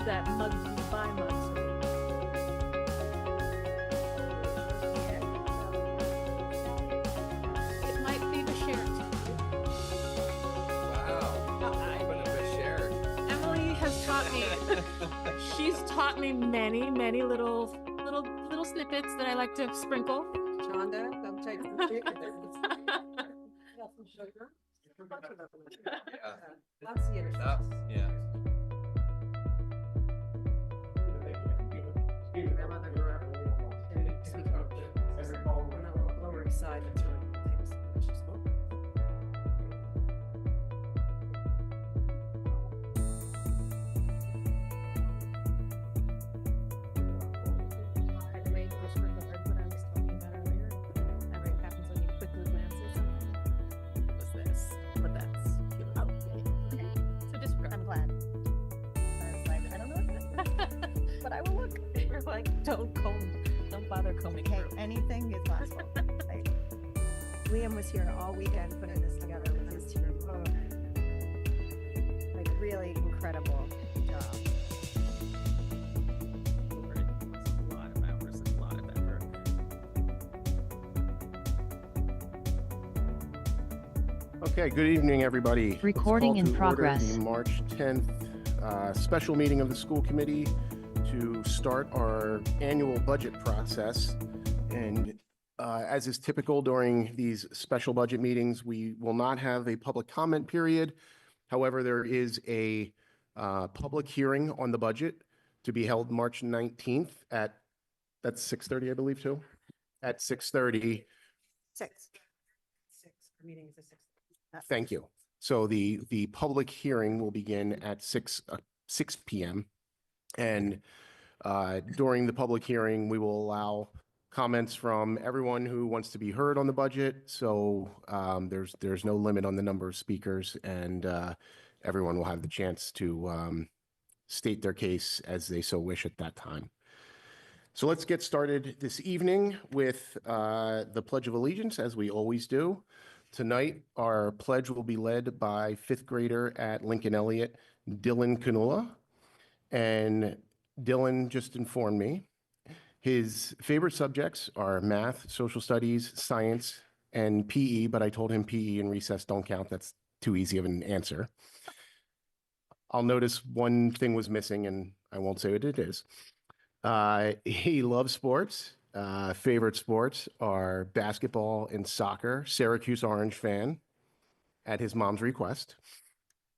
that mugs you buy mugs. It might be the shirt. Wow. Open up a share. Emily has taught me. She's taught me many little snippets that I like to sprinkle. Chonda, come take some chicken. Got some sugar. Yeah. Lots of Oh, yeah. Grandmother grew up in on the Lower East Side. That's where famous she spoke. I had to make this for the red one I was talking about earlier. That right happens when you quickly glance at something. It was this, but that's cute. Oh, okay. So just I'm glad. I was like, I don't know, but I will look. you're like, don't bother combing Hey, through. anything is possible. Like, Liam was here all weekend putting this together with his team. Oh, like really incredible job. A lot of hours and a lot of effort. Okay, good evening, everybody. Let's Recording call in to order progress. The March 10th special meeting of the school committee to start our annual budget process. And as is typical during these special budget meetings, we will not have a public comment period. However, there is a public hearing on the budget to be held March 19th that's 6:30, I believe, too, at 6:30. 6. Our meeting is at 6. Thank you. So the public hearing will begin at 6 p.m. And during the public hearing, we will allow comments from everyone who wants to be heard on the budget. So there's no limit on the number of speakers, and everyone will have the chance to state their case as they so wish at that time. So let's get started this evening with the Pledge of Allegiance, as we always do. Tonight, our pledge will be led by fifth grader at Lincoln Elliott, Dylan Canula. And Dylan just informed me his favorite subjects are math, social studies, science, and PE, but I told him PE and recess don't count. That's too easy of an answer. I'll notice one thing was missing, and I won't say what it is. He loves sports. Favorite sports are basketball and soccer. Syracuse Orange fan at his mom's request.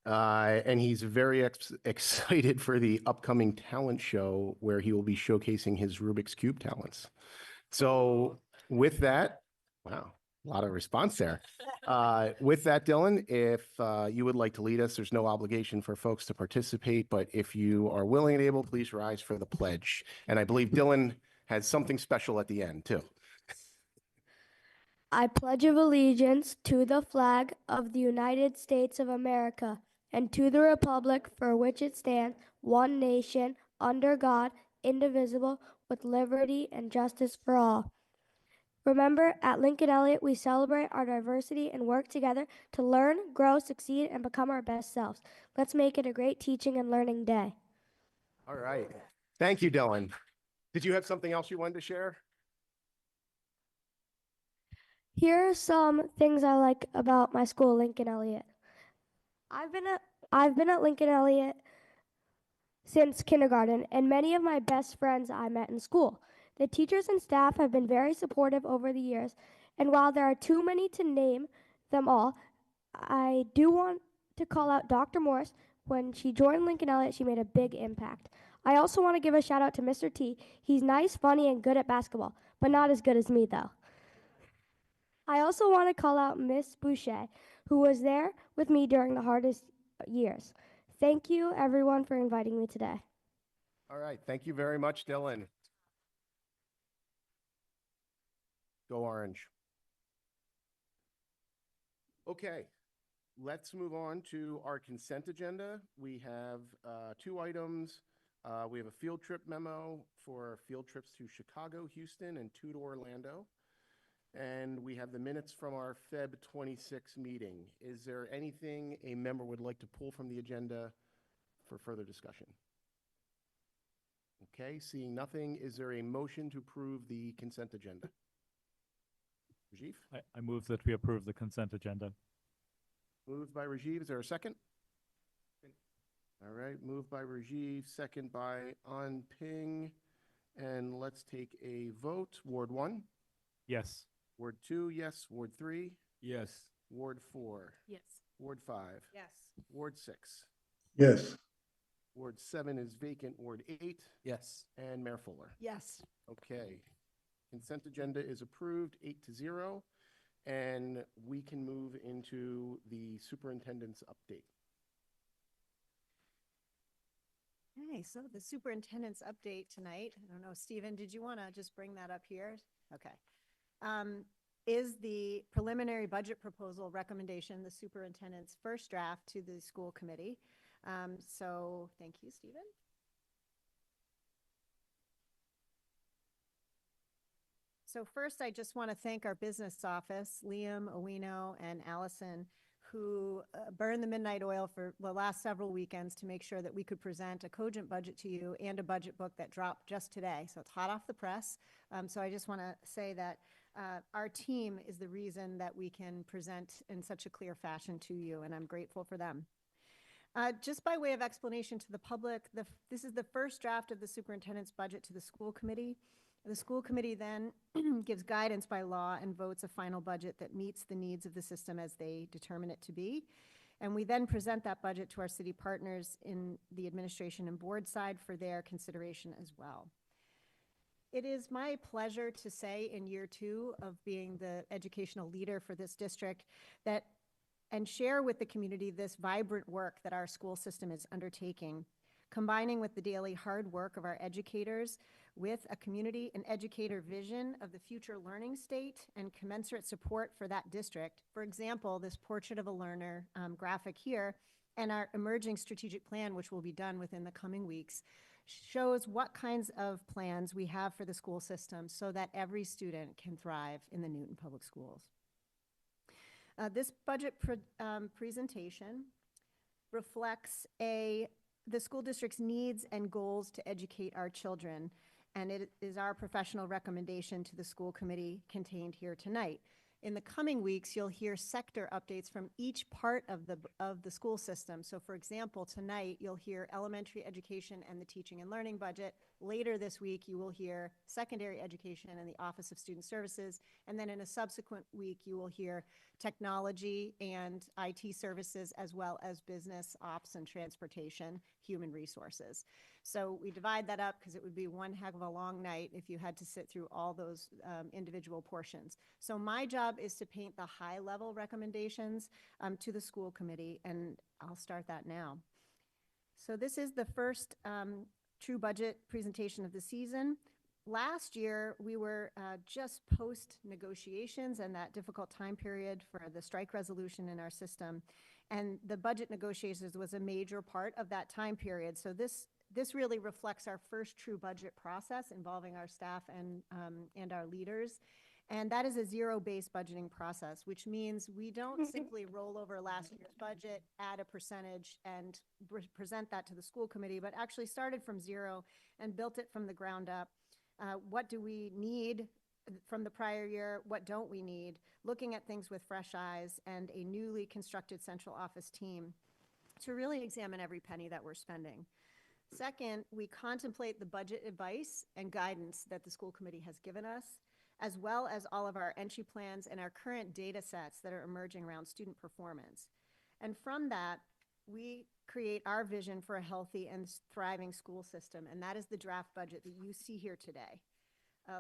And he's very excited for the upcoming talent show where he will be showcasing his Rubik's Cube talents. So with that, wow, a lot of response there. With that, Dylan, if you would like to lead us, there's no obligation for folks to participate, but if you are willing and able, please rise for the pledge. And I believe Dylan has something special at the end, too. I pledge of allegiance to the flag of the United States of America and to the republic for which it stands, one nation, under God, indivisible, with liberty and justice for all. Remember, at Lincoln Elliott, we celebrate our diversity and work together to learn, grow, succeed, and become our best selves. Let's make it a great teaching and learning day. All right. Thank you, Dylan. Did you have something else you wanted to share? Here are some things I like about my school, Lincoln Elliott. I've been at Lincoln Elliott since kindergarten, and many of my best friends I met in school. The teachers and staff have been very supportive over the years, and while there are too many to name them all, I do want to call out Dr. Morse. When she joined Lincoln Elliott, she made a big impact. I also want to give a shout out to Mr. T. He's nice, funny, and good at basketball, but not as good as me, though. I also want to call out Miss Boucher, who was there with me during the hardest years. Thank you, everyone, for inviting me today. All right. Thank you very much, Dylan. Go Orange. Okay. Let's move on to our consent agenda. We have 2 items. We have a field trip memo for field trips to Chicago, Houston, and 2 to Orlando. And we have the minutes from our Feb 26 meeting. Is there anything a member would like to pull from the agenda for further discussion? Okay, seeing nothing, is there a motion to approve the consent agenda? Rajiv? I move that we approve the consent agenda. Moved by Rajiv, is there a second? All right, moved by Rajiv, second by Anping. And let's take a vote. Ward 1, Yes. Ward 2, yes. Ward 3, Yes. Ward 4, Yes. Ward 5, Yes. Ward 6, Yes. Ward 7 is vacant, Ward 8, Yes. and Mayor Fuller. Yes. Okay. Consent agenda is approved, 8-0, and we can move into the superintendent's update. Okay, so the superintendent's update tonight, I don't know, Stephen, did you want to just bring that up here? Okay. Is the preliminary budget proposal recommendation, the superintendent's first draft to the school committee. So thank you, Stephen. So first, I just want to thank our business office, Liam, Owino, and Allison, who burned the midnight oil for the last several weekends to make sure that we could present a cogent budget to you and a budget book that dropped just today. So it's hot off the press. So I just want to say that our team is the reason that we can present in such a clear fashion to you, and I'm grateful for them. Just by way of explanation to the public, this is the first draft of the superintendent's budget to the school committee. The school committee then gives guidance by law and votes a final budget that meets the needs of the system as they determine it to be. And we then present that budget to our city partners in the administration and board side for their consideration as well. It is my pleasure to say in year 2 of being the educational leader for this district that and share with the community this vibrant work that our school system is undertaking, combining with the daily hard work of our educators with a community and educator vision of the future learning state and commensurate support for that district. For example, this portrait of a learner graphic here and our emerging strategic plan, which will be done within the coming weeks, shows what kinds of plans we have for the school system so that every student can thrive in the Newton Public Schools. This budget presentation reflects the school district's needs and goals to educate our children, and it is our professional recommendation to the school committee contained here tonight. In the coming weeks, you'll hear sector updates from each part of the school system. So for example, tonight you'll hear elementary education and the teaching and learning budget. Later this week, you will hear secondary education and the Office of Student Services. And then in a subsequent week, you will hear technology and IT services, as well as business, ops, and transportation, human resources. So we divide that up because it would be one heck of a long night if you had to sit through all those individual portions. So my job is to paint the high-level recommendations to the school committee, and I'll start that now. So this is the first true budget presentation of the season. Last year, we were just post-negotiations and that difficult time period for the strike resolution in our system. And the budget negotiations was a major part of that time period. So this really reflects our first true budget process involving our staff and our leaders. And that is a zero-based budgeting process, which means we don't simply roll over last year's budget, add a percentage, and present that to the school committee, but actually started from zero and built it from the ground up. What do we need from the prior year? What don't we need? Looking at things with fresh eyes and a newly constructed central office team to really examine every penny that we're spending. Second, we contemplate the budget advice and guidance that the school committee has given us, as well as all of our entry plans and our current data sets that are emerging around student performance. And from that, we create our vision for a healthy and thriving school system, and that is the draft budget that you see here today.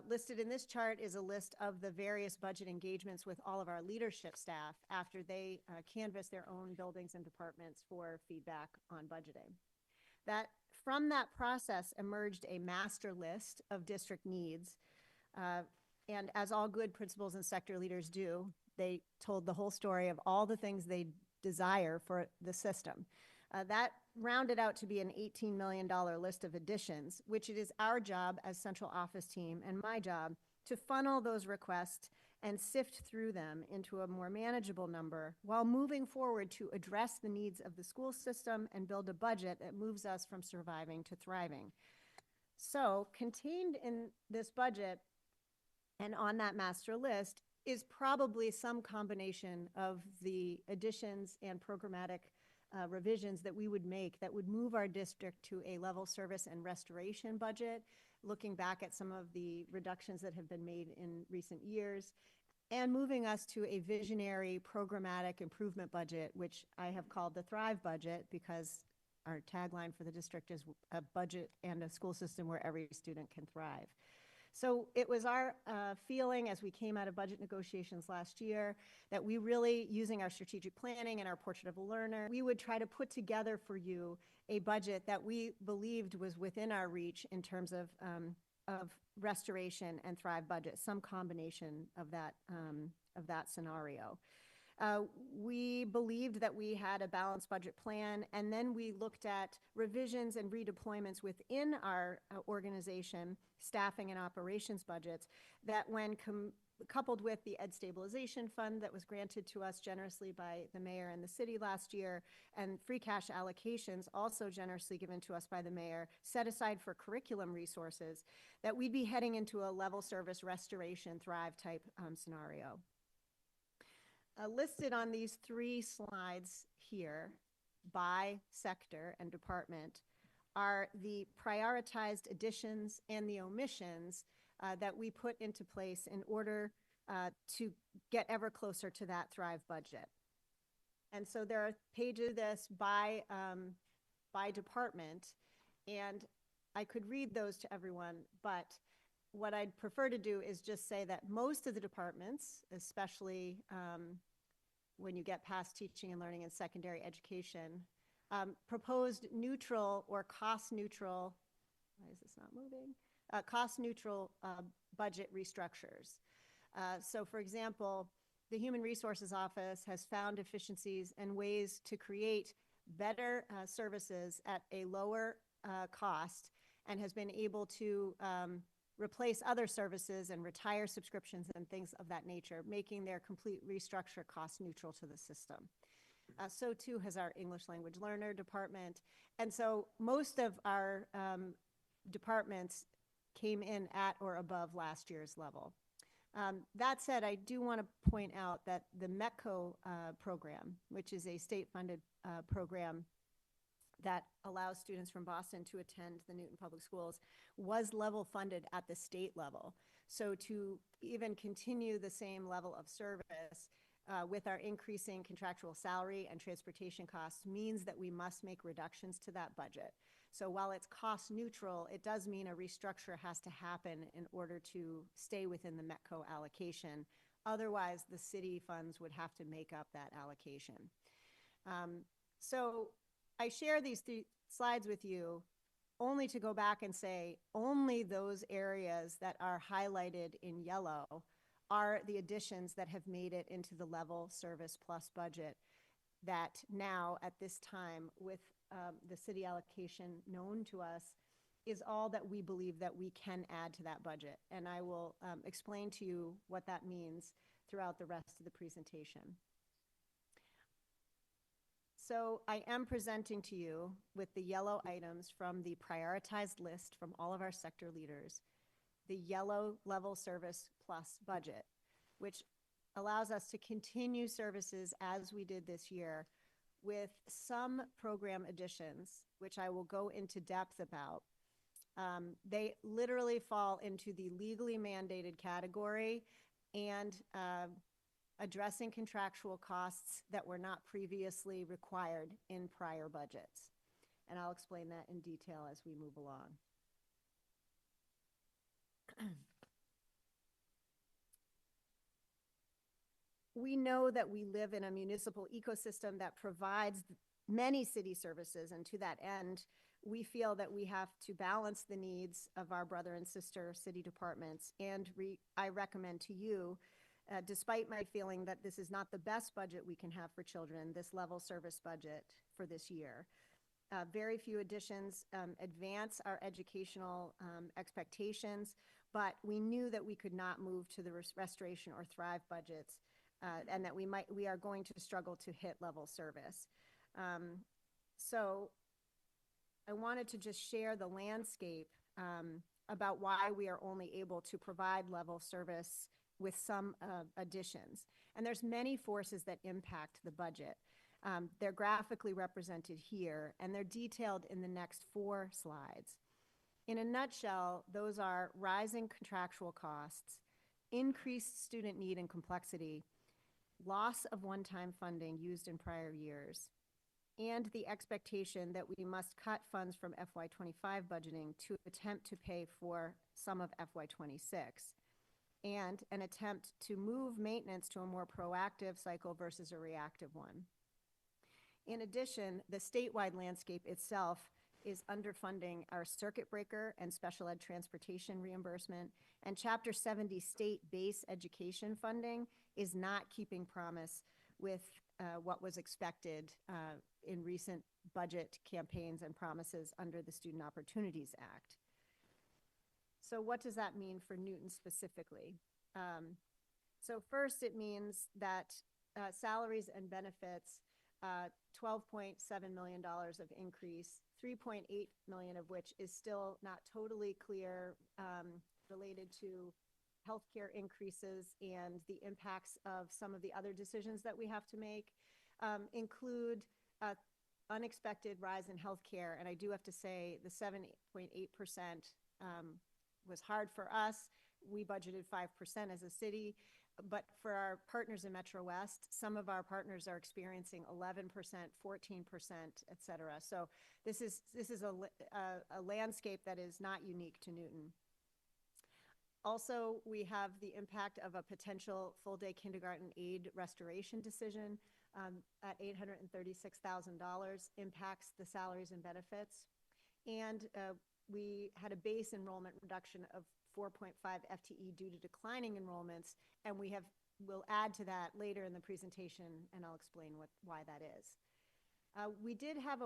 Listed in this chart is a list of the various budget engagements with all of our leadership staff after they canvass their own buildings and departments for feedback on budgeting. From that process emerged a master list of district needs. And as all good principals and sector leaders do, they told the whole story of all the things they desire for the system. That rounded out to be an $18 million list of additions, which it is our job as central office team and my job to funnel those requests and sift through them into a more manageable number while moving forward to address the needs of the school system and build a budget that moves us from surviving to thriving. So contained in this budget and on that master list is probably some combination of the additions and programmatic revisions that we would make that would move our district to a level service and restoration budget, looking back at some of the reductions that have been made in recent years, and moving us to a visionary programmatic improvement budget, which I have called the Thrive budget because our tagline for the district is a budget and a school system where every student can thrive. So it was our feeling as we came out of budget negotiations last year that we really, using our strategic planning and our portrait of a learner, we would try to put together for you a budget that we believed was within our reach in terms of restoration and Thrive budget, some combination of that scenario. We believed that we had a balanced budget plan, and then we looked at revisions and redeployments within our organization, staffing and operations budgets, that when coupled with the Ed Stabilization Fund that was granted to us generously by the mayor and the city last year, and free cash allocations also generously given to us by the mayor, set aside for curriculum resources, that we'd be heading into a level service restoration Thrive type scenario. Listed on these 3 slides here by sector and department are the prioritized additions and the omissions that we put into place in order to get ever closer to that Thrive budget. And so there are pages of this by department, and I could read those to everyone, but what I'd prefer to do is just say that most of the departments, especially when you get past teaching and learning and secondary education, proposed neutral or cost neutral, why is this not moving? Cost neutral budget restructures. So for example, the Human Resources Office has found efficiencies and ways to create better services at a lower cost, and has been able to replace other services and retire subscriptions and things of that nature, making their complete restructure cost neutral to the system. So too has our English language learner department. And so most of our departments came in at or above last year's level. That said, I do want to point out that the METCO program, which is a state-funded program that allows students from Boston to attend the Newton Public Schools, was level funded at the state level. So to even continue the same level of service with our increasing contractual salary and transportation costs means that we must make reductions to that budget. So while it's cost neutral, it does mean a restructure has to happen in order to stay within the METCO allocation. Otherwise, the city funds would have to make up that allocation. So I share these 3 slides with you only to go back and say only those areas that are highlighted in yellow are the additions that have made it into the level service plus budget that now at this time with the city allocation known to us is all that we believe that we can add to that budget. And I will explain to you what that means throughout the rest of the presentation. So I am presenting to you with the yellow items from the prioritized list from all of our sector leaders, the yellow level service plus budget, which allows us to continue services as we did this year with some program additions, which I will go into depth about. They literally fall into the legally mandated category and addressing contractual costs that were not previously required in prior budgets. And I'll explain that in detail as we move along. We know that we live in a municipal ecosystem that provides many city services, and to that end, we feel that we have to balance the needs of our brother and sister city departments, and I recommend to you, despite my feeling that this is not the best budget we can have for children, this level service budget for this year. Very few additions advance our educational expectations, but we knew that we could not move to the restoration or Thrive budgets, and that we are going to struggle to hit level service. So I wanted to just share the landscape about why we are only able to provide level service with some additions. And there's many forces that impact the budget. They're graphically represented here, and they're detailed in the next 4 slides. In a nutshell, those are rising contractual costs, increased student need and complexity, loss of one-time funding used in prior years, and the expectation that we must cut funds from FY25 budgeting to attempt to pay for some of FY26, and an attempt to move maintenance to a more proactive cycle versus a reactive one. In addition, the statewide landscape itself is underfunding our circuit breaker and special ed transportation reimbursement, and Chapter 70 state base education funding is not keeping promise with what was expected in recent budget campaigns and promises under the Student Opportunities Act. So what does that mean for Newton specifically? So first, it means that salaries and benefits, $12.7 million of increase, $3.8 million of which is still not totally clear, related to healthcare increases and the impacts of some of the other decisions that we have to make, include unexpected rise in healthcare. And I do have to say the 7.8% was hard for us. We budgeted 5% as a city, but for our partners in Metro West, some of our partners are experiencing 11%, 14%, et cetera. So this is a landscape that is not unique to Newton. Also, we have the impact of a potential full-day kindergarten aid restoration decision at $836,000, impacts the salaries and benefits. And we had a base enrollment reduction of 4.5 FTE due to declining enrollments, and we'll add to that later in the presentation, and I'll explain why that is. We did have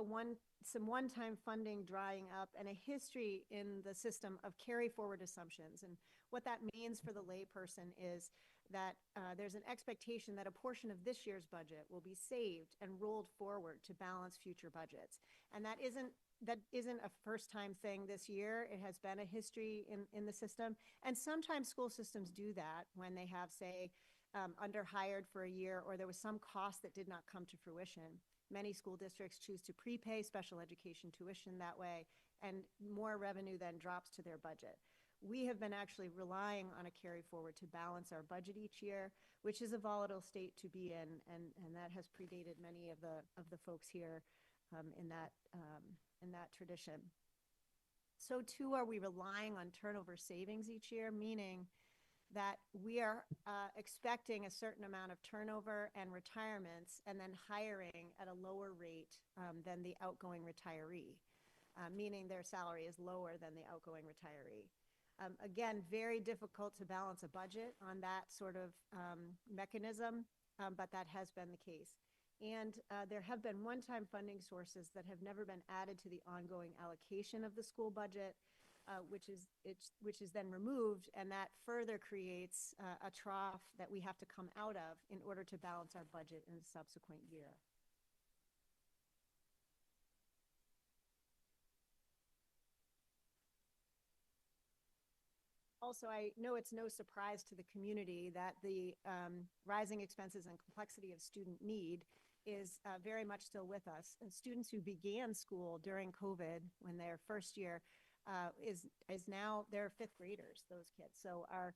some one-time funding drying up and a history in the system of carry-forward assumptions. And what that means for the layperson is that there's an expectation that a portion of this year's budget will be saved and rolled forward to balance future budgets. And that isn't a first-time thing this year. It has been a history in the system. And sometimes school systems do that when they have, say, underhired for a year, or there was some cost that did not come to fruition. Many school districts choose to prepay special education tuition that way, and more revenue then drops to their budget. We have been actually relying on a carry forward to balance our budget each year, which is a volatile state to be in, and that has predated many of the folks here in that tradition. So too are we relying on turnover savings each year, meaning that we are expecting a certain amount of turnover and retirements, and then hiring at a lower rate than the outgoing retiree, meaning their salary is lower than the outgoing retiree. Again, very difficult to balance a budget on that sort of mechanism, but that has been the case. And there have been one-time funding sources that have never been added to the ongoing allocation of the school budget, which is then removed, and that further creates a trough that we have to come out of in order to balance our budget in the subsequent year. Also, I know it's no surprise to the community that the rising expenses and complexity of student need is very much still with us. And students who began school during COVID, when their first year, is now they're fifth graders, those kids. So our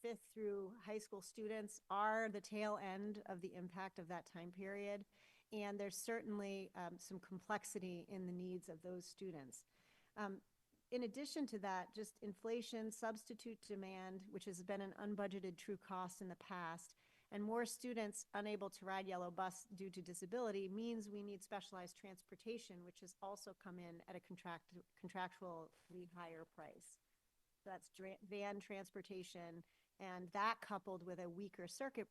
fifth through high school students are the tail end of the impact of that time period. And there's certainly some complexity in the needs of those students. In addition to that, just inflation, substitute demand, which has been an unbudgeted true cost in the past, and more students unable to ride yellow bus due to disability means we need specialized transportation, which has also come in at a contractually higher price. So that's van transportation, and that coupled with a weaker circuit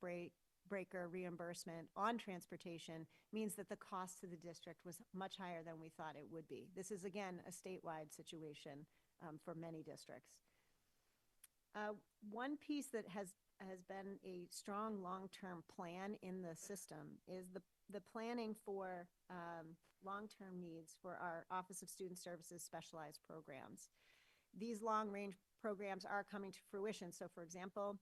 breaker reimbursement on transportation means that the cost to the district was much higher than we thought it would be. This is, again, a statewide situation for many districts. One piece that has been a strong long-term plan in the system is the planning for long-term needs for our Office of Student Services specialized programs. these long-range programs are coming to fruition. So for example,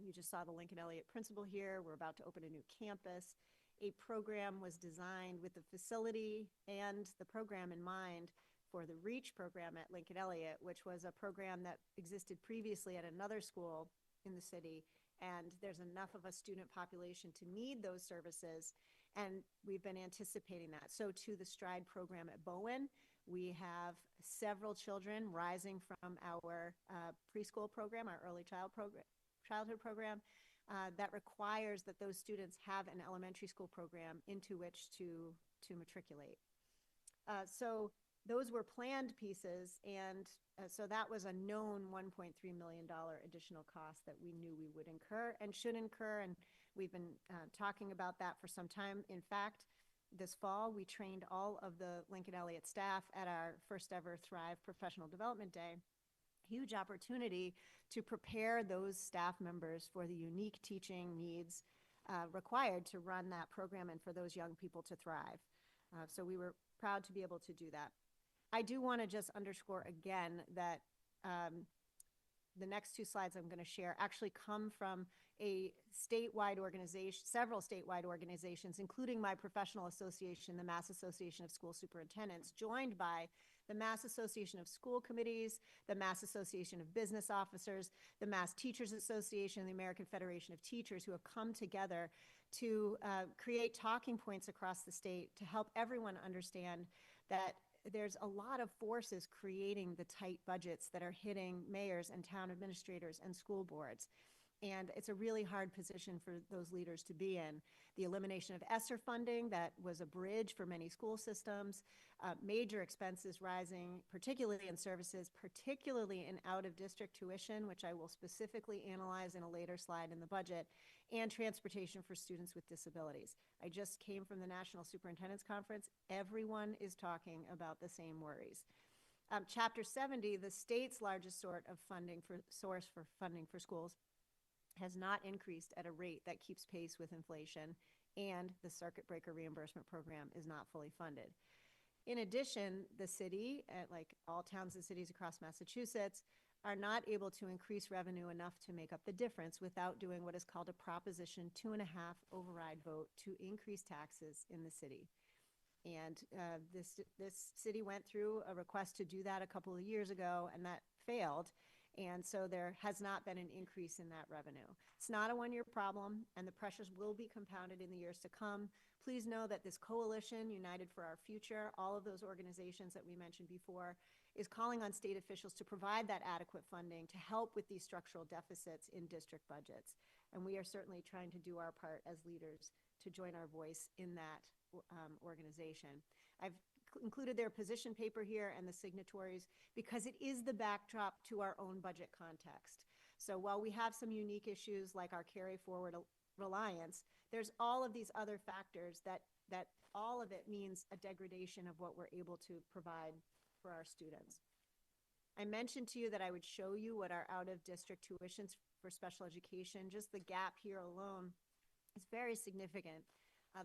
you just saw the Lincoln Elliott principal here. We're about to open a new campus. A program was designed with the facility and the program in mind for the REACH program at Lincoln Elliott, which was a program that existed previously at another school in the city. And there's enough of a student population to need those services. And we've been anticipating that. So to the STRIDE program at Bowen, we have several children rising from our preschool program, our early childhood program, that requires that those students have an elementary school program into which to matriculate. So those were planned pieces, and so that was a known $1.3 million additional cost that we knew we would incur and should incur, and we've been talking about that for some time. In fact, this fall, we trained all of the Lincoln Elliott staff at our first ever Thrive Professional Development Day. Huge opportunity to prepare those staff members for the unique teaching needs required to run that program and for those young people to thrive. So we were proud to be able to do that. I do want to just underscore again that the next two slides I'm going to share actually come from a statewide organization, several statewide organizations, including my professional association, the Mass Association of School Superintendents, joined by the Mass Association of School Committees, the Mass Association of Business Officers, the Mass Teachers Association, the American Federation of Teachers, who have come together to create talking points across the state to help everyone understand that there's a lot of forces creating the tight budgets that are hitting mayors and town administrators and school boards. And it's a really hard position for those leaders to be in. The elimination of ESSER funding, that was a bridge for many school systems, major expenses rising, particularly in services, particularly in out-of-district tuition, which I will specifically analyze in a later slide in the budget, and transportation for students with disabilities. I just came from the National Superintendent's Conference. Everyone is talking about the same worries. Chapter 70, the state's largest source for funding for schools, has not increased at a rate that keeps pace with inflation, and the circuit breaker reimbursement program is not fully funded. In addition, the city, like all towns and cities across Massachusetts, are not able to increase revenue enough to make up the difference without doing what is called a Proposition 2.5 override vote to increase taxes in the city. And this city went through a request to do that a couple of years ago, and that failed. And so there has not been an increase in that revenue. It's not a one-year problem, and the pressures will be compounded in the years to come. Please know that this coalition, United for Our Future, all of those organizations that we mentioned before, is calling on state officials to provide that adequate funding to help with these structural deficits in district budgets. And we are certainly trying to do our part as leaders to join our voice in that organization. I've included their position paper here and the signatories because it is the backdrop to our own budget context. So while we have some unique issues like our carry forward reliance, there's all of these other factors that all of it means a degradation of what we're able to provide for our students. I mentioned to you that I would show you what our out-of-district tuitions for special education, just the gap here alone, is very significant.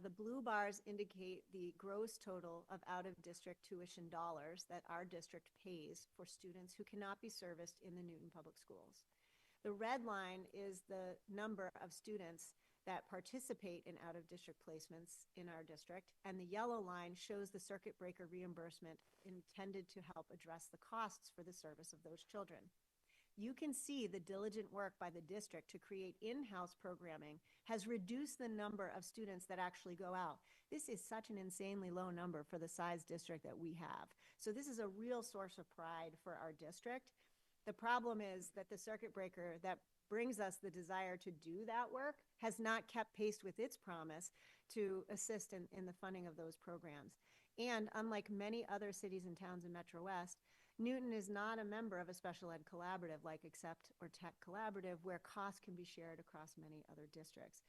The blue bars indicate the gross total of out-of-district tuition dollars that our district pays for students who cannot be serviced in the Newton Public Schools. The red line is the number of students that participate in out-of-district placements in our district, and the yellow line shows the circuit breaker reimbursement intended to help address the costs for the service of those children. You can see the diligent work by the district to create in-house programming has reduced the number of students that actually go out. This is such an insanely low number for the size district that we have. So this is a real source of pride for our district. The problem is that the circuit breaker that brings us the desire to do that work has not kept pace with its promise to assist in the funding of those programs. And unlike many other cities and towns in Metro West, Newton is not a member of a special ed collaborative like Accept or Tech Collaborative, where costs can be shared across many other districts.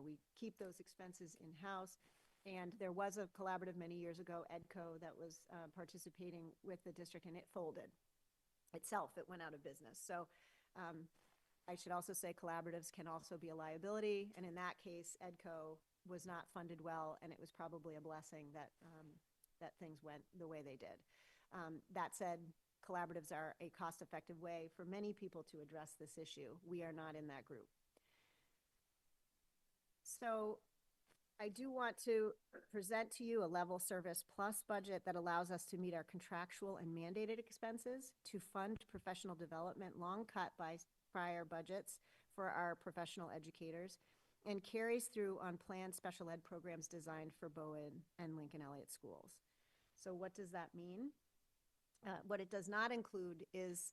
We keep those expenses in-house, and there was a collaborative many years ago, EDCO, that was participating with the district, and it folded itself. It went out of business. So I should also say collaboratives can also be a liability, and in that case, EDCO was not funded well, and it was probably a blessing that that things went the way they did. That said, collaboratives are a cost-effective way for many people to address this issue. We are not in that group. So I do want to present to you a level service plus budget that allows us to meet our contractual and mandated expenses, to fund professional development long cut by prior budgets for our professional educators, and carries through on planned special ed programs designed for Bowen and Lincoln Elliott schools. So what does that mean? What it does not include is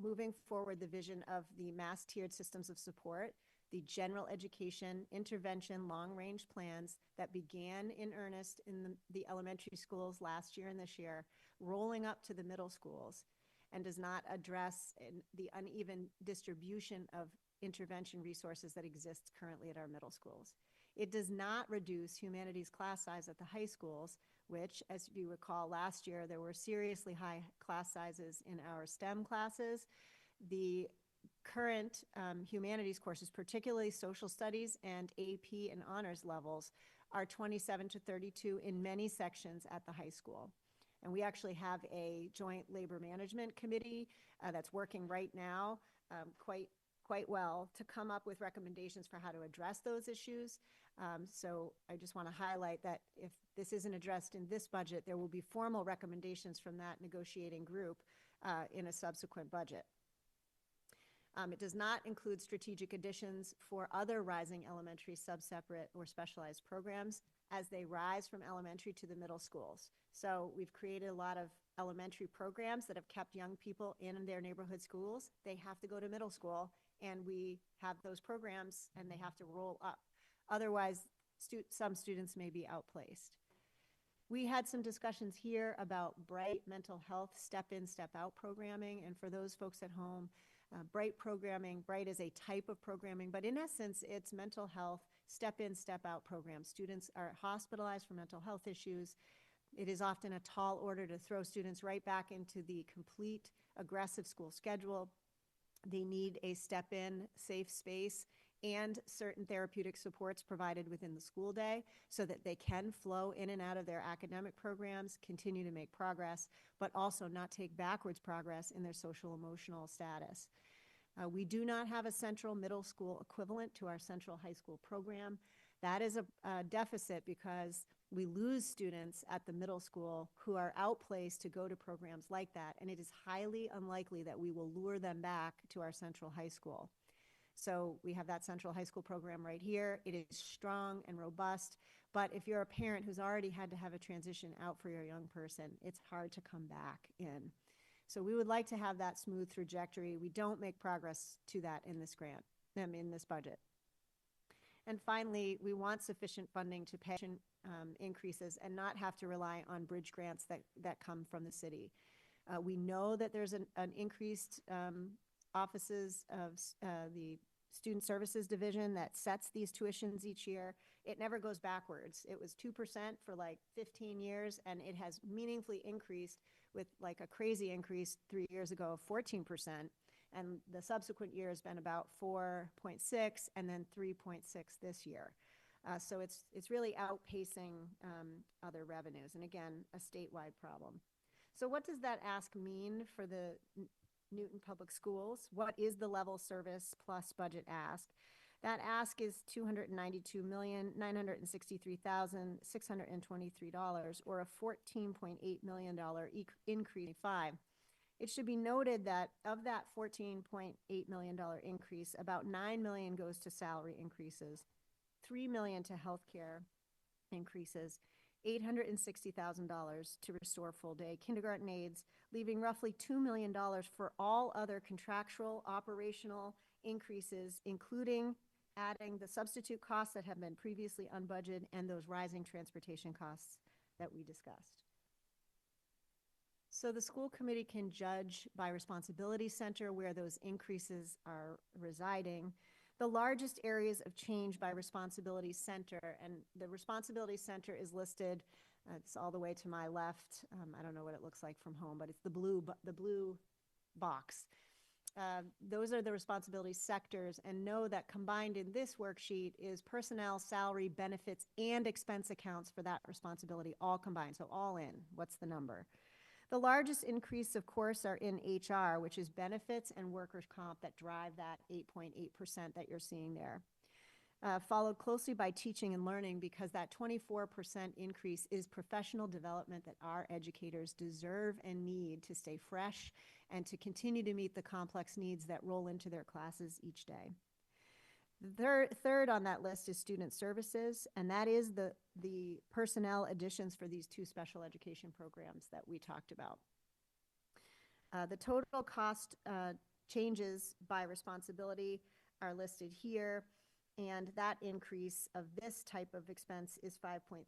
moving forward the vision of the mass tiered systems of support, the general education intervention long-range plans that began in earnest in the elementary schools last year and this year, rolling up to the middle schools, and does not address the uneven distribution of intervention resources that exists currently at our middle schools. It does not reduce humanities class size at the high schools, which, as you recall, last year there were seriously high class sizes in our STEM classes. The current humanities courses, particularly social studies and AP and honors levels, are 27 to 32 in many sections at the high school. And we actually have a joint labor management committee that's working right now quite well to come up with recommendations for how to address those issues. So I just want to highlight that if this isn't addressed in this budget, there will be formal recommendations from that negotiating group in a subsequent budget. It does not include strategic additions for other rising elementary sub-separate or specialized programs as they rise from elementary to the middle schools. So we've created a lot of elementary programs that have kept young people in their neighborhood schools. They have to go to middle school, and we have those programs, and they have to roll up. Otherwise, some students may be outplaced. We had some discussions here about Bright mental health step-in, step-out programming, and for those folks at home, Bright programming, Bright is a type of programming, but in essence, it's mental health step-in, step-out programs. Students are hospitalized for mental health issues. It is often a tall order to throw students right back into the complete aggressive school schedule. They need a step-in, safe space, and certain therapeutic supports provided within the school day so that they can flow in and out of their academic programs, continue to make progress, but also not take backwards progress in their social emotional status. We do not have a central middle school equivalent to our central high school program. That is a deficit because we lose students at the middle school who are outplaced to go to programs like that, and it is highly unlikely that we will lure them back to our central high school. So we have that central high school program right here. It is strong and robust, but if you're a parent who's already had to have a transition out for your young person, it's hard to come back in. So we would like to have that smooth trajectory. We don't make progress to that in this grant, in this budget. And finally, we want sufficient funding to pay increases and not have to rely on bridge grants that come from the city. We know that there's an increased offices of the Student Services Division that sets these tuitions each year. It never goes backwards. It was 2% for like 15 years, and it has meaningfully increased with like a crazy increase 3 years ago of 14%. And the subsequent year has been about 4.6 and then 3.6 this year. So it's really outpacing other revenues, and again, a statewide problem. So what does that ask mean for the Newton Public Schools? What is the level service plus budget ask? That ask is $292,963,623, or a $14.8 million increase. It should be noted that of that $14.8 million increase, about $9 million goes to salary increases, $3 million to healthcare increases, $860,000 to restore full-day kindergarten aides, leaving roughly $2 million for all other contractual operational increases, including adding the substitute costs that have been previously unbudgeted and those rising transportation costs that we discussed. So the school committee can judge by responsibility center where those increases are residing. The largest areas of change by responsibility center, and the responsibility center is listed, it's all the way to my left. I don't know what it looks like from home, but it's the blue box. Those are the responsibility sectors, and know that combined in this worksheet is personnel, salary, benefits, and expense accounts for that responsibility all combined, so all in. What's the number? The largest increase, of course, are in HR, which is benefits and workers' comp that drive that 8.8% that you're seeing there. Followed closely by teaching and learning, because that 24% increase is professional development that our educators deserve and need to stay fresh and to continue to meet the complex needs that roll into their classes each day. The third on that list is student services, and that is the personnel additions for these two special education programs that we talked about. The total cost changes by responsibility are listed here, and that increase of this type of expense is 5.3%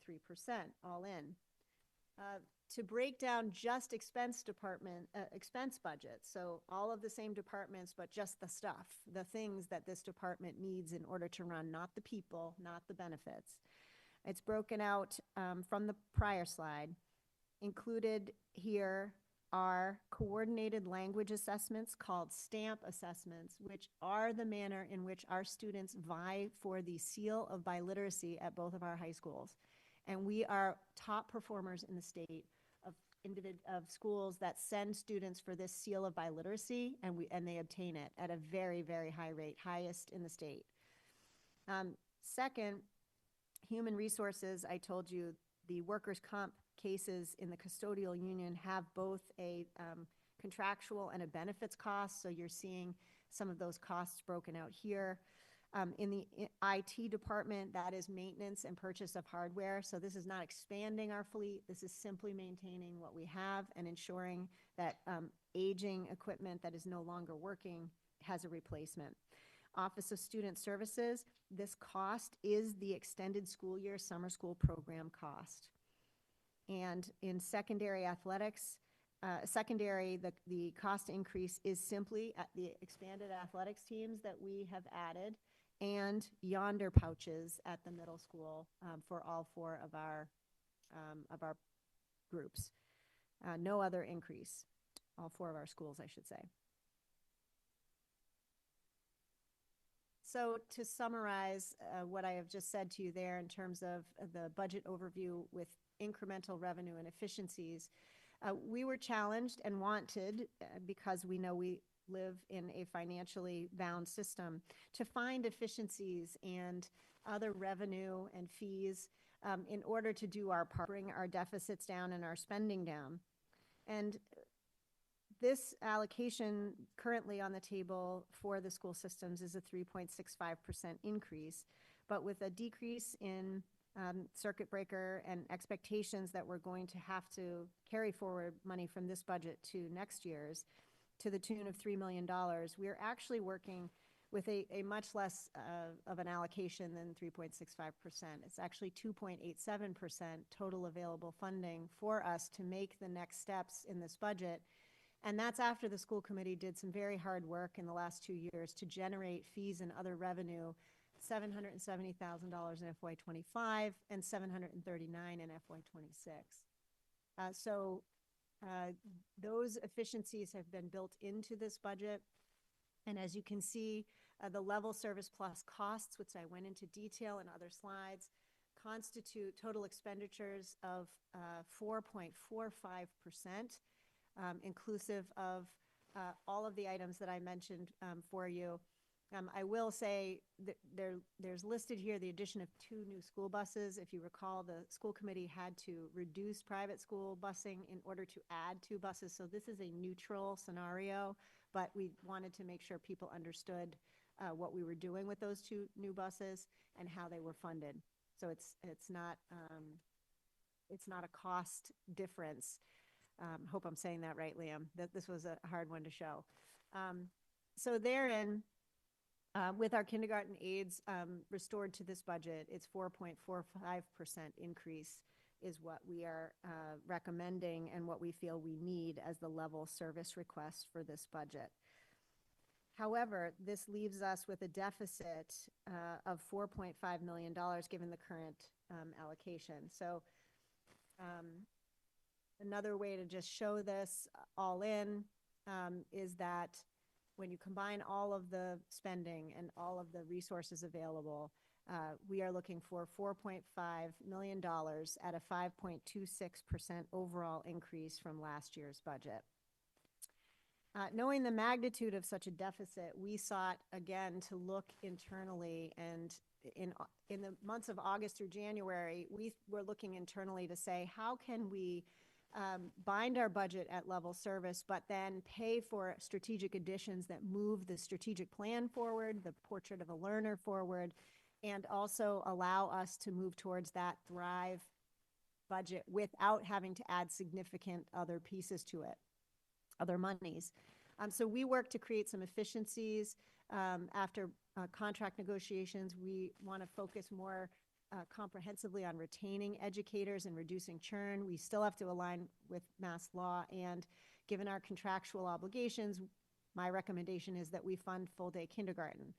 all in. To break down just expense budget, so all of the same departments, but just the stuff, the things that this department needs in order to run, not the people, not the benefits. It's broken out from the prior slide. Included here are coordinated language assessments called STAMP assessments, which are the manner in which our students vie for the seal of biliteracy at both of our high schools. And we are top performers in the state of schools that send students for this seal of biliteracy, and they obtain it at a very, very high rate, highest in the state. Second, human resources. I told you the workers' comp cases in the custodial union have both a contractual and a benefits cost, so you're seeing some of those costs broken out here. In the IT department, that is maintenance and purchase of hardware. So this is not expanding our fleet. This is simply maintaining what we have and ensuring that aging equipment that is no longer working has a replacement. Office of Student Services, this cost is the extended school year summer school program cost. And in secondary athletics, the cost increase is simply at the expanded athletics teams that we have added, and yonder pouches at the middle school for all four of our groups. No other increase, all four of our schools, I should say. So to summarize what I have just said to you there in terms of the budget overview with incremental revenue and efficiencies, we were challenged and wanted, because we know we live in a financially bound system, to find efficiencies and other revenue and fees in order to do our part, bring our deficits down and our spending down. And this allocation currently on the table for the school systems is a 3.65% increase, but with a decrease in circuit breaker and expectations that we're going to have to carry forward money from this budget to next year's to the tune of $3 million, we're actually working with a much less of an allocation than 3.65%. It's actually 2.87% total available funding for us to make the next steps in this budget. And that's after the school committee did some very hard work in the last 2 years to generate fees and other revenue, $770,000 in FY25 and $739 in FY26. Those efficiencies have been built into this budget. And as you can see, the level service plus costs, which I went into detail in other slides, constitute total expenditures of 4.45%, inclusive of all of the items that I mentioned for you. I will say that there's listed here the addition of 2 new school buses. If you recall, the school committee had to reduce private school busing in order to add 2 buses. So this is a neutral scenario, but we wanted to make sure people understood what we were doing with those 2 new buses and how they were funded. So it's not a cost difference. Hope I'm saying that right, Liam. This was a hard one to show. So therein, with our kindergarten aides restored to this budget, it's 4.45% increase is what we are recommending and what we feel we need as the level service request for this budget. However, this leaves us with a deficit of $4.5 million given the current allocation. So another way to just show this all in is that when you combine all of the spending and all of the resources available, we are looking for $4.5 million at a 5.26% overall increase from last year's budget. Knowing the magnitude of such a deficit, we sought again to look internally, and in the months of August through January, we were looking internally to say, how can we bind our budget at level service, but then pay for strategic additions that move the strategic plan forward, the portrait of a learner forward, and also allow us to move towards that Thrive budget without having to add significant other pieces to it, other monies. So we work to create some efficiencies. After contract negotiations, we want to focus more comprehensively on retaining educators and reducing churn. We still have to align with Mass law, and given our contractual obligations, my recommendation is that we fund full-day kindergarten.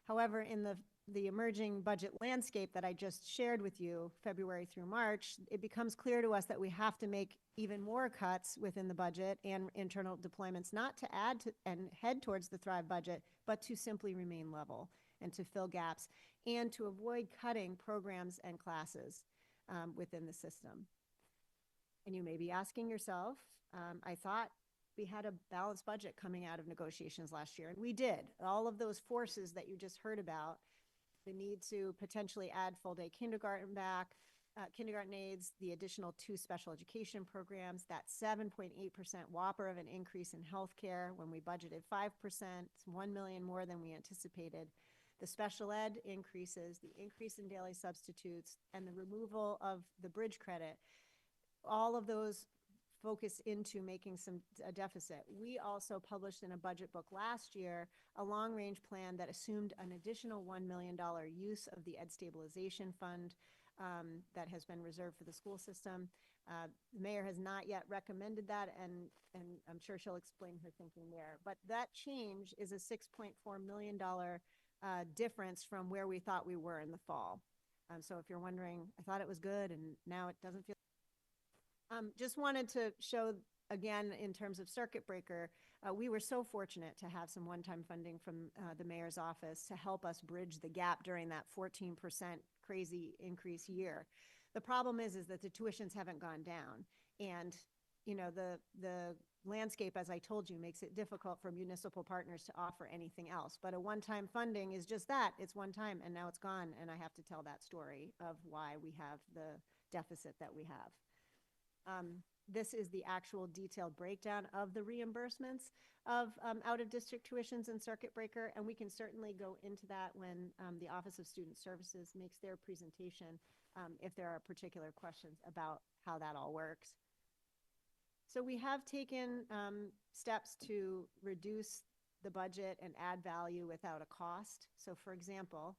However, in the emerging budget landscape that I just shared with you, February through March, it becomes clear to us that we have to make even more cuts within the budget and internal deployments, not to add to and head towards the Thrive budget, but to simply remain level and to fill gaps and to avoid cutting programs and classes within the system. And you may be asking yourself, I thought we had a balanced budget coming out of negotiations last year, and we did. All of those forces that you just heard about, the need to potentially add full-day kindergarten back, kindergarten aides, the additional 2 special education programs, that 7.8% whopper of an increase in healthcare when we budgeted 5%, it's $1 million more than we anticipated. The special ed increases, the increase in daily substitutes, and the removal of the bridge credit, all of those focus into making a deficit. We also published in a budget book last year a long-range plan that assumed an additional $1 million use of the Ed Stabilization Fund that has been reserved for the school system. The mayor has not yet recommended that, and I'm sure she'll explain her thinking there. But that change is a $6.4 million difference from where we thought we were in the fall. So if you're wondering, I thought it was good and now it doesn't feel. Just wanted to show again in terms of circuit breaker, we were so fortunate to have some one-time funding from the mayor's office to help us bridge the gap during that 14% crazy increase year. The problem is that the tuitions haven't gone down, and you know the landscape, as I told you, makes it difficult for municipal partners to offer anything else. But a one-time funding is just that, it's one time, and now it's gone, and I have to tell that story of why we have the deficit that we have. This is the actual detailed breakdown of the reimbursements of out-of-district tuitions and circuit breaker, and we can certainly go into that when the Office of Student Services makes their presentation if there are particular questions about how that all works. So we have taken steps to reduce the budget and add value without a cost. So for example,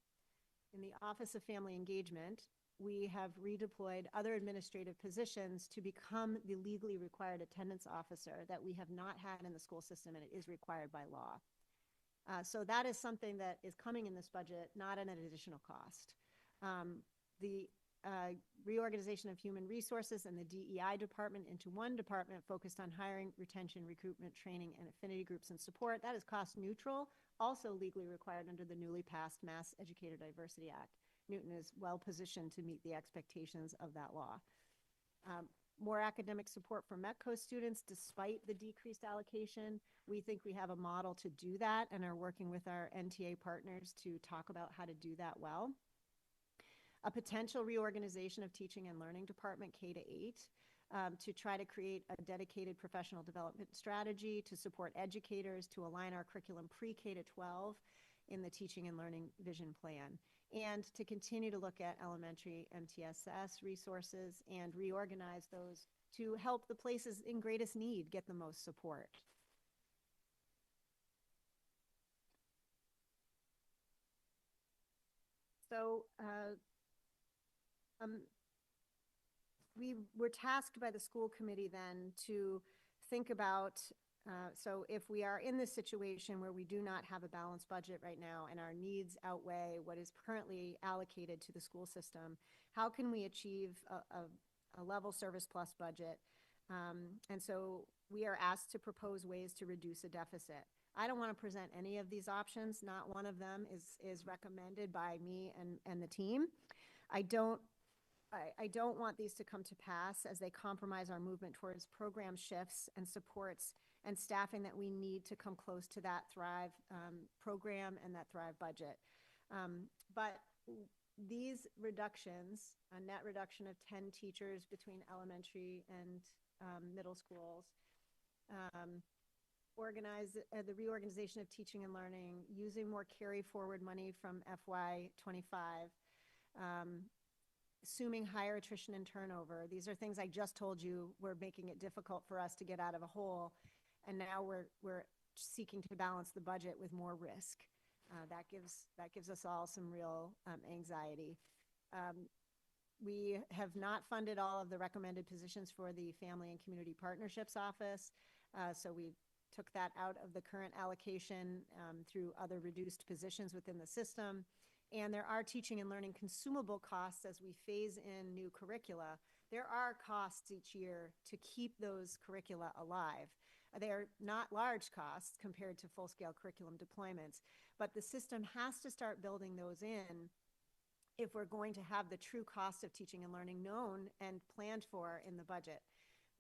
in the Office of Family Engagement, we have redeployed other administrative positions to become the legally required attendance officer that we have not had in the school system, and it is required by law. So that is something that is coming in this budget, not at an additional cost. The reorganization of human resources and the DEI department into one department focused on hiring, retention, recruitment, training, and affinity groups and support. That is cost neutral, also legally required under the newly passed Mass Educator Diversity Act. Newton is well positioned to meet the expectations of that law. More academic support for METCO students despite the decreased allocation. We think we have a model to do that and are working with our NTA partners to talk about how to do that well. A potential reorganization of teaching and learning department K-8 to try to create a dedicated professional development strategy to support educators to align our curriculum pre-K to 12 in the teaching and learning vision plan, and to continue to look at elementary MTSS resources and reorganize those to help the places in greatest need get the most support. So we were tasked by the school committee then to think about, so if we are in this situation where we do not have a balanced budget right now and our needs outweigh what is currently allocated to the school system, how can we achieve a level service plus budget? And so we are asked to propose ways to reduce a deficit. I don't want to present any of these options. Not one of them is recommended by me and the team. I don't want these to come to pass as they compromise our movement towards program shifts and supports and staffing that we need to come close to that Thrive program and that Thrive budget. But these reductions, a net reduction of 10 teachers between elementary and middle schools, the reorganization of teaching and learning, using more carry forward money from FY25, assuming higher attrition and turnover. These are things I just told you were making it difficult for us to get out of a hole. And now we're seeking to balance the budget with more risk. That gives us all some real anxiety. We have not funded all of the recommended positions for the Family and Community Partnerships Office. So we took that out of the current allocation through other reduced positions within the system. And there are teaching and learning consumable costs as we phase in new curricula. There are costs each year to keep those curricula alive. They are not large costs compared to full-scale curriculum deployments, but the system has to start building those in if we're going to have the true cost of teaching and learning known and planned for in the budget.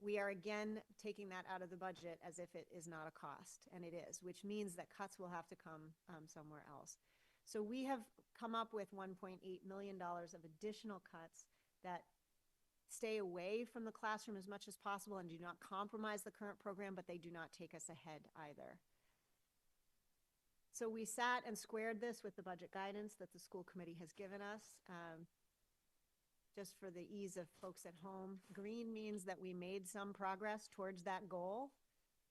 We are again taking that out of the budget as if it is not a cost, and it is, which means that cuts will have to come somewhere else. So we have come up with $1.8 million of additional cuts that stay away from the classroom as much as possible and do not compromise the current program, but they do not take us ahead either. So we sat and squared this with the budget guidance that the school committee has given us. Just for the ease of folks at home, green means that we made some progress towards that goal.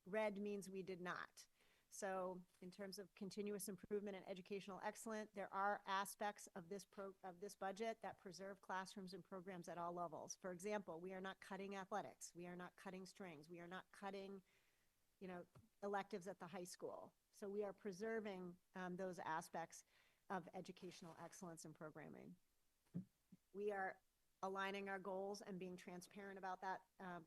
Red means we did not. So in terms of continuous improvement and educational excellence, there are aspects of this budget that preserve classrooms and programs at all levels. For example, we are not cutting athletics. We are not cutting strings. We are not cutting, electives at the high school. So we are preserving those aspects of educational excellence and programming. We are aligning our goals and being transparent about that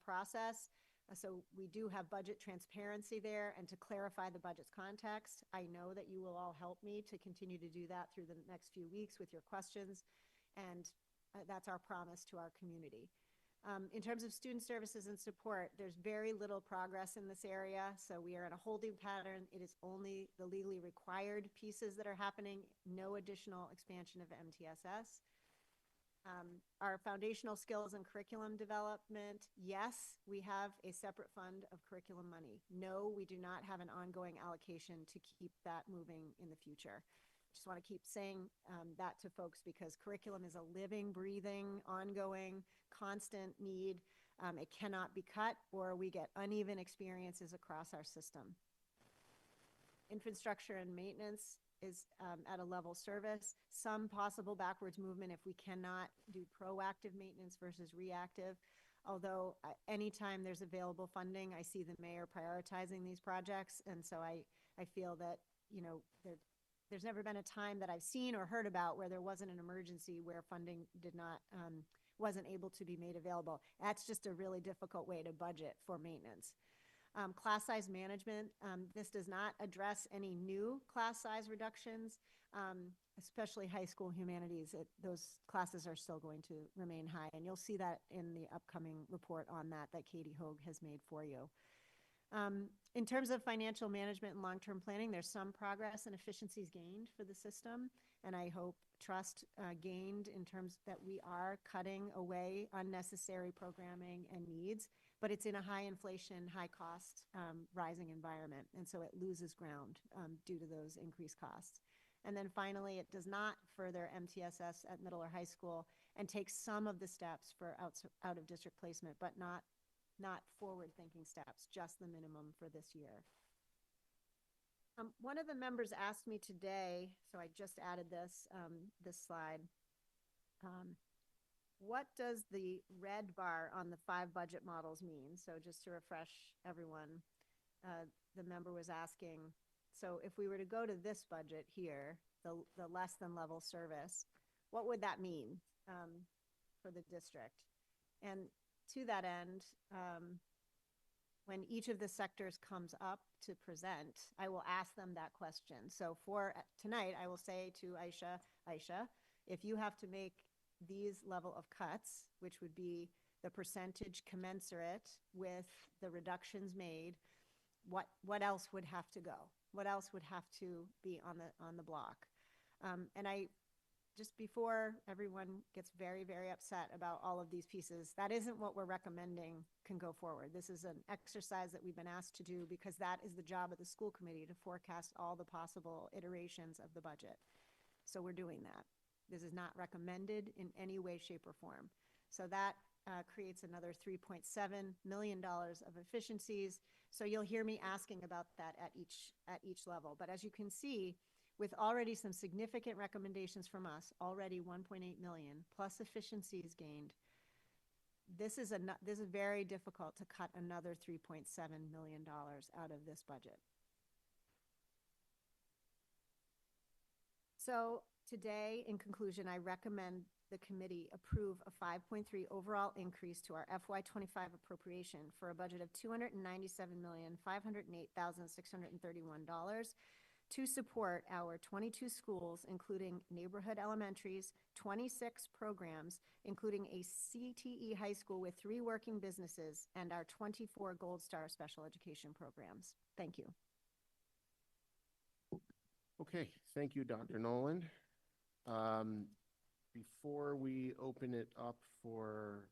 process. So we do have budget transparency there, and to clarify the budget's context. I know that you will all help me to continue to do that through the next few weeks with your questions, and that's our promise to our community. In terms of student services and support, there's very little progress in this area, so we are in a holding pattern. It is only the legally required pieces that are happening, no additional expansion of MTSS. Our foundational skills and curriculum development, yes, we have a separate fund of curriculum money. No, we do not have an ongoing allocation to keep that moving in the future. Just want to keep saying that to folks because curriculum is a living, breathing, ongoing, constant need. It cannot be cut or we get uneven experiences across our system. Infrastructure and maintenance is at a level service. Some possible backwards movement if we cannot do proactive maintenance versus reactive. Although anytime there's available funding, I see the mayor prioritizing these projects. And so I feel that, there's never been a time that I've seen or heard about where there wasn't an emergency where funding wasn't able to be made available. That's just a really difficult way to budget for maintenance. Class size management, this does not address any new class size reductions, especially high school humanities. Those classes are still going to remain high, and you'll see that in the upcoming report on that Katie Hogue has made for you. In terms of financial management and long-term planning, there's some progress and efficiencies gained for the system, and I hope trust gained in terms that we are cutting away unnecessary programming and needs, but it's in a high inflation, high cost, rising environment, and so it loses ground due to those increased costs. And then finally, it does not further MTSS at middle or high school and takes some of the steps for out-of-district placement, but not forward-thinking steps, just the minimum for this year. One of the members asked me today, so I just added this slide. What does the red bar on the 5 budget models mean? So just to refresh everyone, the member was asking, so if we were to go to this budget here, the less than level service, what would that mean for the district? And to that end, when each of the sectors comes up to present, I will ask them that question. So for tonight, I will say to Aisha, if you have to make these level of cuts, which would be the percentage commensurate with the reductions made, what else would have to go? What else would have to be on the block? And I just before everyone gets very, very upset about all of these pieces, that isn't what we're recommending can go forward. This is an exercise that we've been asked to do because that is the job of the school committee, to forecast all the possible iterations of the budget. So we're doing that. This is not recommended in any way, shape, or form. So that creates another $3.7 million of efficiencies. So you'll hear me asking about that at each level. But as you can see, with already some significant recommendations from us, already 1.8 million plus efficiencies gained, this is very difficult to cut another $3.7 million out of this budget. So today, in conclusion, I recommend the committee approve a 5.3 overall increase to our FY25 appropriation for a budget of $297,508,631 to support our 22 schools, including neighborhood elementaries, 26 programs, including a CTE high school with 3 working businesses, and our 24 Gold Star special education programs. Thank you. Okay, thank you, Dr. Nolan. Before we open it up for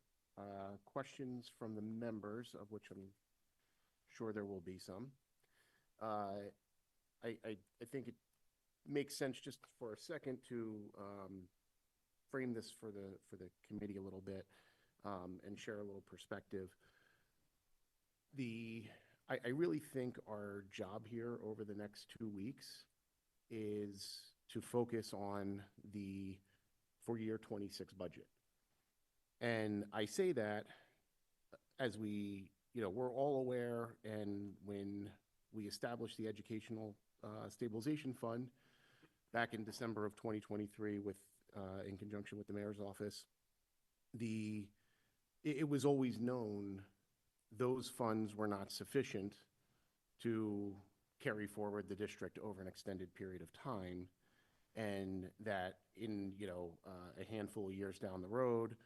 questions from the members, of which I'm sure there will be some, I think it makes sense just for a second to frame this for the committee a little bit and share a little perspective. I really think our job here over the next 2 weeks is to focus on the for year 26 budget. And I say that as we're all aware, and when we established the Educational Stabilization Fund back in December of 2023 in conjunction with the mayor's office, it was always known those funds were not sufficient to carry forward the district over an extended period of time, and that in a handful of years down the road,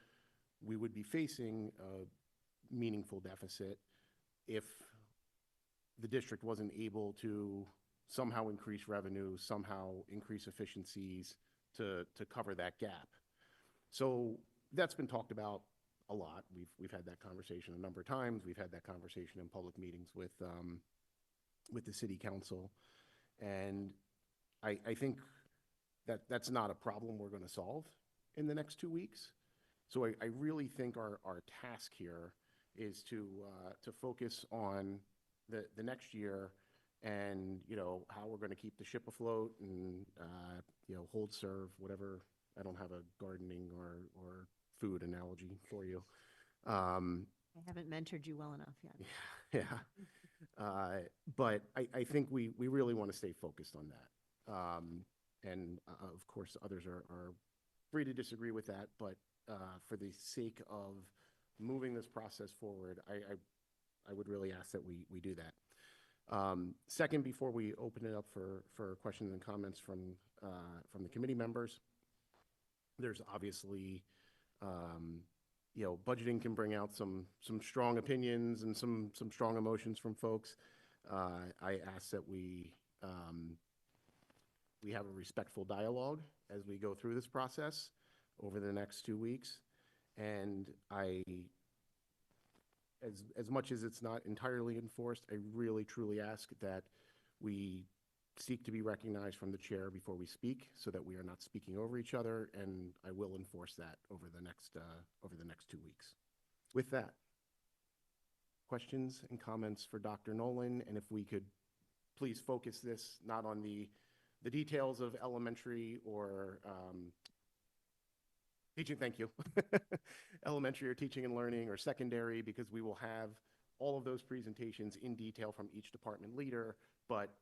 we would be facing a meaningful deficit if the district wasn't able to somehow increase revenue, somehow increase efficiencies to cover that gap. So that's been talked about a lot. We've had that conversation a number of times. We've had that conversation in public meetings with the city council, and I think that's not a problem we're going to solve in the next 2 weeks. So I really think our task here is to focus on the next year and how we're going to keep the ship afloat and hold serve, whatever. I don't have a gardening or food analogy for you. I haven't mentored you well enough yet. Yeah. But I think we really want to stay focused on that. And of course, others are free to disagree with that. But for the sake of moving this process forward, I would really ask that we do that. Second, before we open it up for questions and comments from the committee members, there's obviously, budgeting can bring out some strong opinions and some strong emotions from folks. I ask that we have a respectful dialogue as we go through this process over the next 2 weeks. And as much as it's not entirely enforced, I really truly ask that we seek to be recognized from the chair before we speak, so that we are not speaking over each other, and I will enforce that over the next 2 weeks. With that, questions and comments for Dr. Nolan, and if we could please focus this not on the details of elementary or teaching, thank you, elementary or teaching and learning, or secondary, because we will have all of those presentations in detail from each department leader, but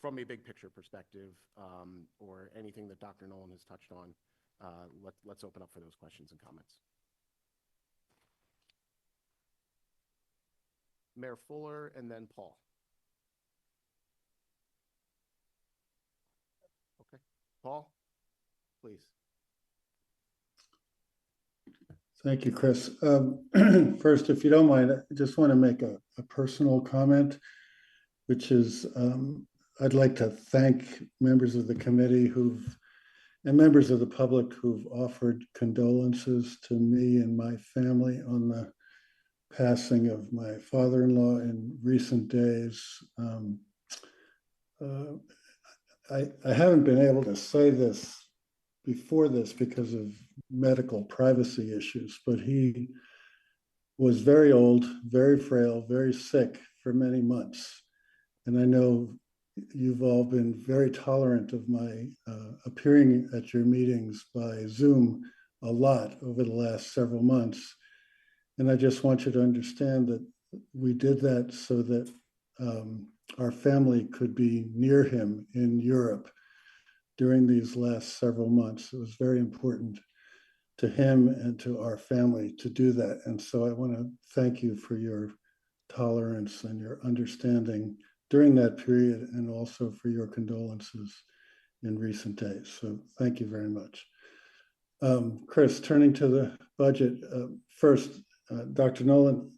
from a big picture perspective, or anything that Dr. Nolan has touched on, let's open up for those questions and comments. Mayor Fuller, and then Paul. Okay, Paul, please. Thank you, Chris. First, if you don't mind, I just want to make a personal comment, which is I'd like to thank members of the committee and members of the public who've offered condolences to me and my family on the passing of my father-in-law in recent days. I haven't been able to say this before this because of medical privacy issues, but he was very old, very frail, very sick for many months. And I know you've all been very tolerant of my appearing at your meetings by Zoom a lot over the last several months. And I just want you to understand that we did that so that our family could be near him in Europe during these last several months. It was very important to him and to our family to do that. And so I want to thank you for your tolerance and your understanding during that period, and also for your condolences in recent days. So thank you very much. Chris, turning to the budget, first, Dr. Nolan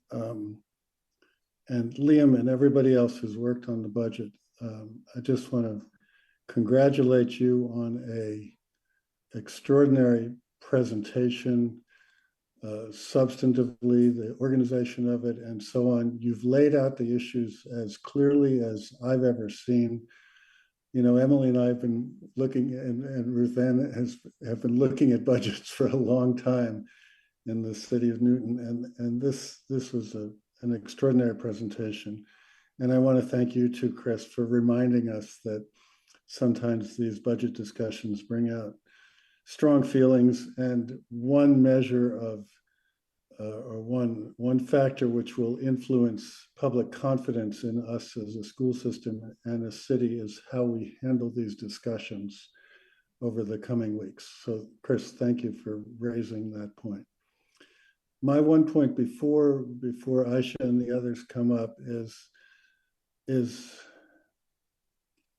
and Liam and everybody else who's worked on the budget, I just want to congratulate you on a extraordinary presentation, substantively, the organization of it, and so on. You've laid out the issues as clearly as I've ever seen. You know, Emily and I have been looking, and Ruth Ann have been looking at budgets for a long time in the city of Newton, and this was an extraordinary presentation. And I want to thank you too, Chris, for reminding us that sometimes these budget discussions bring out strong feelings, and one measure of or one factor which will influence public confidence in us as a school system and a city is how we handle these discussions over the coming weeks. So Chris, thank you for raising that point. My one point before Aisha and the others come up is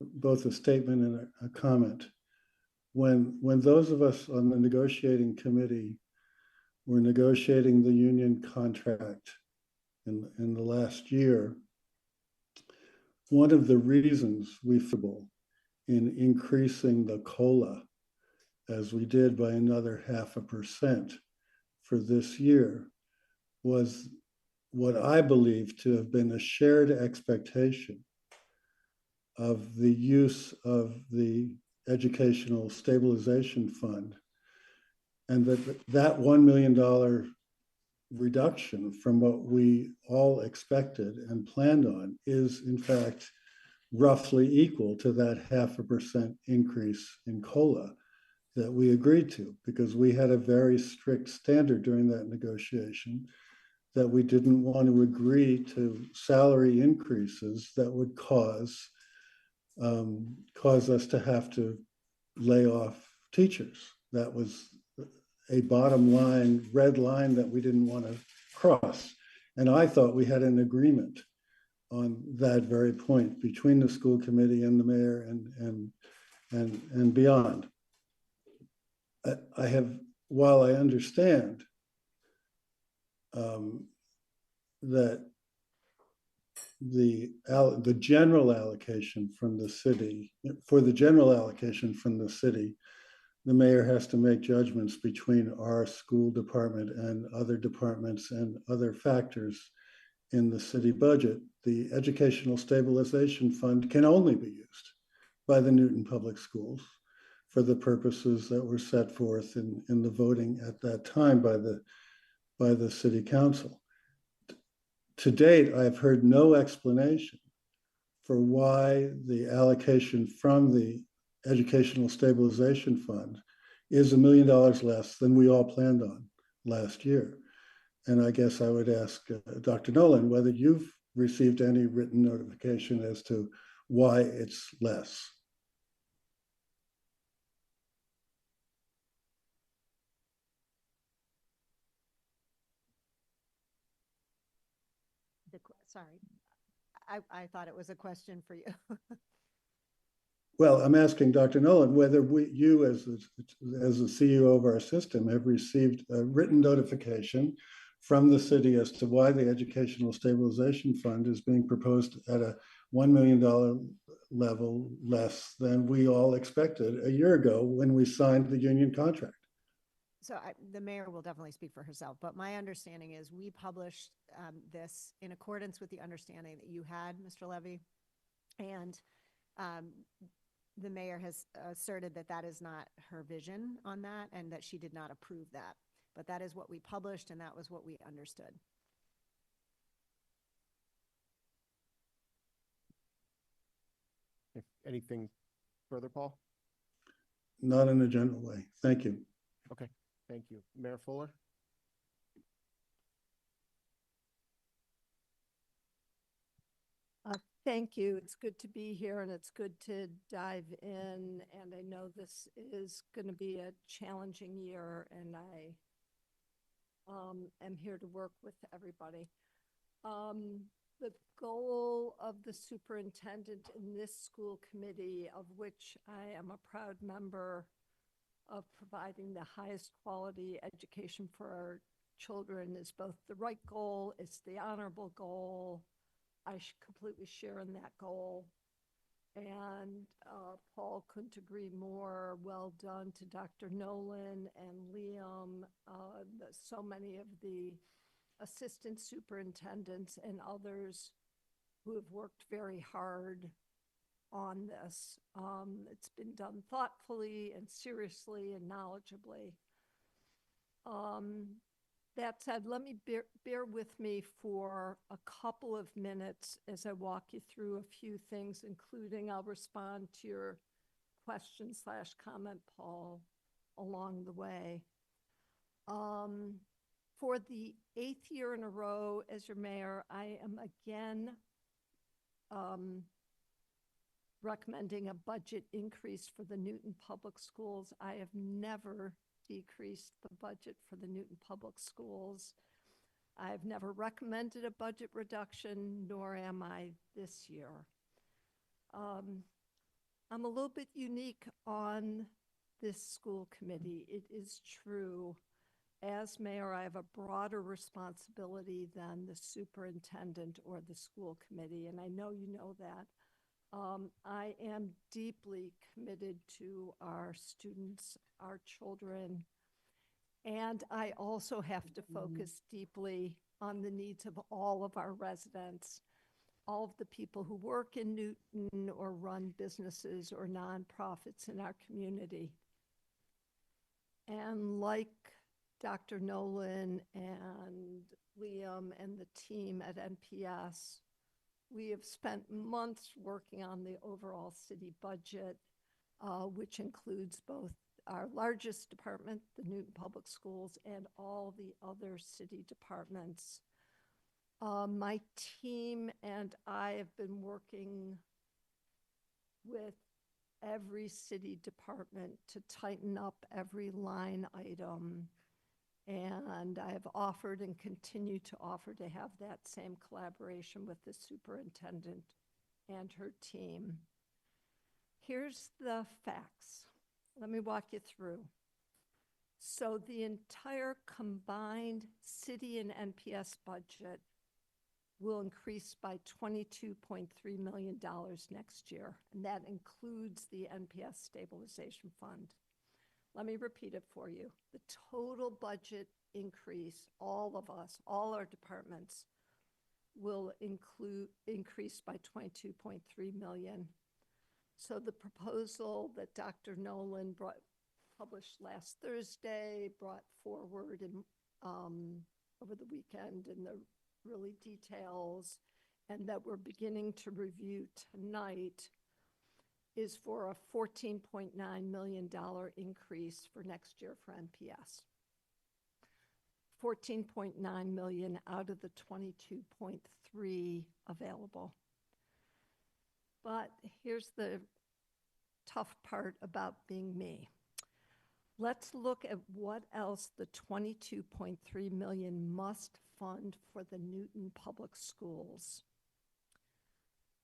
both a statement and a comment. When those of us on the negotiating committee were negotiating the union contract in the last year, one of the reasons we feel in increasing the COLA as we did by another 0.5% for this year was what I believe to have been a shared expectation of the use of the Educational Stabilization Fund, and that $1 million reduction from what we all expected and planned on is in fact roughly equal to that 0.5% increase in COLA that we agreed to, because we had a very strict standard during that negotiation that we didn't want to agree to salary increases that would cause us to have to lay off teachers. That was a bottom line, red line that we didn't want to cross. And I thought we had an agreement on that very point between the school committee and the mayor and beyond. While I understand that the general allocation from the city, for the general allocation from the city, the mayor has to make judgments between our school department and other departments and other factors in the city budget. The Educational Stabilization Fund can only be used by the Newton Public Schools for the purposes that were set forth in the voting at that time by the city council. To date, I've heard no explanation for why the allocation from the Educational Stabilization Fund is $1 million less than we all planned on last year. And I guess I would ask Dr. Nolan whether you've received any written notification as to why it's less. The sorry. I thought it was a question for you. Well, I'm asking Dr. Nolan whether you as the CEO of our system have received a written notification from the city as to why the Educational Stabilization Fund is being proposed at a $1 million level less than we all expected a year ago when we signed the union contract. So the mayor will definitely speak for herself, but my understanding is we published this in accordance with the understanding that you had, Mr. Levy. And the mayor has asserted that that is not her vision on that and that she did not approve that. But that is what we published and that was what we understood. If anything further, Paul? Not in a general way. Thank you. Okay, thank you. Mayor Fuller? Thank you. It's good to be here and it's good to dive in. And I know this is going to be a challenging year and I am here to work with everybody. The goal of the superintendent in this school committee, of which I am a proud member, of providing the highest quality education for our children is both the right goal, it's the honorable goal. I completely share in that goal. And Paul couldn't agree more. Well done to Dr. Nolan and Liam, so many of the assistant superintendents and others who have worked very hard on this. It's been done thoughtfully and seriously and knowledgeably. That said, let me bear with me for a couple of minutes as I walk you through a few things, including I'll respond to your question/comment, Paul, along the way. For the 8th year in a row as your mayor, I am again recommending a budget increase for the Newton Public Schools. I have never decreased the budget for the Newton Public Schools. I've never recommended a budget reduction, nor am I this year. I'm a little bit unique on this school committee. It is true. As mayor, I have a broader responsibility than the superintendent or the school committee, and I know you know that. I am deeply committed to our students, our children, and I also have to focus deeply on the needs of all of our residents, all of the people who work in Newton or run businesses or nonprofits in our community. And like Dr. Nolan and Liam and the team at NPS, we have spent months working on the overall city budget, which includes both our largest department, the Newton Public Schools, and all the other city departments. My team and I have been working with every city department to tighten up every line item. And I have offered and continue to offer to have that same collaboration with the superintendent and her team. Here's the facts. Let me walk you through. So the entire combined city and NPS budget will increase by $22.3 million next year, and that includes the NPS Stabilization Fund. Let me repeat it for you. The total budget increase, all of us, all our departments, will increase by $22.3 million. So the proposal that Dr. Nolan published last Thursday, brought forward over the weekend in the really details, and that we're beginning to review tonight, is for a $14.9 million increase for next year for NPS. $14.9 million out of the $22.3 available. But here's the tough part about being me. Let's look at what else the 22.3 million must fund for the Newton Public Schools.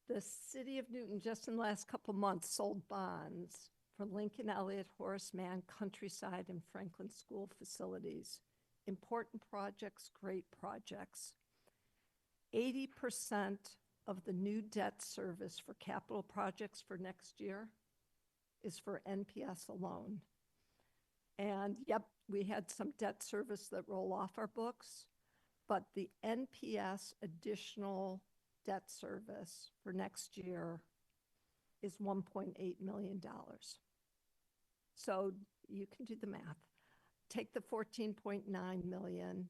The city of Newton, just in the last couple months, sold bonds for Lincoln Elliott, Horace Mann, Countryside, and Franklin School facilities. Important projects, great projects. 80% of the new debt service for capital projects for next year is for NPS alone. And yep, we had some debt service that roll off our books, but the NPS additional debt service for next year is $1.8 million. So you can do the math. Take the 14.9 million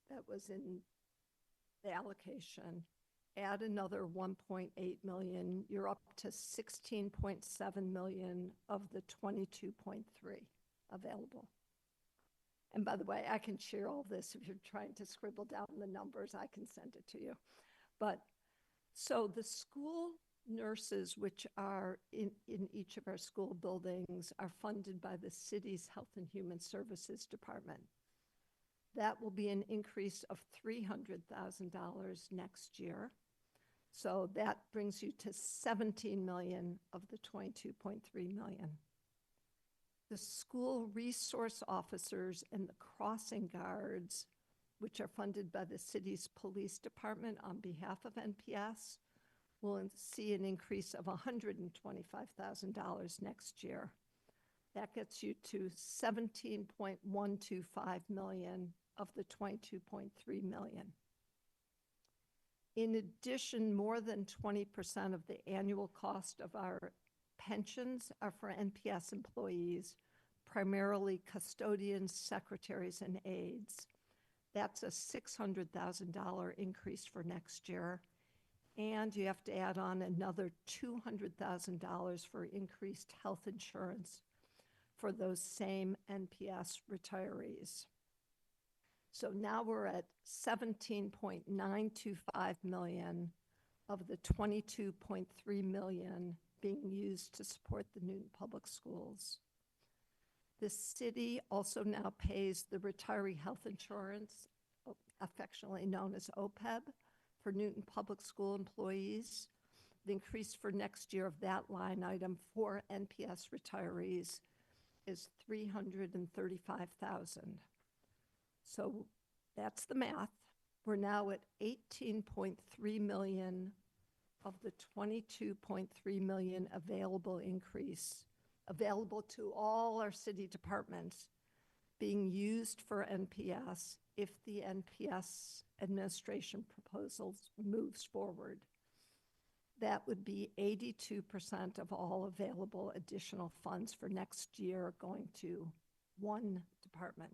that was in the allocation, add another 1.8 million, you're up to 16.7 million of the 22.3 available. And by the way, I can share all this if you're trying to scribble down the numbers, I can send it to you. But so the school nurses, which are in each of our school buildings, are funded by the city's Health and Human Services Department. That will be an increase of $300,000 next year. So that brings you to 17 million of the 22.3 million. The school resource officers and the crossing guards, which are funded by the city's police department on behalf of NPS, will see an increase of $125,000 next year. That gets you to 17.125 million of the 22.3 million. In addition, more than 20% of the annual cost of our pensions are for NPS employees, primarily custodians, secretaries, and aides. That's a $600,000 increase for next year. And you have to add on another $200,000 for increased health insurance for those same NPS retirees. So now we're at 17.925 million of the 22.3 million being used to support the Newton Public Schools. The city also now pays the retiree health insurance, affectionately known as OPEB, for Newton Public School employees. The increase for next year of that line item for NPS retirees is $335,000. So that's the math. We're now at 18.3 million of the 22.3 million available increase, available to all our city departments, being used for NPS if the NPS administration proposals moves forward. That would be 82% of all available additional funds for next year going to one department.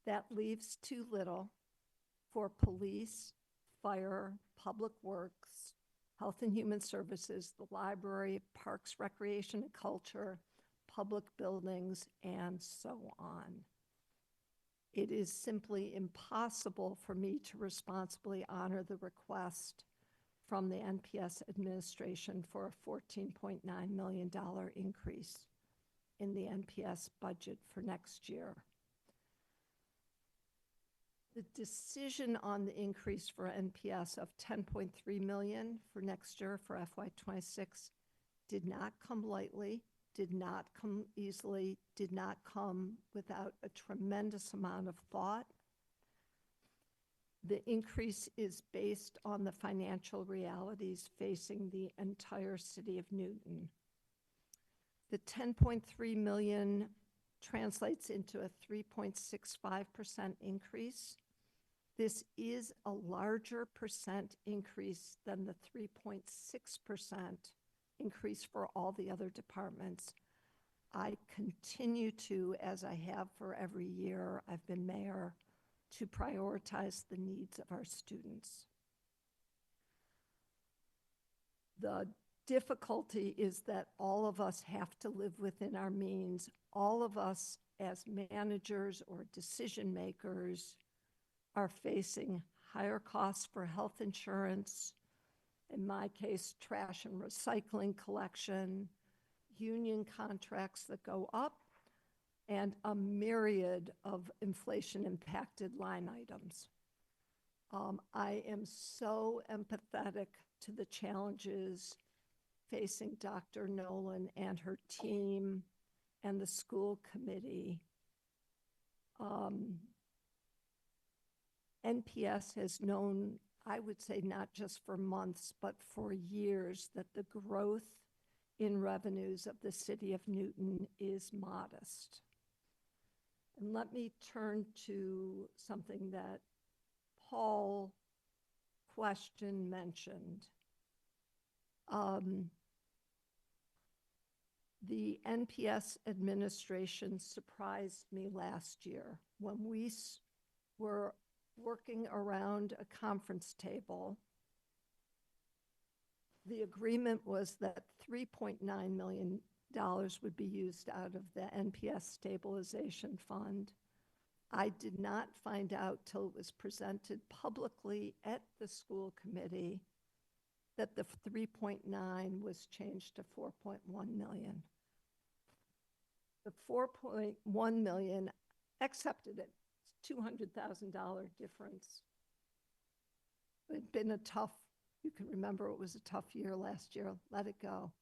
That leaves too little for police, fire, public works, health and human services, the library, parks, recreation and culture, public buildings, and so on. It is simply impossible for me to responsibly honor the request from the NPS administration for a $14.9 million increase in the NPS budget for next year. The decision on the increase for NPS of 10.3 million for next year for FY26 did not come lightly, did not come easily, did not come without a tremendous amount of thought. The increase is based on the financial realities facing the entire city of Newton. The 10.3 million translates into a 3.65% increase. This is a larger percent increase than the 3.6% increase for all the other departments. I continue to, as I have for every year I've been mayor, to prioritize the needs of our students. The difficulty is that all of us have to live within our means. All of us as managers or decision makers are facing higher costs for health insurance, in my case, trash and recycling collection, union contracts that go up, and a myriad of inflation-impacted line items. I am so empathetic to the challenges facing Dr. Nolan and her team and the school committee. NPS has known, I would say, not just for months, but for years, that the growth in revenues of the city of Newton is modest. And let me turn to something that Paul mentioned. The NPS administration surprised me last year when we were working around a conference table. The agreement was that $3.9 million would be used out of the NPS stabilization fund. I did not find out till it was presented publicly at the school committee that the 3.9 was changed to 4.1 million. The 4.1 million accepted it. $200,000 difference. It'd been a tough, you can remember it was a tough year last year, let it go.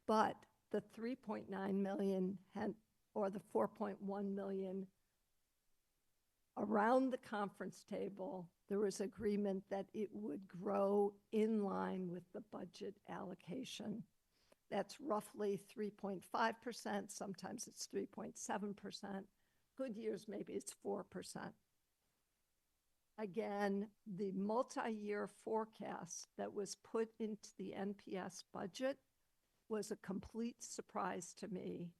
But the 3.9 million or the 4.1 million, around the conference table, there was agreement that it would grow in line with the budget allocation. That's roughly 3.5%, sometimes it's 3.7%. Good years, maybe it's 4%. Again, the multi-year forecast that was put into the NPS budget was a complete surprise to me.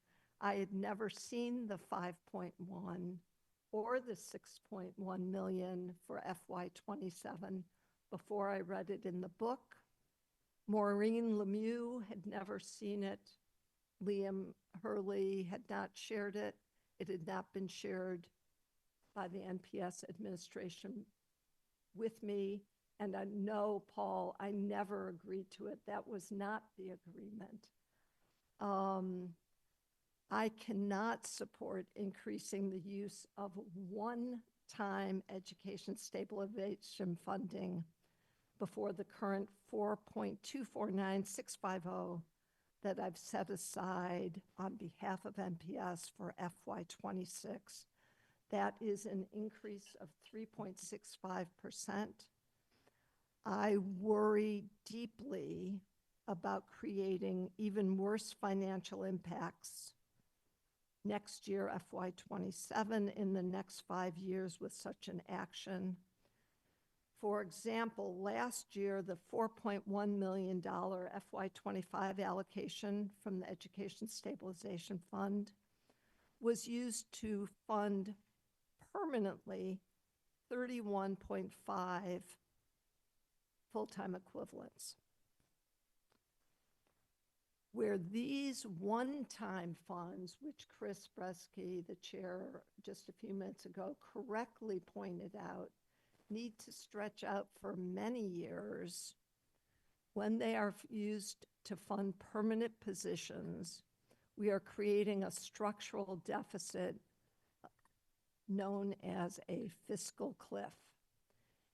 I had never seen the 5.1 or the 6.1 million for FY27 before I read it in the book. Maureen Lemieux had never seen it. Liam Hurley had not shared it. It had not been shared by the NPS administration with me. And I know, Paul, I never agreed to it. That was not the agreement. I cannot support increasing the use of one-time education stabilization funding before the current 4.249650 that I've set aside on behalf of NPS for FY26. That is an increase of 3.65%. I worry deeply about creating even worse financial impacts next year, FY27, in the next 5 years with such an action. For example, last year, the $4.1 million FY25 allocation from the Education Stabilization Fund was used to fund permanently 31.5 full-time equivalents. Where these one-time funds, which Chris Bresky, the chair, just a few minutes ago, correctly pointed out, need to stretch out for many years, when they are used to fund permanent positions, we are creating a structural deficit known as a fiscal cliff.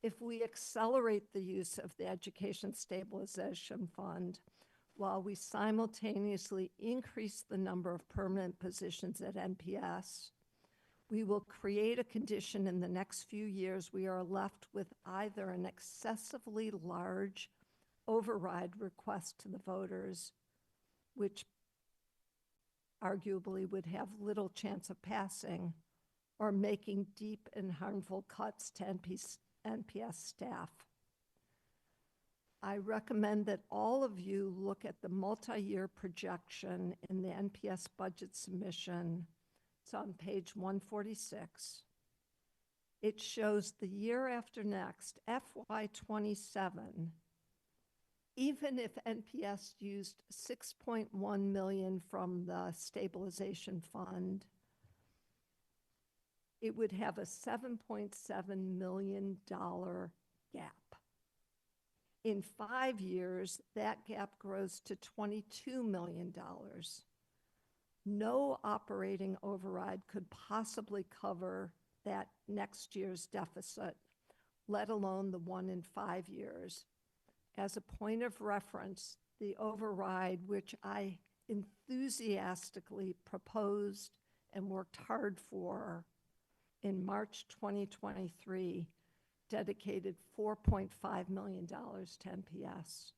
If we accelerate the use of the Education Stabilization Fund, while we simultaneously increase the number of permanent positions at NPS, we will create a condition in the next few years we are left with either an excessively large override request to the voters, which arguably would have little chance of passing, or making deep and harmful cuts to NPS staff. I recommend that all of you look at the multi-year projection in the NPS budget submission. It's on page 146. It shows the year after next, FY27, even if NPS used 6.1 million from the stabilization fund, it would have a $7.7 million gap. In 5 years, that gap grows to $22 million. no operating override could possibly cover that next year's deficit, let alone the one in 5 years. As a point of reference, the override, which I enthusiastically proposed and worked hard for in March 2023, dedicated $4.5 million to NPS.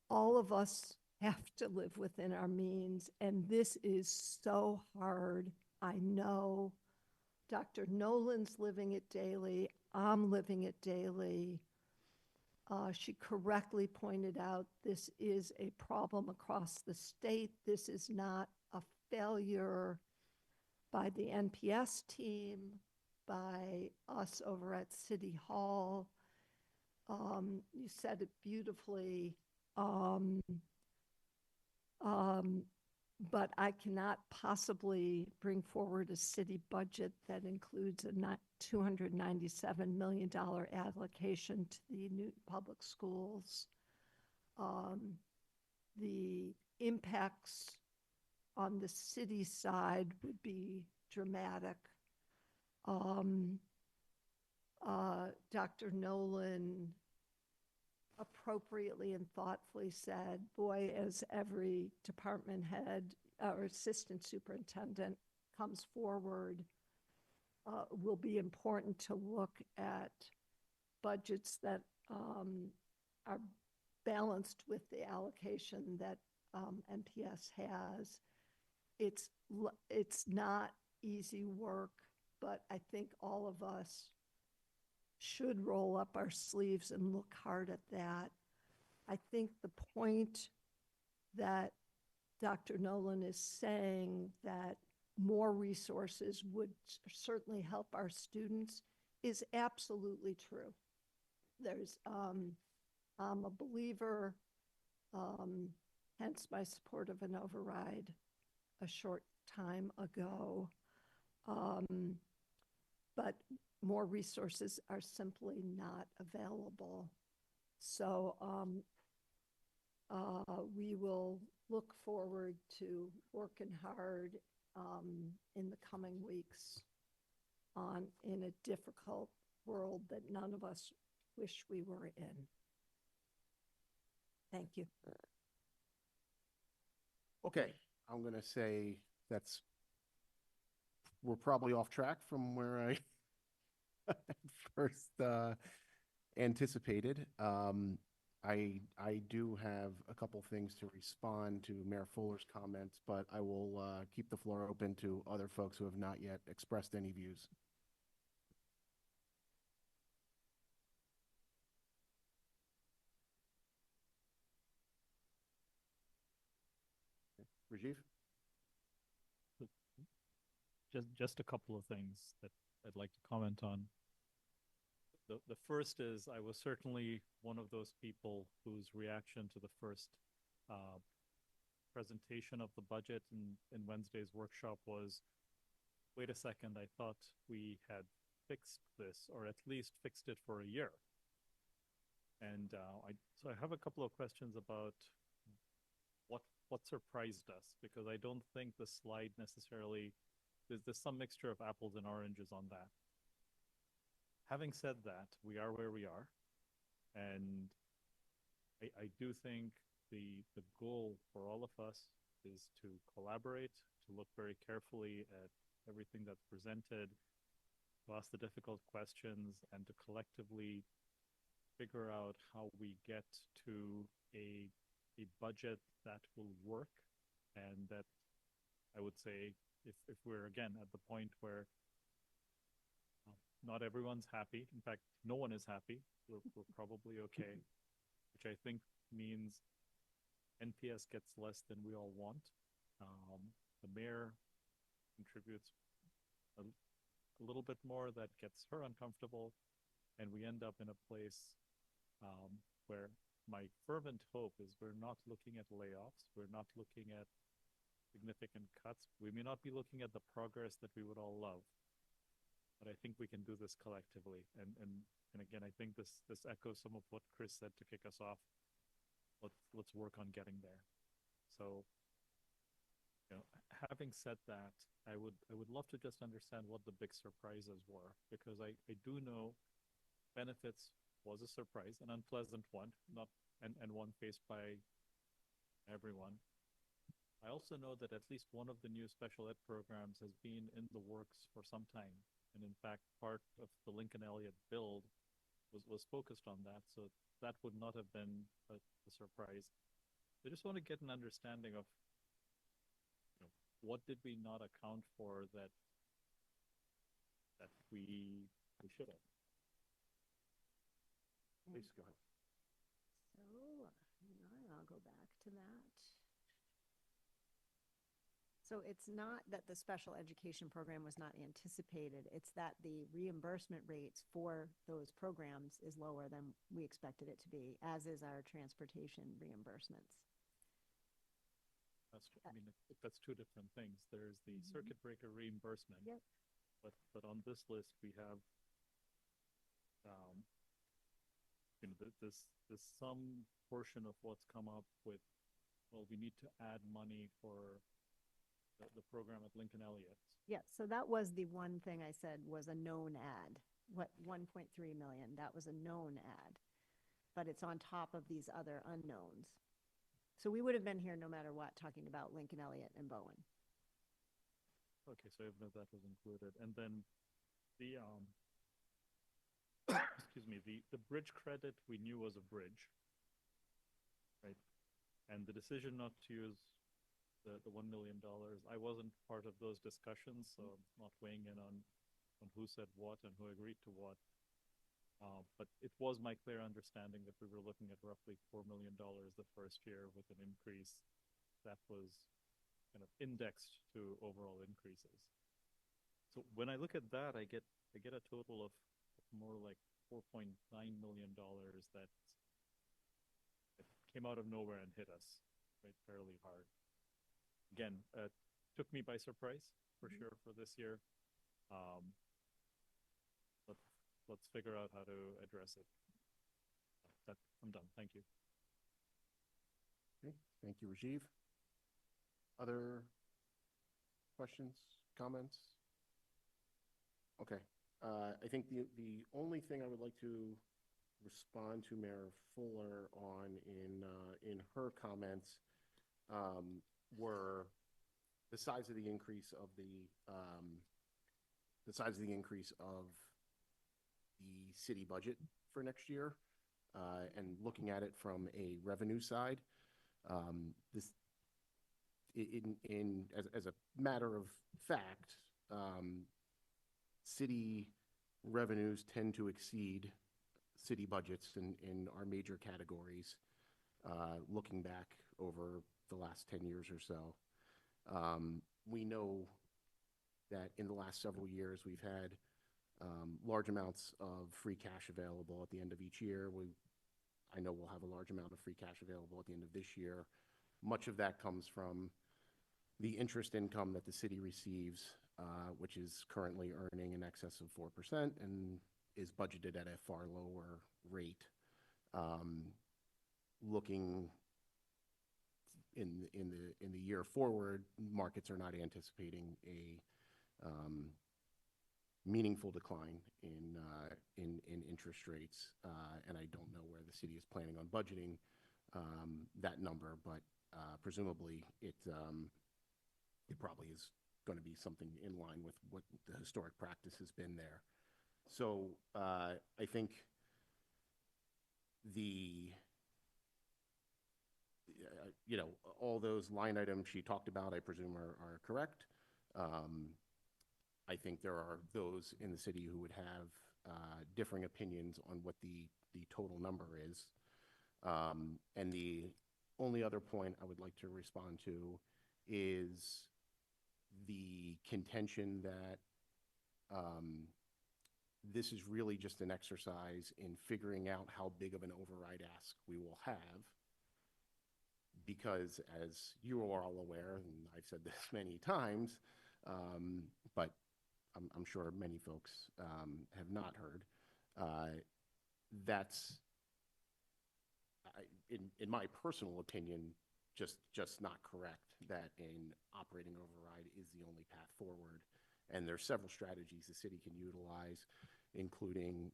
All of us have to live within our means, and this is so hard. I know Dr. Nolan's living it daily. I'm living it daily. She correctly pointed out this is a problem across the state. This is not a failure by the NPS team, by us over at City Hall. You said it beautifully. But I cannot possibly bring forward a city budget that includes a $297 million allocation to the new public schools. The impacts on the city side would be dramatic. Dr. Nolan appropriately and thoughtfully said, boy, as every department head or assistant superintendent comes forward, will be important to look at budgets that are balanced with the allocation that NPS has. It's not easy work, but I think all of us should roll up our sleeves and look hard at that. I think the point that Dr. Nolan is saying, that more resources would certainly help our students, is absolutely true. I'm a believer, hence my support of an override a short time ago. But more resources are simply not available. So we will look forward to working hard in the coming weeks in a difficult world that none of us wish we were in. Thank you. Okay, I'm going to say we're probably off track from where I first anticipated. I do have a couple things to respond to Mayor Fuller's comments, but I will keep the floor open to other folks who have not yet expressed any views. Rajiv? Just a couple of things that I'd like to comment on. The first is, I was certainly one of those people whose reaction to the first presentation of the budget in Wednesday's workshop was, wait a second, I thought we had fixed this, or at least fixed it for a year. And so I have a couple of questions about what surprised us, because I don't think the slide necessarily, there's some mixture of apples and oranges on that. Having said that, we are where we are, and I do think the goal for all of us is to collaborate, to look very carefully at everything that's presented, to ask the difficult questions, and to collectively figure out how we get to a budget that will work, and that I would say, if we're again at the point where not everyone's happy, in fact, no one is happy, we're probably okay, which I think means NPS gets less than we all want. The mayor contributes a little bit more that gets her uncomfortable, and we end up in a place where my fervent hope is we're not looking at layoffs, we're not looking at significant cuts, we may not be looking at the progress that we would all love, but I think we can do this collectively. And again, I think this echoes some of what Chris said to kick us off. Let's work on getting there. So Having said that, I would love to just understand what the big surprises were, because I do know benefits was a surprise, an unpleasant one, not and one faced by everyone. I also know that at least one of the new special ed programs has been in the works for some time. And in fact, part of the Lincoln Elliott build was focused on that. So that would not have been a surprise. I just want to get an understanding of, what did we not account for that we should have. Please go ahead. So, I'll go back to that. So it's not that the special education program was not anticipated, it's that the reimbursement rates for those programs is lower than we expected it to be, as is our transportation reimbursements. I mean, that's two different things. There's the circuit breaker reimbursement, Yep. but on this list we have, there's some portion of what's come up with, well, we need to add money for the program at Lincoln Elliott. Yeah, so that was the one thing I said was a known ad. What, 1.3 million, that was a known ad. But it's on top of these other unknowns. So we would have been here no matter what, talking about Lincoln Elliott and Bowen. Okay, so even if that was included, and then the excuse me, the bridge credit we knew was a bridge, right? And the decision not to use the $1 million, I wasn't part of those discussions, so I'm not weighing in on who said what and who agreed to what. But it was my clear understanding that we were looking at roughly $4 million the first year, with an increase that was kind of indexed to overall increases. So when I look at that, I get a total of more like $4.9 million that came out of nowhere and hit us, right, fairly hard. Again, took me by surprise for sure for this year. Let's figure out how to address it. I'm done. Thank you. Okay, thank you, Rajiv. Other questions, comments? Okay, I think the only thing I would like to respond to Mayor Fuller on in her comments were the size of the increase of the city budget for next year, and looking at it from a revenue side. This, as a matter of fact, city revenues tend to exceed city budgets in our major categories, looking back over the last 10 years or so. We know that in the last several years we've had large amounts of free cash available at the end of each year. I know we'll have a large amount of free cash available at the end of this year. Much of that comes from the interest income that the city receives, which is currently earning in excess of 4% and is budgeted at a far lower rate. Looking in the year forward, markets are not anticipating a meaningful decline in interest rates, and I don't know where the city is planning on budgeting that number, but presumably it probably is going to be something in line with what the historic practice has been there. So I think all those line items she talked about, I presume are correct. I think there are those in the city who would have differing opinions on what the total number is. And the only other point I would like to respond to is the contention that this is really just an exercise in figuring out how big of an override ask we will have. Because as you are all aware, and I've said this many times, but I'm sure many folks have not heard, that's, in my personal opinion, just not correct that an operating override is the only path forward. And there's several strategies the city can utilize, including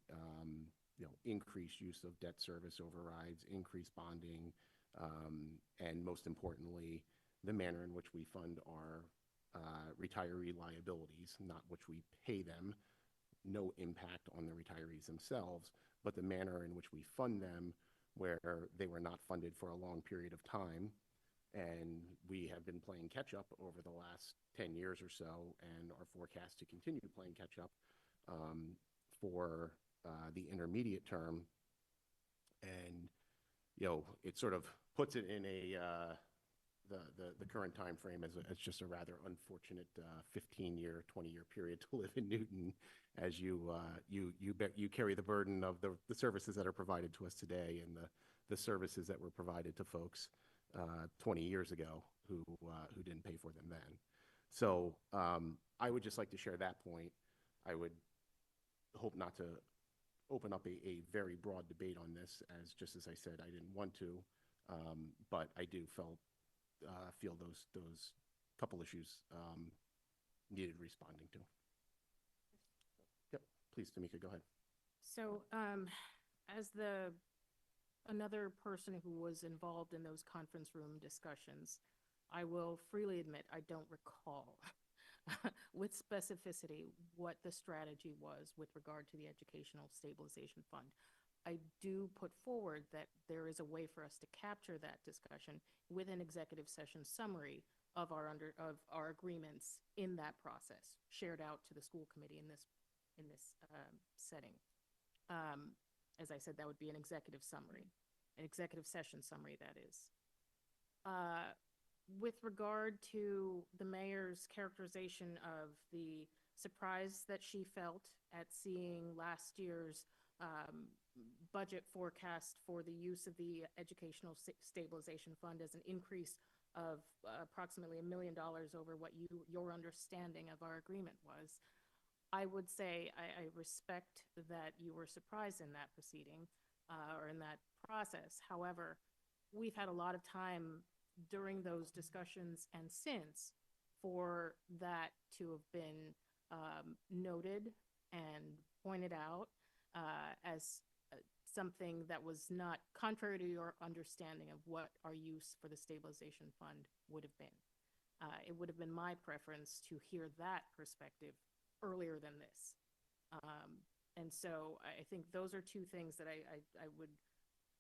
increased use of debt service overrides, increased bonding, and most importantly, the manner in which we fund our retiree liabilities, not which we pay them, no impact on the retirees themselves, but the manner in which we fund them, where they were not funded for a long period of time. And we have been playing catch up over the last 10 years or so, and are forecast to continue playing catch up for the intermediate term. And, it sort of puts it in the current time frame as just a rather unfortunate 15-year, 20-year period to live in Newton, as you carry the burden of the services that are provided to us today, and the services that were provided to folks 20 years ago who didn't pay for them then. So I would just like to share that point. I would hope not to open up a very broad debate on this, as just as I said, I didn't want to, but I do feel those couple issues needed responding to. Yep, please, Tamika, go ahead. So, as another person who was involved in those conference room discussions, I will freely admit I don't recall with specificity what the strategy was with regard to the Educational Stabilization Fund. I do put forward that there is a way for us to capture that discussion with an executive session summary of our agreements in that process, shared out to the school committee in this setting. As I said, that would be an executive summary, an executive session summary, that is. With regard to the mayor's characterization of the surprise that she felt at seeing last year's budget forecast for the use of the Educational Stabilization Fund as an increase of approximately $1 million over what your understanding of our agreement was, I would say I respect that you were surprised in that proceeding or in that process. However, we've had a lot of time during those discussions and since for that to have been noted and pointed out as something that was not contrary to your understanding of what our use for the stabilization fund would have been. It would have been my preference to hear that perspective earlier than this. And so I think those are two things that I would,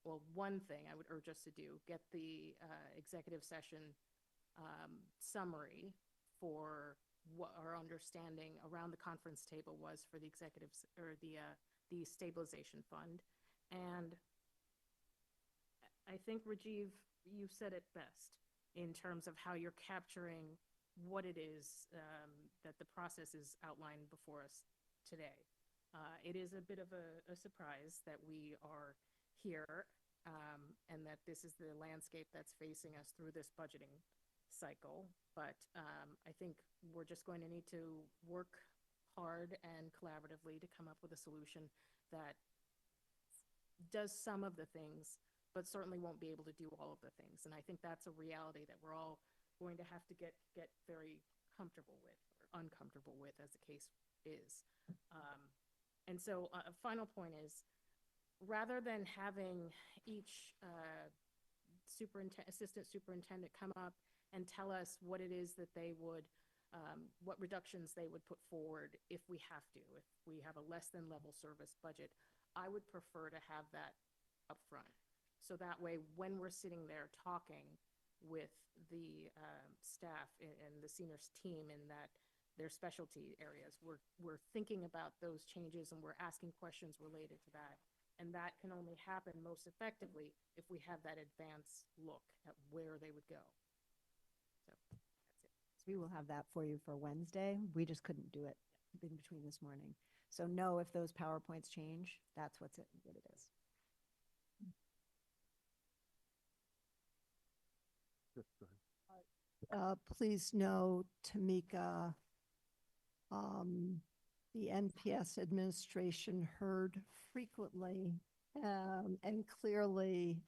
well, one thing I would urge us to do, get the executive session summary for what our understanding around the conference table was for the executives or the stabilization fund. And I think, Rajiv, you said it best in terms of how you're capturing what it is that the process is outlined before us today. It is a bit of a surprise that we are here and that this is the landscape that's facing us through this budgeting cycle. But I think we're just going to need to work hard and collaboratively to come up with a solution that does some of the things, but certainly won't be able to do all of the things. And I think that's a reality that we're all going to have to get very comfortable with or uncomfortable with, as the case is. And so a final point is, rather than having each assistant superintendent come up and tell us what it is that they would, what reductions they would put forward if we have to, if we have a less than level service budget, I would prefer to have that up front. So that way, when we're sitting there talking with the staff and the seniors team in that their specialty areas, we're thinking about those changes and we're asking questions related to that. And that can only happen most effectively if we have that advanced look at where they would go. So that's it. So we will have that for you for Wednesday. We just couldn't do it in between this morning. So no, if those PowerPoints change, that's what it is. Please know, Tamika, the NPS administration heard frequently and clearly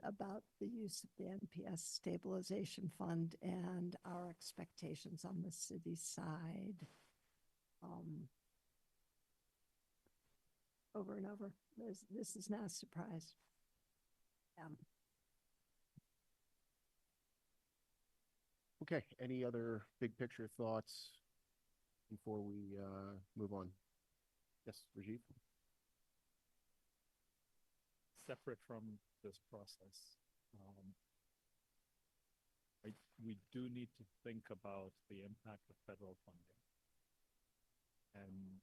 about the use of the NPS stabilization fund and our expectations on the city side. Over and over. This is not a surprise. Okay, any other big picture thoughts before we move on? Yes, Rajiv? Separate from this process, we do need to think about the impact of federal funding. And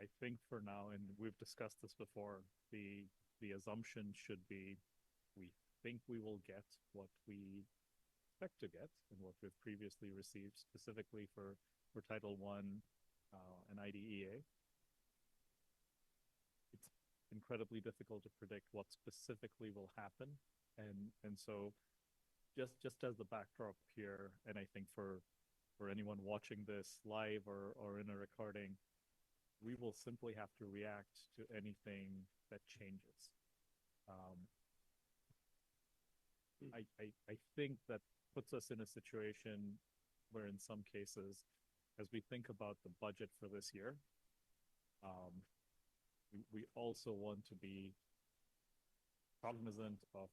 I think for now, and we've discussed this before, the assumption should be we think we will get what we expect to get and what we've previously received, specifically for Title I and IDEA. It's incredibly difficult to predict what specifically will happen. And so just as the backdrop here, and I think for anyone watching this live or in a recording, we will simply have to react to anything that changes. I think that puts us in a situation where in some cases, as we think about the budget for this year, we also want to be cognizant of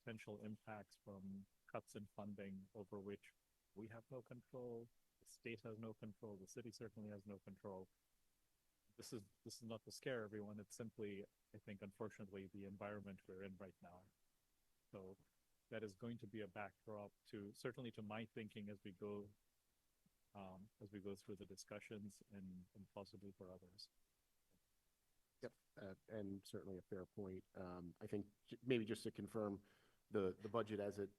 potential impacts from cuts in funding over which we have no control, the state has no control, the city certainly has no control. This is not to scare everyone. It's simply, I think, unfortunately, the environment we're in right now. So that is going to be a backdrop to certainly to my thinking as we go through the discussions and possibly for others. Yep, and certainly a fair point. I think maybe just to confirm, the budget as it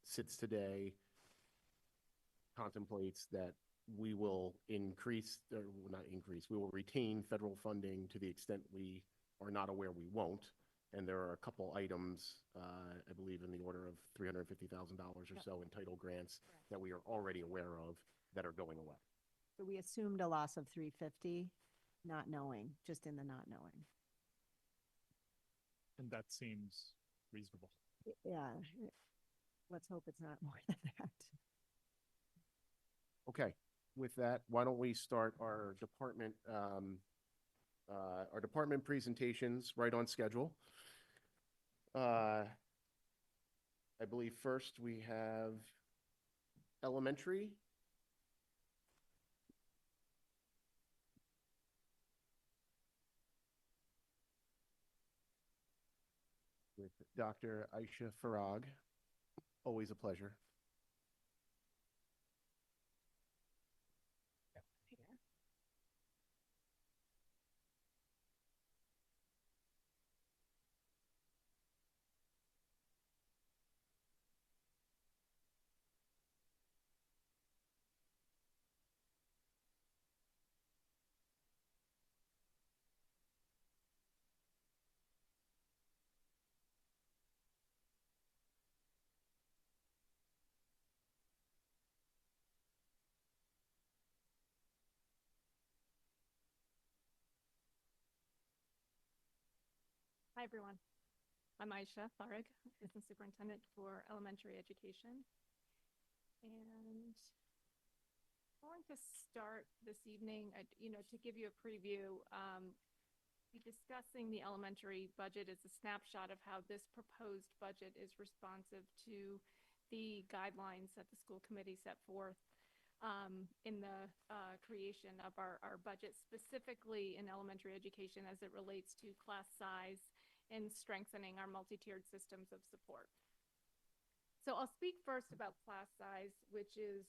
sits today contemplates that we will increase, or not increase, we will retain federal funding to the extent we are not aware we won't. And there are a couple items, I believe in the order of $350,000 or so in title grants that we are already aware of that are going away. So we assumed a loss of 350, not knowing, just in the not knowing. And that seems reasonable. Yeah, let's hope it's not more than that. Okay, with that, why don't we start our department presentations right on schedule. I believe first we have elementary. With Dr. Aisha Farag. Always a pleasure. Hi, everyone. I'm Aisha Farag, Assistant Superintendent for Elementary Education. And I'm going to start this evening, to give you a preview, be discussing the elementary budget as a snapshot of how this proposed budget is responsive to the guidelines that the school committee set forth in the creation of our budget, specifically in elementary education as it relates to class size and strengthening our multi-tiered systems of support. So I'll speak first about class size, which is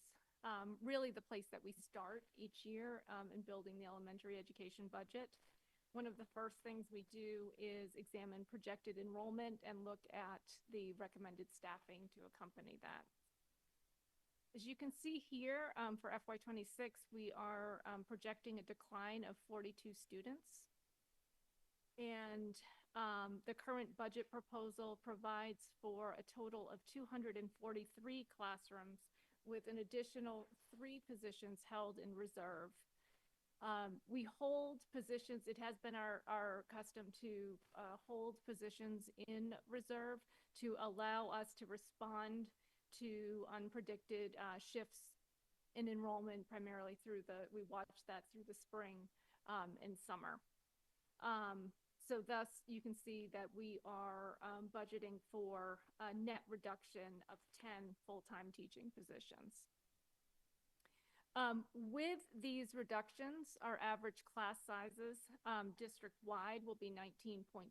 really the place that we start each year in building the elementary education budget. One of the first things we do is examine projected enrollment and look at the recommended staffing to accompany that. As you can see here, for FY26, we are projecting a decline of 42 students. And the current budget proposal provides for a total of 243 classrooms with an additional 3 positions held in reserve We hold positions, it has been our custom to hold positions in reserve to allow us to respond to unpredicted shifts in enrollment, primarily we watched that through the spring and summer. So thus, you can see that we are budgeting for a net reduction of 10 full-time teaching positions. With these reductions, our average class sizes district-wide will be 19.6.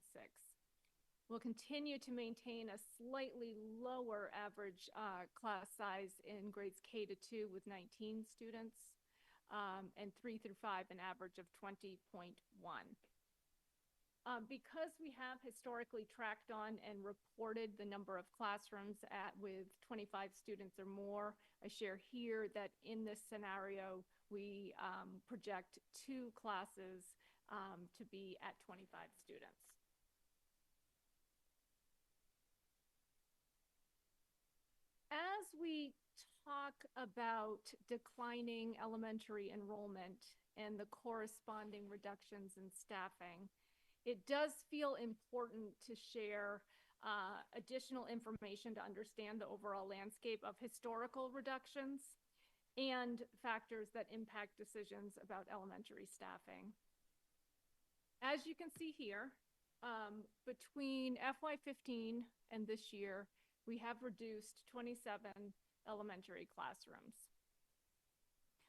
We'll continue to maintain a slightly lower average class size in grades K to 2 with 19 students, and 3 through 5 an average of 20.1. Because we have historically tracked on and reported the number of classrooms with 25 students or more, I share here that in this scenario, we project 2 classes to be at 25 students. As we talk about declining elementary enrollment and the corresponding reductions in staffing, it does feel important to share additional information to understand the overall landscape of historical reductions and factors that impact decisions about elementary staffing. As you can see here, between FY15 and this year, we have reduced 27 elementary classrooms.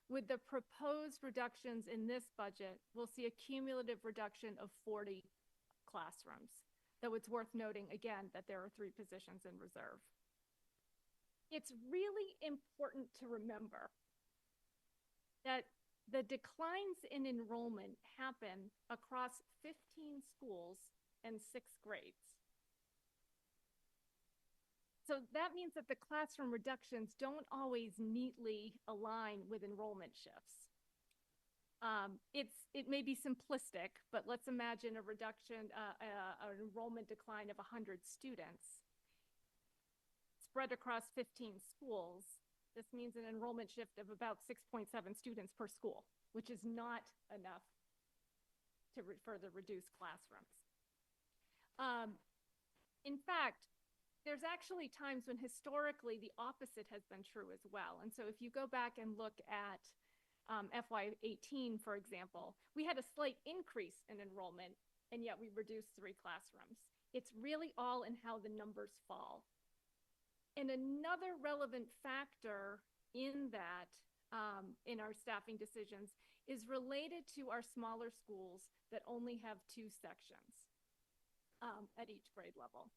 With the proposed reductions in this budget, we'll see a cumulative reduction of 40 classrooms, though it's worth noting again that there are 3 positions in reserve. It's really important to remember that the declines in enrollment happen across 15 schools and 6 grades. So that means that the classroom reductions don't always neatly align with enrollment shifts. It may be simplistic, but let's imagine a reduction, an enrollment decline of 100 students spread across 15 schools. This means an enrollment shift of about 6.7 students per school, which is not enough to further reduce classrooms. In fact, there's actually times when historically the opposite has been true as well. And so if you go back and look at FY18, for example, we had a slight increase in enrollment, and yet we reduced 3 classrooms. It's really all in how the numbers fall. And another relevant factor in that, in our staffing decisions, is related to our smaller schools that only have 2 sections at each grade level.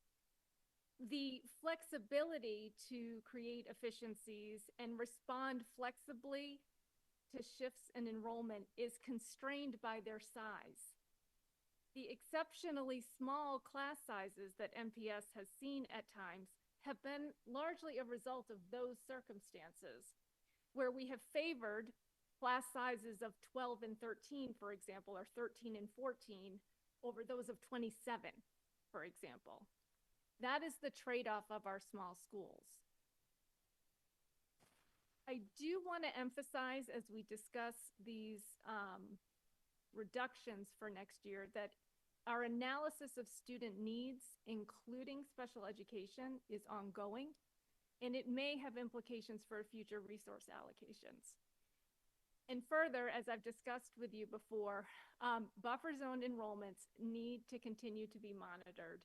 The flexibility to create efficiencies and respond flexibly to shifts in enrollment is constrained by their size. The exceptionally small class sizes that MPS has seen at times have been largely a result of those circumstances, where we have favored class sizes of 12 and 13, for example, or 13 and 14 over those of 27, for example. That is the trade-off of our small schools. I do want to emphasize as we discuss these reductions for next year that our analysis of student needs, including special education, is ongoing, and it may have implications for future resource allocations. And further, as I've discussed with you before, buffer zone enrollments need to continue to be monitored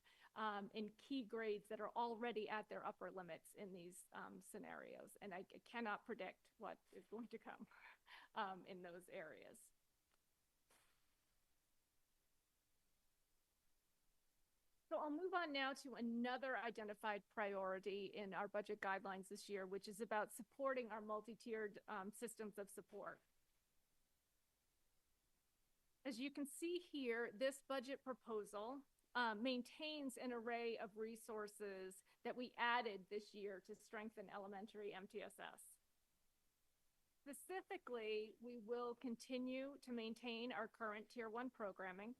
in key grades that are already at their upper limits in these scenarios. And I cannot predict what is going to come in those areas. So I'll move on now to another identified priority in our budget guidelines this year, which is about supporting our multi-tiered systems of support. As you can see here, this budget proposal maintains an array of resources that we added this year to strengthen elementary MTSS. Specifically, we will continue to maintain our current Tier 1 programming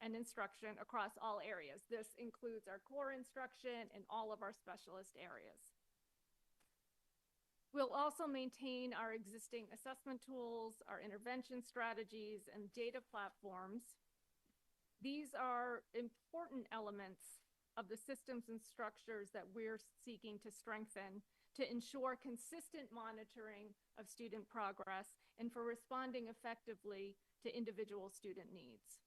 and instruction across all areas. This includes our core instruction and all of our specialist areas. We'll also maintain our existing assessment tools, our intervention strategies, and data platforms. These are important elements of the systems and structures that we're seeking to strengthen to ensure consistent monitoring of student progress and for responding effectively to individual student needs.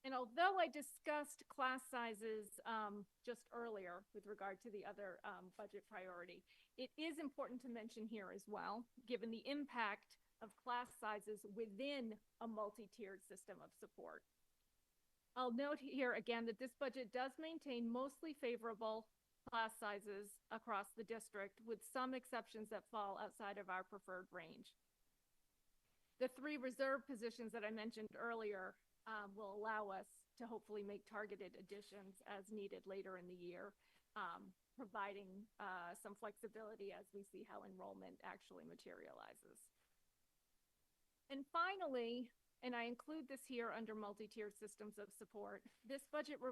And although I discussed class sizes just earlier with regard to the other budget priority, it is important to mention here as well, given the impact of class sizes within a multi-tiered system of support. I'll note here again that this budget does maintain mostly favorable class sizes across the district, with some exceptions that fall outside of our preferred range. The 3 reserve positions that I mentioned earlier will allow us to hopefully make targeted additions as needed later in the year, providing some flexibility as we see how enrollment actually materializes. And finally, and I include this here under multi-tiered systems of support, this budget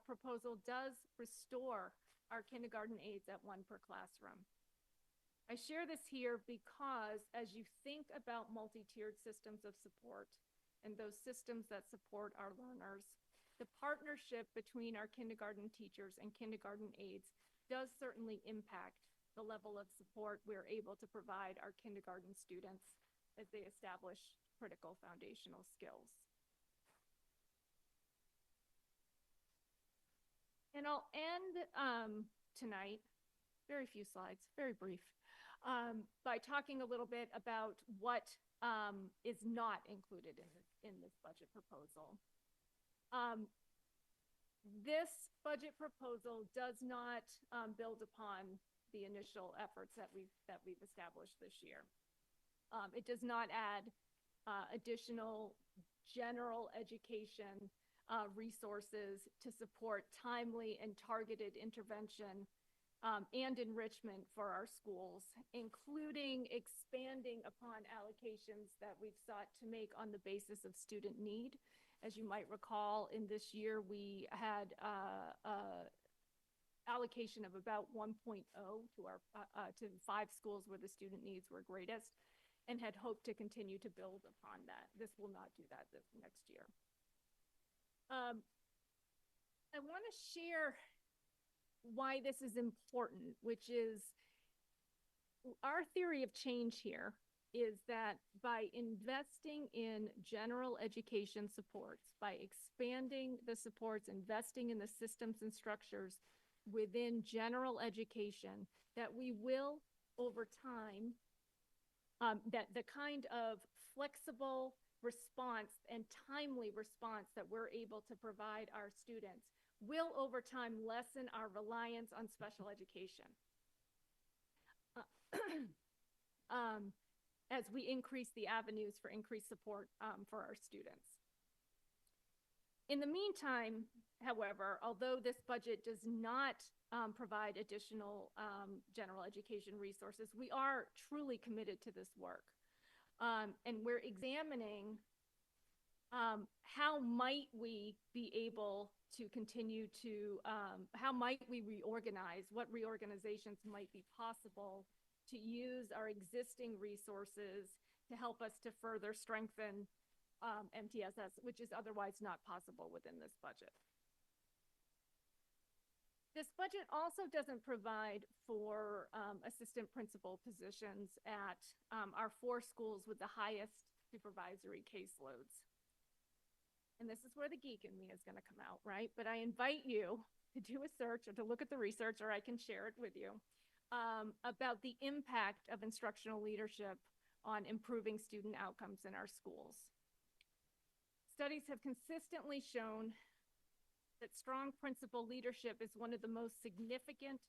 proposal does restore our kindergarten aides at 1 per classroom. I share this here because as you think about multi-tiered systems of support and those systems that support our learners, the partnership between our kindergarten teachers and kindergarten aides does certainly impact the level of support we're able to provide our kindergarten students as they establish critical foundational skills. And I'll end tonight, very few slides, very brief, by talking a little bit about what is not included in this budget proposal. This budget proposal does not build upon the initial efforts that we've established this year. It does not add additional general education resources to support timely and targeted intervention and enrichment for our schools, including expanding upon allocations that we've sought to make on the basis of student need. As you might recall, in this year, we had allocation of about 1.0 to our to 5 schools where the student needs were greatest, and had hoped to continue to build upon that. This will not do that this next year. I want to share why this is important, which is our theory of change here is that by investing in general education supports, by expanding the supports, investing in the systems and structures within general education, that we will, over time, that the kind of flexible response and timely response that we're able to provide our students will, over time, lessen our reliance on special education. As we increase the avenues for increased support for our students. In the meantime, however, although this budget does not provide additional general education resources, we are truly committed to this work. And we're examining how might we be able to continue to, how might we reorganize, what reorganizations might be possible to use our existing resources to help us to further strengthen MTSS, which is otherwise not possible within this budget. This budget also doesn't provide for assistant principal positions at our 4 schools with the highest supervisory caseloads. And this is where the geek in me is going to come out, right? But I invite you to do a search or to look at the research, or I can share it with you, about the impact of instructional leadership on improving student outcomes in our schools. Studies have consistently shown that strong principal leadership is one of the most significant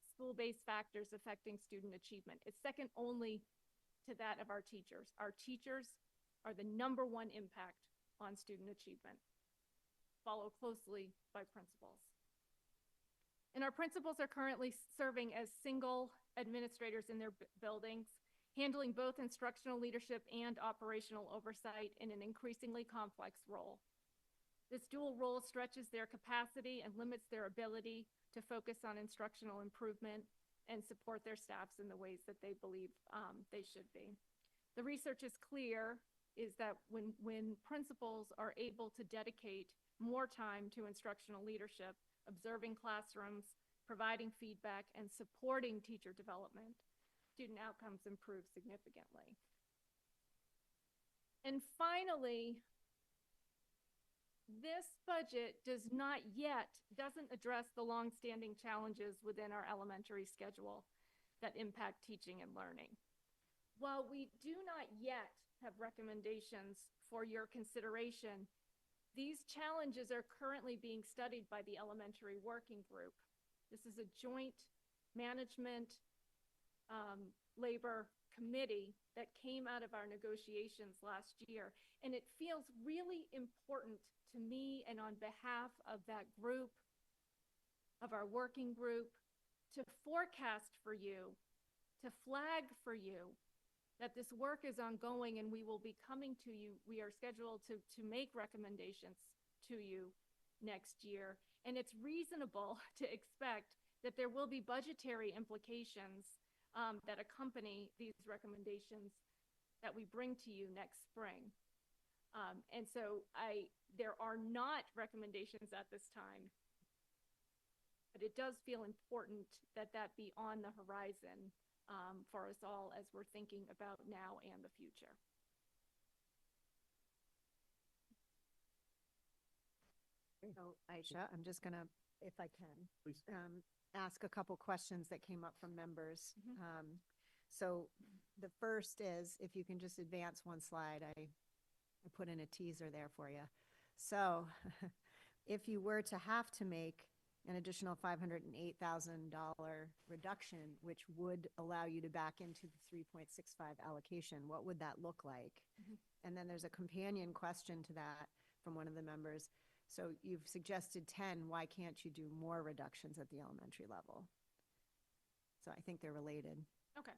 school-based factors affecting student achievement. It's second only to that of our teachers. Our teachers are the #1 impact on student achievement, followed closely by principals. And our principals are currently serving as single administrators in their buildings, handling both instructional leadership and operational oversight in an increasingly complex role. This dual role stretches their capacity and limits their ability to focus on instructional improvement and support their staffs in the ways that they believe they should be. The research is clear is that when principals are able to dedicate more time to instructional leadership, observing classrooms, providing feedback, and supporting teacher development, student outcomes improve significantly. And finally, this budget doesn't address the longstanding challenges within our elementary schedule that impact teaching and learning. While we do not yet have recommendations for your consideration, these challenges are currently being studied by the elementary working group. This is a joint management labor committee that came out of our negotiations last year. And it feels really important to me and on behalf of that group, of our working group, to forecast for you, to flag for you that this work is ongoing and we will be coming to you. We are scheduled to make recommendations to you next year. And it's reasonable to expect that there will be budgetary implications that accompany these recommendations that we bring to you next spring. And so there are not recommendations at this time, but it does feel important that that be on the horizon for us all as we're thinking about now and the future. So Aisha, I'm just gonna, if I can, Please. Ask a couple questions that came up from members. So the first is, if you can just advance one slide, I put in a teaser there for you. So if you were to have to make an additional $508,000 reduction, which would allow you to back into the 3.65 allocation, what would that look like? And then there's a companion question to that from one of the members. So you've suggested 10, why can't you do more reductions at the elementary level? So I think they're related. Okay.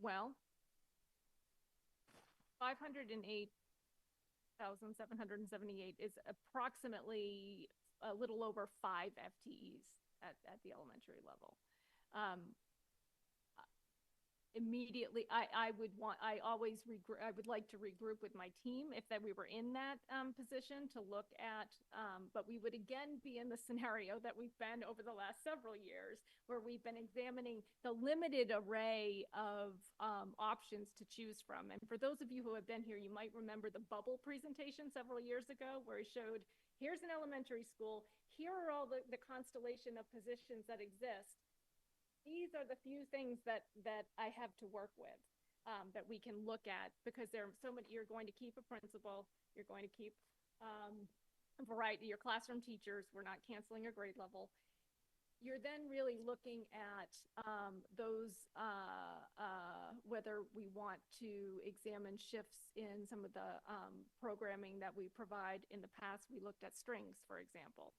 Well, 508,778 is approximately a little over 5 FTEs at the elementary level. Immediately, I would like to regroup with my team if that we were in that position to look at, but we would again be in the scenario that we've been over the last several years, where we've been examining the limited array of options to choose from. And for those of you who have been here, you might remember the bubble presentation several years ago, where he showed, here's an elementary school, here are all the constellation of positions that exist. These are the few things that I have to work with, that we can look at, because there are so many. You're going to keep a principal, you're going to keep a variety, your classroom teachers, we're not canceling a grade level. You're then really looking at those, whether we want to examine shifts in some of the programming that we provide. In the past, we looked at strings, for example.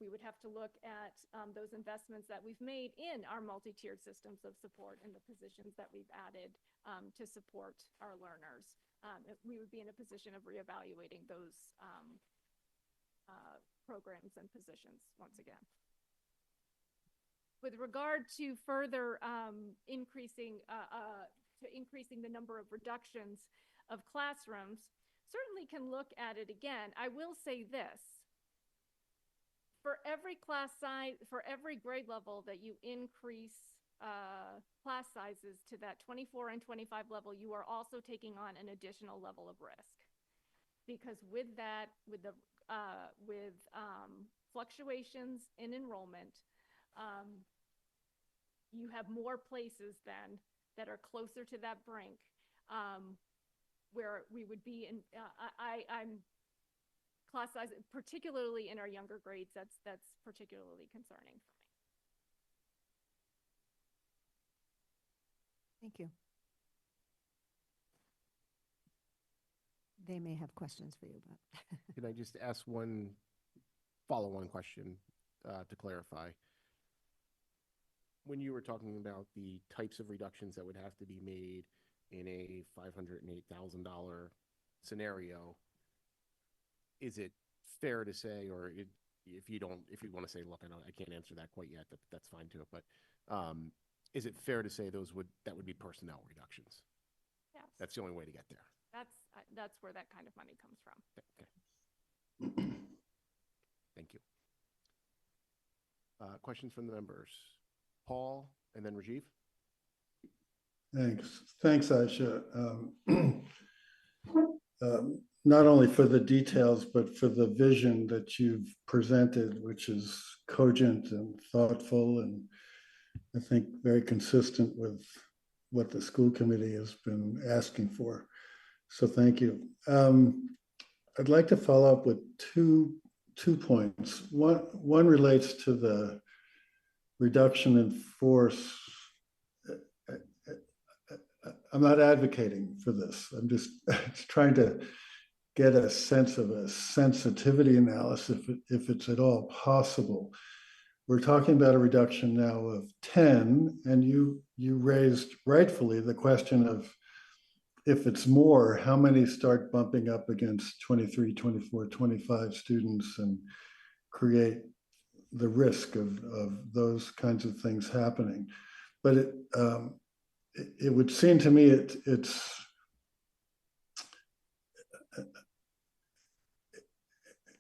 We would have to look at those investments that we've made in our multi-tiered systems of support and the positions that we've added to support our learners. We would be in a position of reevaluating those programs and positions once again. With regard to further increasing the number of reductions of classrooms, certainly can look at it again. I will say this. For every class size, for every grade level that you increase class sizes to that 24 and 25 level, you are also taking on an additional level of risk. Because with that, with fluctuations in enrollment, you have more places then that are closer to that brink, where we would be in, I'm class size, particularly in our younger grades, that's particularly concerning for me. Thank you. They may have questions for you, but. Can I just ask one follow-on question to clarify? When you were talking about the types of reductions that would have to be made in a $508,000 scenario, is it fair to say, or if you want to say, look, I can't answer that quite yet, that's fine too. But is it fair to say that would be personnel reductions? Yes. That's the only way to get there. That's where that kind of money comes from. Okay. Thank you. Questions from the members? Paul and then Rajiv. Thanks, Aisha. Not only for the details, but for the vision that you've presented, which is cogent and thoughtful, and I think very consistent with what the school committee has been asking for. So thank you. I'd like to follow up with two points. One relates to the reduction in force. I'm not advocating for this. I'm just trying to get a sense of a sensitivity analysis if it's at all possible. We're talking about a reduction now of 10, and you raised rightfully the question of, if it's more, how many start bumping up against 23, 24, 25 students and create the risk of those kinds of things happening. But it would seem to me it's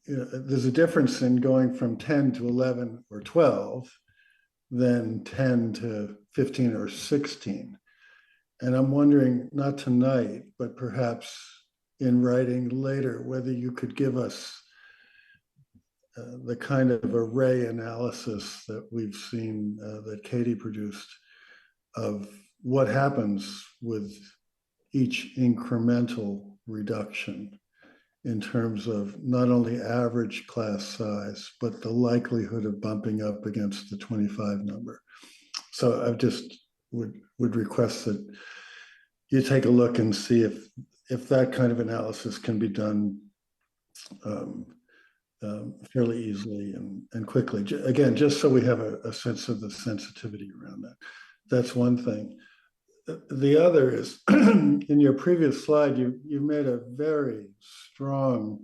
there's a difference in going from 10 to 11 or 12 than 10 to 15 or 16. And I'm wondering, not tonight, but perhaps in writing later, whether you could give us the kind of array analysis that we've seen that Katie produced of what happens with each incremental reduction in terms of not only average class size, but the likelihood of bumping up against the 25 number. So I just would request that you take a look and see if that kind of analysis can be done fairly easily and quickly. Again, just so we have a sense of the sensitivity around that. That's one thing. The other is, in your previous slide, you made a very strong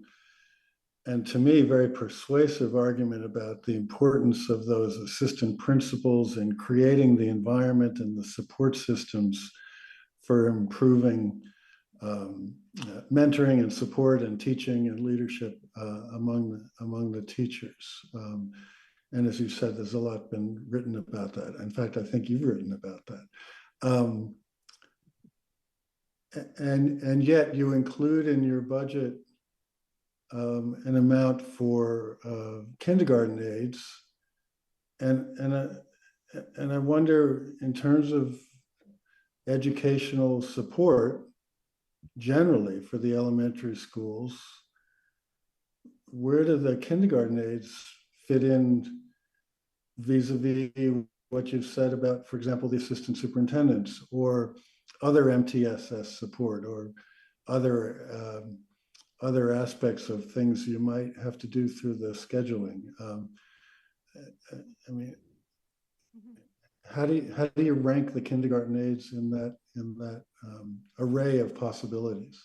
and, to me, very persuasive argument about the importance of those assistant principals in creating the environment and the support systems for improving mentoring and support and teaching and leadership among the teachers. And as you said, there's a lot been written about that. In fact, I think you've written about that. And yet you include in your budget an amount for kindergarten aides. And I wonder, in terms of educational support generally for the elementary schools, where do the kindergarten aides fit in vis-a-vis what you've said about, for example, the assistant superintendents or other MTSS support or other aspects of things you might have to do through the scheduling? I mean, how do you rank the kindergarten aides in that array of possibilities,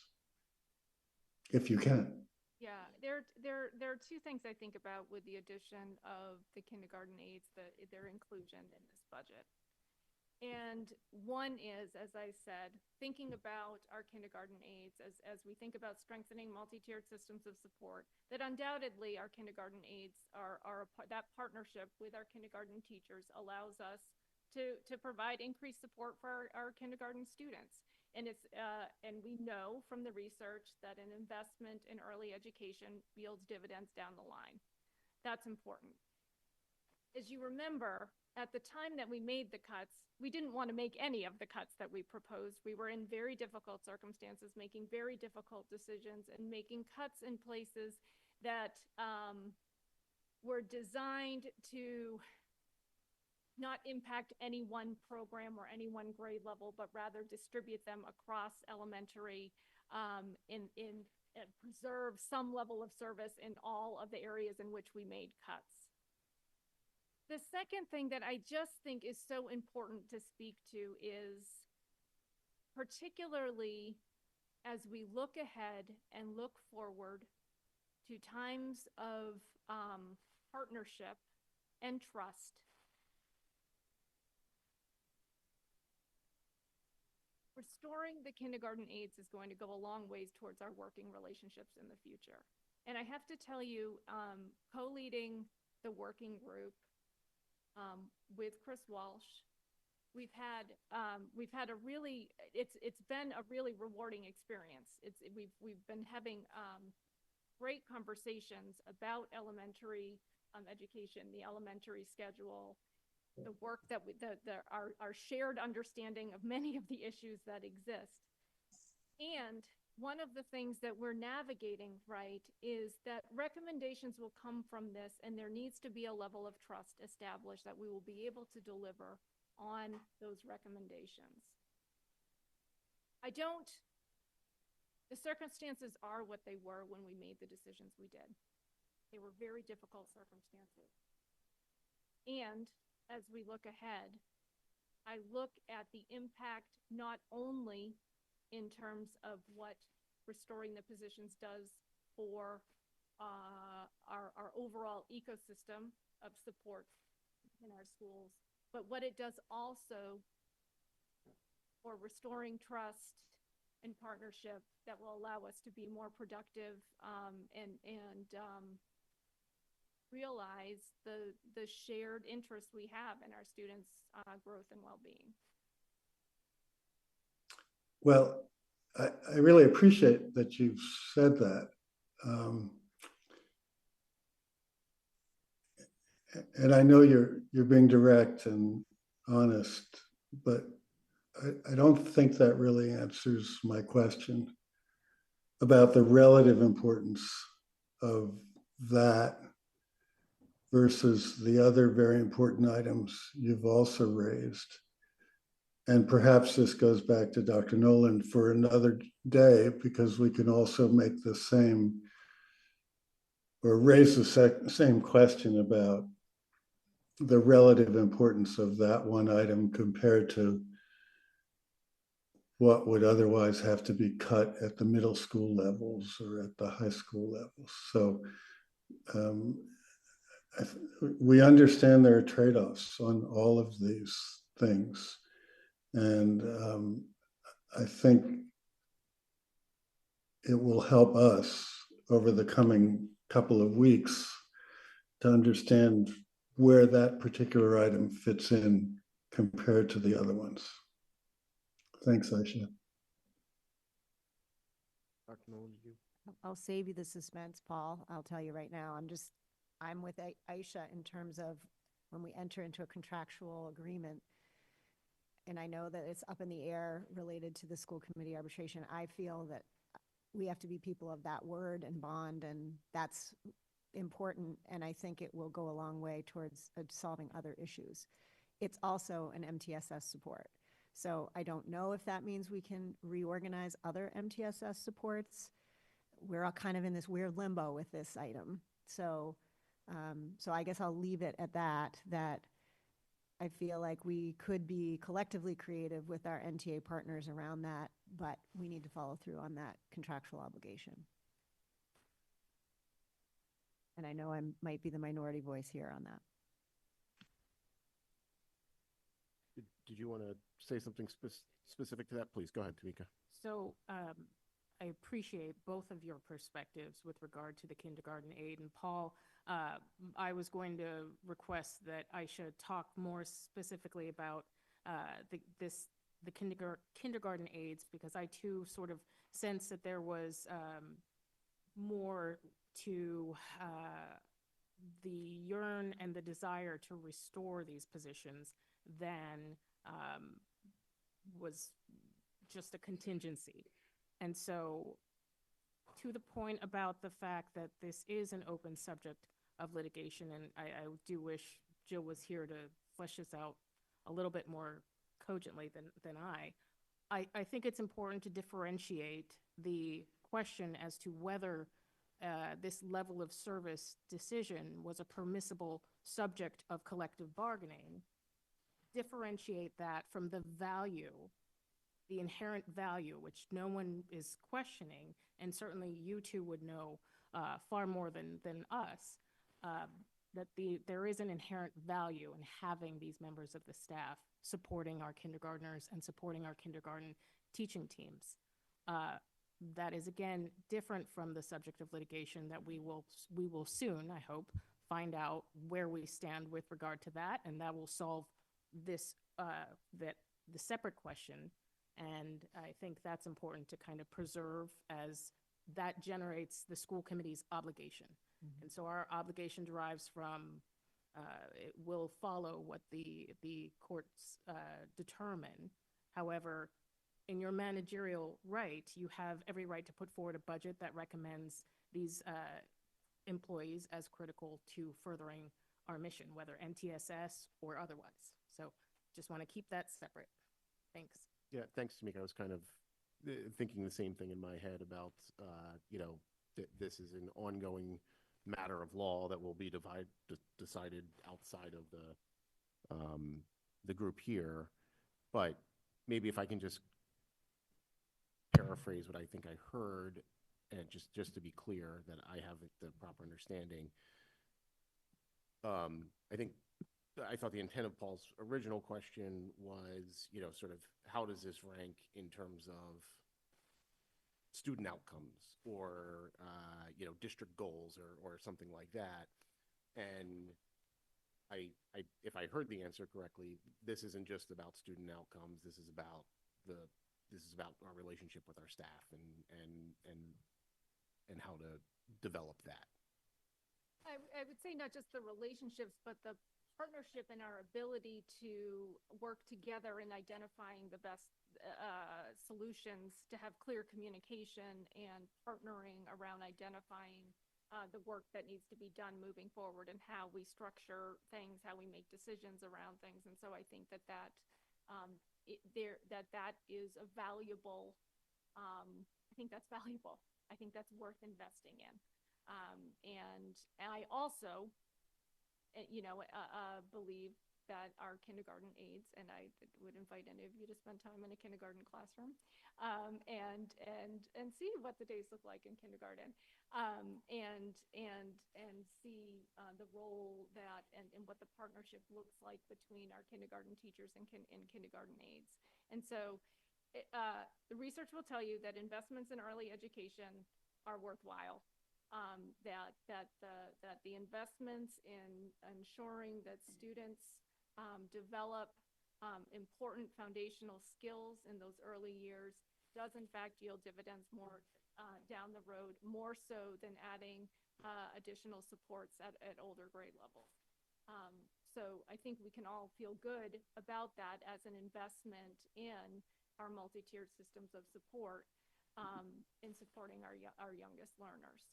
if you can? Yeah, there are two things I think about with the addition of the kindergarten aides, their inclusion in this budget. And one is, as I said, thinking about our kindergarten aides as we think about strengthening multi-tiered systems of support, that undoubtedly our kindergarten aides that partnership with our kindergarten teachers allows us to provide increased support for our kindergarten students. And and we know from the research that an investment in early education yields dividends down the line. That's important. As you remember, at the time that we made the cuts, we didn't want to make any of the cuts that we proposed. We were in very difficult circumstances, making very difficult decisions and making cuts in places that were designed to not impact any one program or any one grade level, but rather distribute them across elementary and preserve some level of service in all of the areas in which we made cuts. The second thing that I just think is so important to speak to is, particularly as we look ahead and look forward to times of partnership, and trust. Restoring the kindergarten aides is going to go a long ways towards our working relationships in the future. And I have to tell you, co-leading the working group with Chris Walsh, we've had a really, it's been a really rewarding experience. We've been having great conversations about elementary education, the elementary schedule, the work that our shared understanding of many of the issues that exist. And one of the things that we're navigating, right, is that recommendations will come from this, and there needs to be a level of trust established that we will be able to deliver on those recommendations. The circumstances are what they were when we made the decisions we did. They were very difficult circumstances. And as we look ahead, I look at the impact not only in terms of what restoring the positions does for our overall ecosystem of support in our schools, but what it does also for restoring trust and partnership that will allow us to be more productive and realize the shared interests we have in our students' growth and well-being. Well, I really appreciate that you've said that. And I know you're being direct and honest, but I don't think that really answers my question about the relative importance of that versus the other very important items you've also raised. And perhaps this goes back to Dr. Nolan for another day, because we can also make the same or raise the same question about the relative importance of that one item compared to what would otherwise have to be cut at the middle school levels or at the high school levels. So we understand there are trade-offs on all of these things. And I think it will help us over the coming couple of weeks to understand where that particular item fits in compared to the other ones. Thanks, Aisha. Dr. Nolan, I'll save you the suspense, Paul. I'll tell you right now, I'm with Aisha in terms of when we enter into a contractual agreement, and I know that it's up in the air related to the school committee arbitration. I feel that we have to be people of that word and bond, and that's important, and I think it will go a long way towards solving other issues. It's also an MTSS support. So I don't know if that means we can reorganize other MTSS supports. We're all kind of in this weird limbo with this item. So I guess I'll leave it at that I feel like we could be collectively creative with our NTA partners around that, but we need to follow through on that contractual obligation. And I know I might be the minority voice here on that. did you want to say something specific to that? Please go ahead, Tamika. So I appreciate both of your perspectives with regard to the kindergarten aid. And Paul, I was going to request that Aisha talk more specifically about the kindergarten aides, because I too sort of sense that there was more to the yearn and the desire to restore these positions than was just a contingency. And so, to the point about the fact that this is an open subject of litigation, and I do wish Jill was here to flesh this out a little bit more cogently than I think it's important to differentiate the question as to whether this level of service decision was a permissible subject of collective bargaining, differentiate that from the value, the inherent value, which no one is questioning, and certainly you two would know far more than us, there is an inherent value in having these members of the staff supporting our kindergartners and supporting our kindergarten teaching teams. That is, again, different from the subject of litigation that we will soon, I hope, find out where we stand with regard to that, and that will solve this, the separate question. And I think that's important to kind of preserve, as that generates the school committee's obligation. And so our obligation derives from, it will follow what the courts determine. However, in your managerial right, you have every right to put forward a budget that recommends these employees as critical to furthering our mission, whether NTSS or otherwise. So just want to keep that separate. Thanks. Yeah, thanks, Tamika. I was kind of thinking the same thing in my head about, this is an ongoing matter of law that will be decided outside of the group here. But maybe if I can just paraphrase what I think I heard, and just to be clear that I have the proper understanding. I thought the intent of Paul's original question was, sort of how does this rank in terms of student outcomes or, district goals or something like that. And if I heard the answer correctly, this isn't just about student outcomes. This is about our relationship with our staff and how to develop that. I would say not just the relationships, but the partnership and our ability to work together in identifying the best solutions, to have clear communication and partnering around identifying the work that needs to be done moving forward, and how we structure things, how we make decisions around things. And so I think that is a valuable, I think that's valuable. I think that's worth investing in. And I also, believe that our kindergarten aides, and I would invite any of you to spend time in a kindergarten classroom, and see what the days look like in kindergarten, and see the role that and what the partnership looks like between our kindergarten teachers and kindergarten aides. And so the research will tell you that investments in early education are worthwhile. That the investments in ensuring that students develop important foundational skills in those early years does in fact yield dividends more down the road, more so than adding additional supports at older grade levels. So I think we can all feel good about that as an investment in our multi-tiered systems of support in supporting our youngest learners.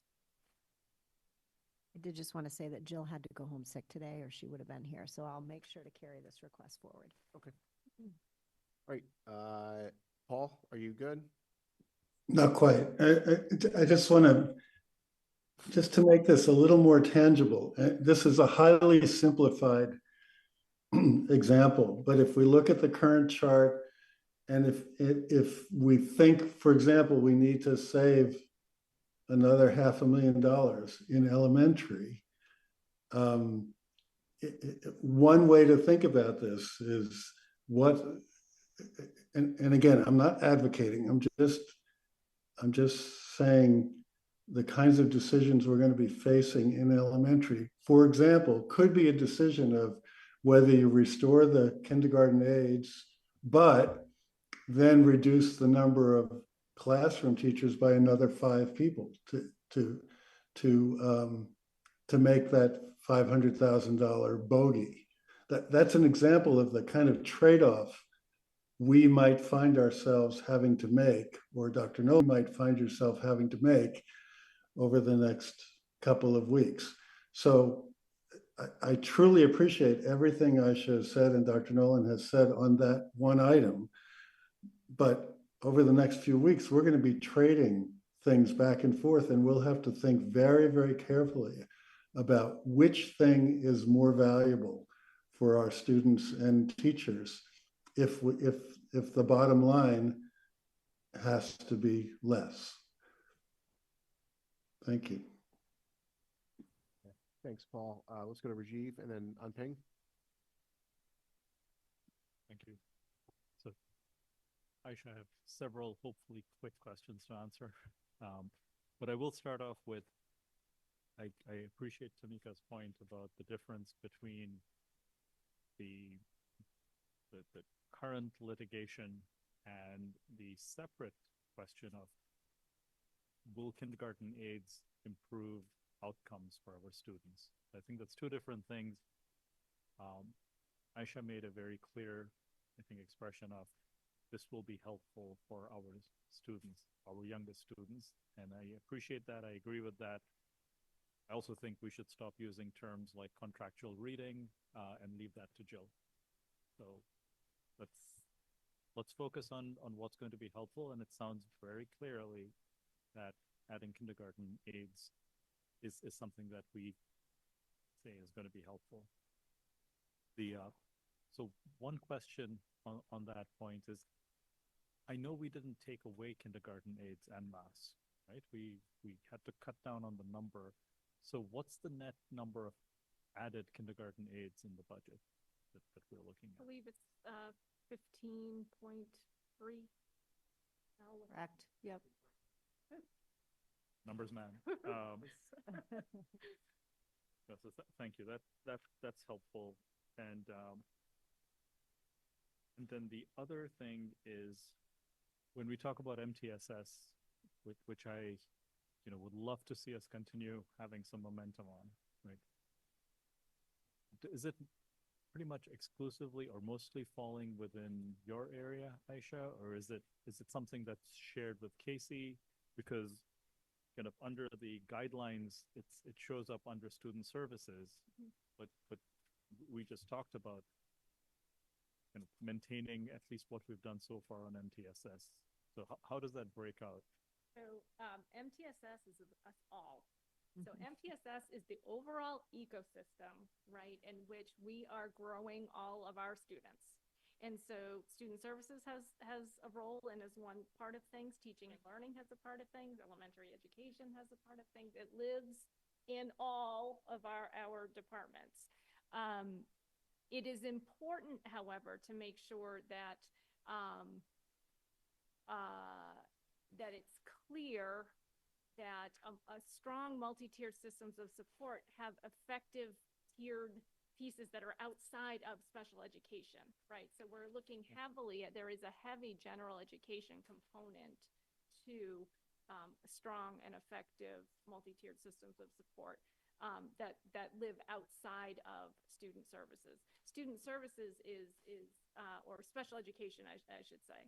I did just want to say that Jill had to go home sick today, or she would have been here. So I'll make sure to carry this request forward. Okay. All right. Paul, are you good? Not quite. I just want to make this a little more tangible. This is a highly simplified example, but if we look at the current chart, and if we think, for example, we need to save another $500,000 in elementary, one way to think about this is and again, I'm not advocating, I'm just saying the kinds of decisions we're going to be facing in elementary, for example, could be a decision of whether you restore the kindergarten aides, but then reduce the number of classroom teachers by another 5 people to make that $500,000 bogey. That's an example of the kind of trade-off we might find ourselves having to make, or Dr. Nolan might find yourself having to make over the next couple of weeks. So I truly appreciate everything Aisha has said and Dr. Nolan has said on that one item. But over the next few weeks, we're going to be trading things back and forth, and we'll have to think very, very carefully about which thing is more valuable for our students and teachers if the bottom line has to be less. Thank you. Thanks, Paul. Let's go to Rajiv and then Anping. Thank you. So, Aisha, I have several hopefully quick questions to answer. But I will start off with, I appreciate Tamika's point about the difference between the current litigation and the separate question of, will kindergarten aides improve outcomes for our students? I think that's two different things. Aisha made a very clear, I think, expression of this will be helpful for our students, our youngest students, and I appreciate that. I agree with that. I also think we should stop using terms like contractual reading and leave that to Jill. So let's focus on what's going to be helpful, and it sounds very clearly that adding kindergarten aides is something that we say is going to be helpful. So one question on that point is, I know we didn't take away kindergarten aides en masse, right? We had to cut down on the number. So what's the net number of added kindergarten aides in the budget that we're looking I at? believe it's 15.3. Correct, yep. Numbers man. So thank you. That's helpful. And then the other thing is, when we talk about MTSS, which I would love to see us continue having some momentum on, right? Is it pretty much exclusively or mostly falling within your area, Aisha, or is it something that's shared with Casey? Because kind of under the guidelines, it shows up under student services, but we just talked about kind of maintaining at least what we've done so far on MTSS. So how does that break out? So MTSS is us all. So MTSS is the overall ecosystem, right, in which we are growing all of our students. And so student services has a role and is one part of things. Teaching and learning has a part of things. Elementary education has a part of things. It lives in all of our departments. It is important, however, to make sure that that it's clear that a strong multi-tiered systems of support have effective tiered pieces that are outside of special education, right? So we're looking heavily at, there is a heavy general education component to a strong and effective multi-tiered systems of support that live outside of student services. Student services is or special education, I should say.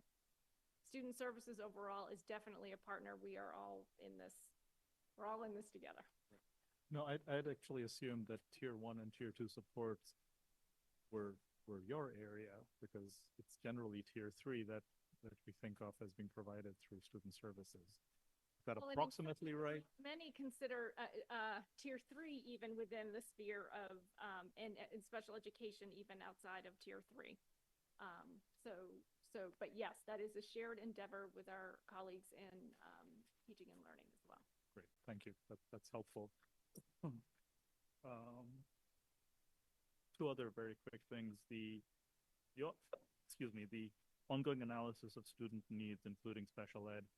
Student services overall is definitely a partner. We are all in this. We're all in this together. No, I'd actually assumed that tier 1 and tier 2 supports were your area, because it's generally tier 3 that we think of as being provided through student services. Is that approximately right? Many consider tier 3 even within the sphere of in special education, even outside of tier 3. But yes, that is a shared endeavor with our colleagues in teaching and learning as well. Great, thank you. That's helpful. Two other very quick things. The ongoing analysis of student needs, including special ed,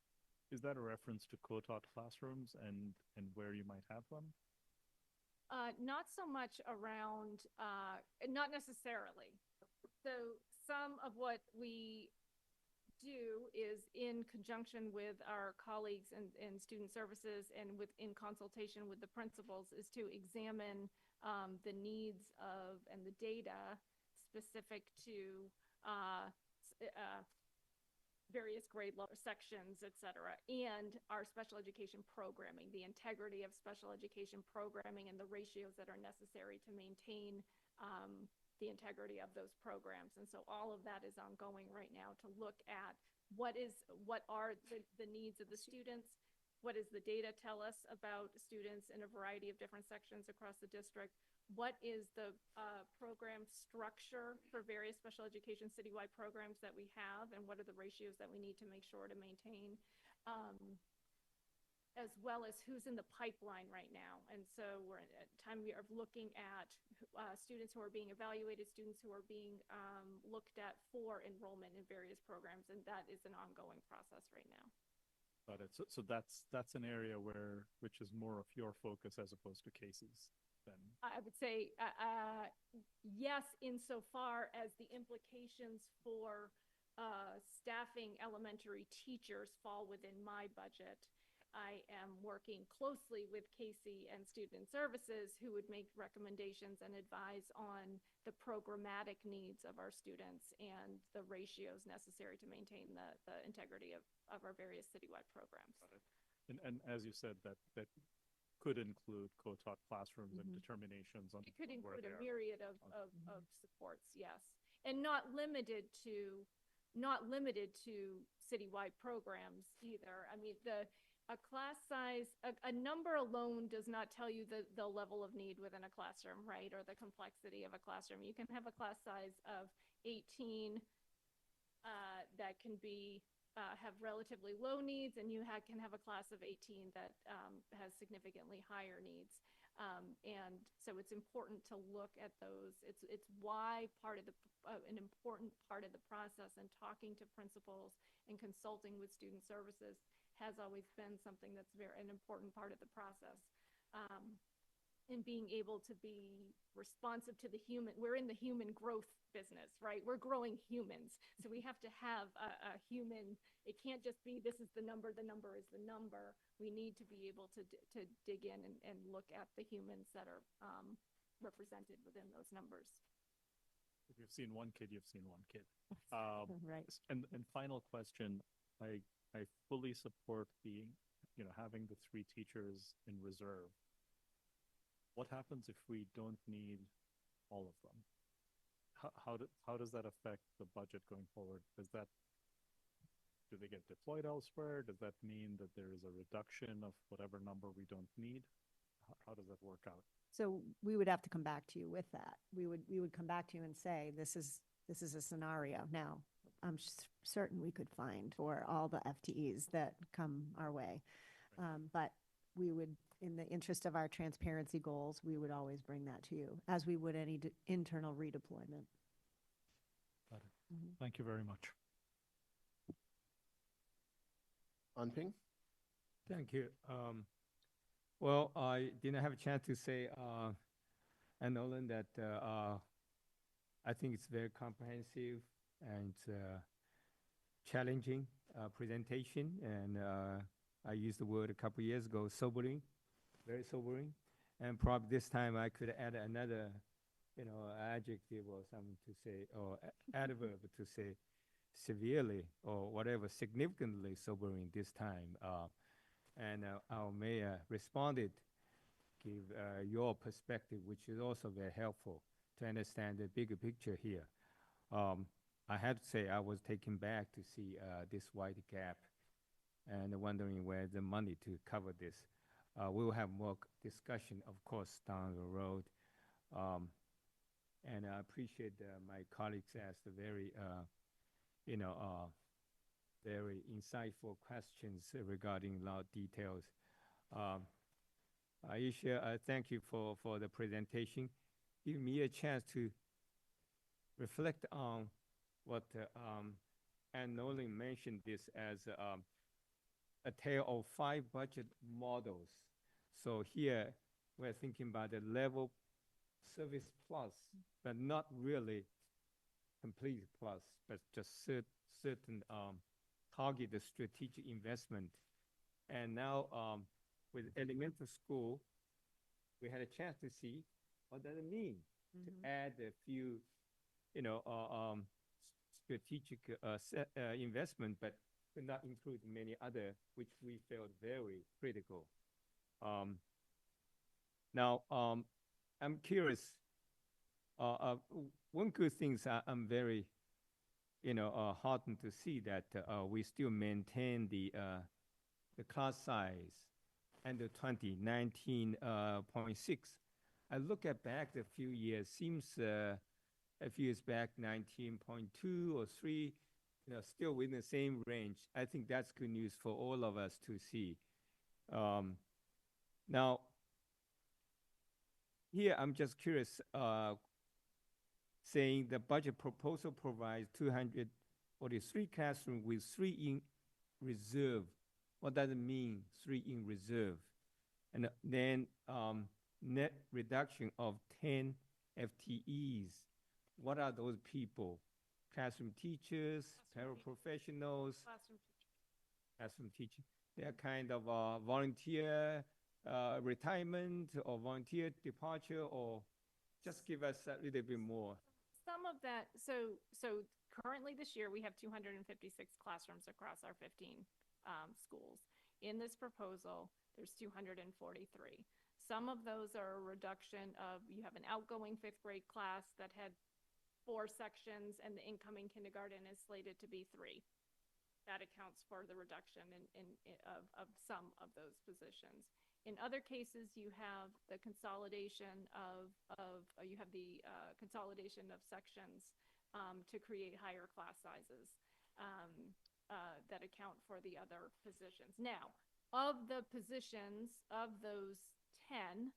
is that a reference to co-taught classrooms and where you might have them? Not so much around, not necessarily. So some of what we do is in conjunction with our colleagues in student services and in consultation with the principals is to examine the needs of and the data specific to various grade level sections, et cetera, and our special education programming, the integrity of special education programming and the ratios that are necessary to maintain the integrity of those programs. And so all of that is ongoing right now to look at what are the needs of the students, what does the data tell us about students in a variety of different sections across the district, what is the program structure for various special education citywide programs that we have, and what are the ratios that we need to make sure to maintain. as well as who's in the pipeline right now. And so we're at a time we are looking at students who are being evaluated, students who are being looked at for enrollment in various programs, and that is an ongoing process right now. Got it. So that's an area which is more of your focus as opposed to cases then. I would say yes, insofar as the implications for staffing elementary teachers fall within my budget. I am working closely with Casey and Student Services, who would make recommendations and advise on the programmatic needs of our students and the ratios necessary to maintain the integrity of our various citywide programs. And as you said, that could include co-taught classrooms and determinations on It could where include they a are. myriad of supports, yes. And not limited to citywide programs either. I mean, a class size, a number alone does not tell you the level of need within a classroom, right? Or the complexity of a classroom. You can have a class size of 18 that can be have relatively low needs, and you can have a class of 18 that has significantly higher needs. And so it's important to look at those. It's why part of an important part of the process and talking to principals and consulting with student services has always been something that's an important part of the process. And being able to be responsive to the human, we're in the human growth business, right? We're growing humans. So we have to have a human, it can't just be, this is the number is the number. We need to be able to dig in and look at the humans that are represented within those numbers. If you've seen one kid, you've seen one kid. Right. And final question, I fully support having the 3 teachers in reserve. What happens if we don't need all of them? How does that affect the budget going forward? Do they get deployed elsewhere? Does that mean that there is a reduction of whatever number we don't need? How does that work out? So we would have to come back to you with that. We would come back to you and say, this is a scenario. Now, I'm certain we could find for all the FTEs that come our way. But we would, in the interest of our transparency goals, we would always bring that to you, as we would any internal redeployment. Got it. Thank you very much. Anping? Thank you. Well, I didn't have a chance to say, and Nolan, that I think it's very comprehensive and challenging presentation, and I used the word a couple years ago, sobering, very sobering, and probably this time I could add another, adjective or something to say, or adverb to say, severely or whatever, significantly sobering this time. And our mayor responded, give your perspective, which is also very helpful to understand the bigger picture here. I have to say I was taken back to see this wide gap and wondering where the money to cover this. We will have more discussion, of course, down the road. And I appreciate my colleagues asked very, very insightful questions regarding a lot of details. Aisha, thank you for the presentation. Give me a chance to reflect on what Ann Nolan mentioned this as a tale of 5 budget models. So here we're thinking about the level service plus, but not really complete plus, but just certain targeted strategic investment. And now with elementary school, we had a chance to see what does it mean to add a few, strategic investment, but could not include many other, which we felt very critical. Now, I'm curious. One good thing I'm very, heartened to see that we still maintain the class size under 20, 19.6. I look at back a few years, seems a few years back, 19.2 or 3, still within the same range. I think that's good news for all of us to see. Now, here I'm just curious, saying the budget proposal provides 243 classrooms with 3 in reserve. What does it mean, 3 in reserve? And then net reduction of 10 FTEs. What are those people? Classroom teachers, paraprofessionals, classroom teachers. They're kind of volunteer retirement or volunteer departure, or just give us a little bit more. Some of that, so currently this year, we have 256 classrooms across our 15 schools. In this proposal, there's 243. Some of those are a reduction of, you have an outgoing 5th grade class that had 4 sections, and the incoming kindergarten is slated to be 3. That accounts for the reduction of some of those positions. In other cases, you have the consolidation consolidation of sections to create higher class sizes that account for the other positions. Now, of the positions, of those 10,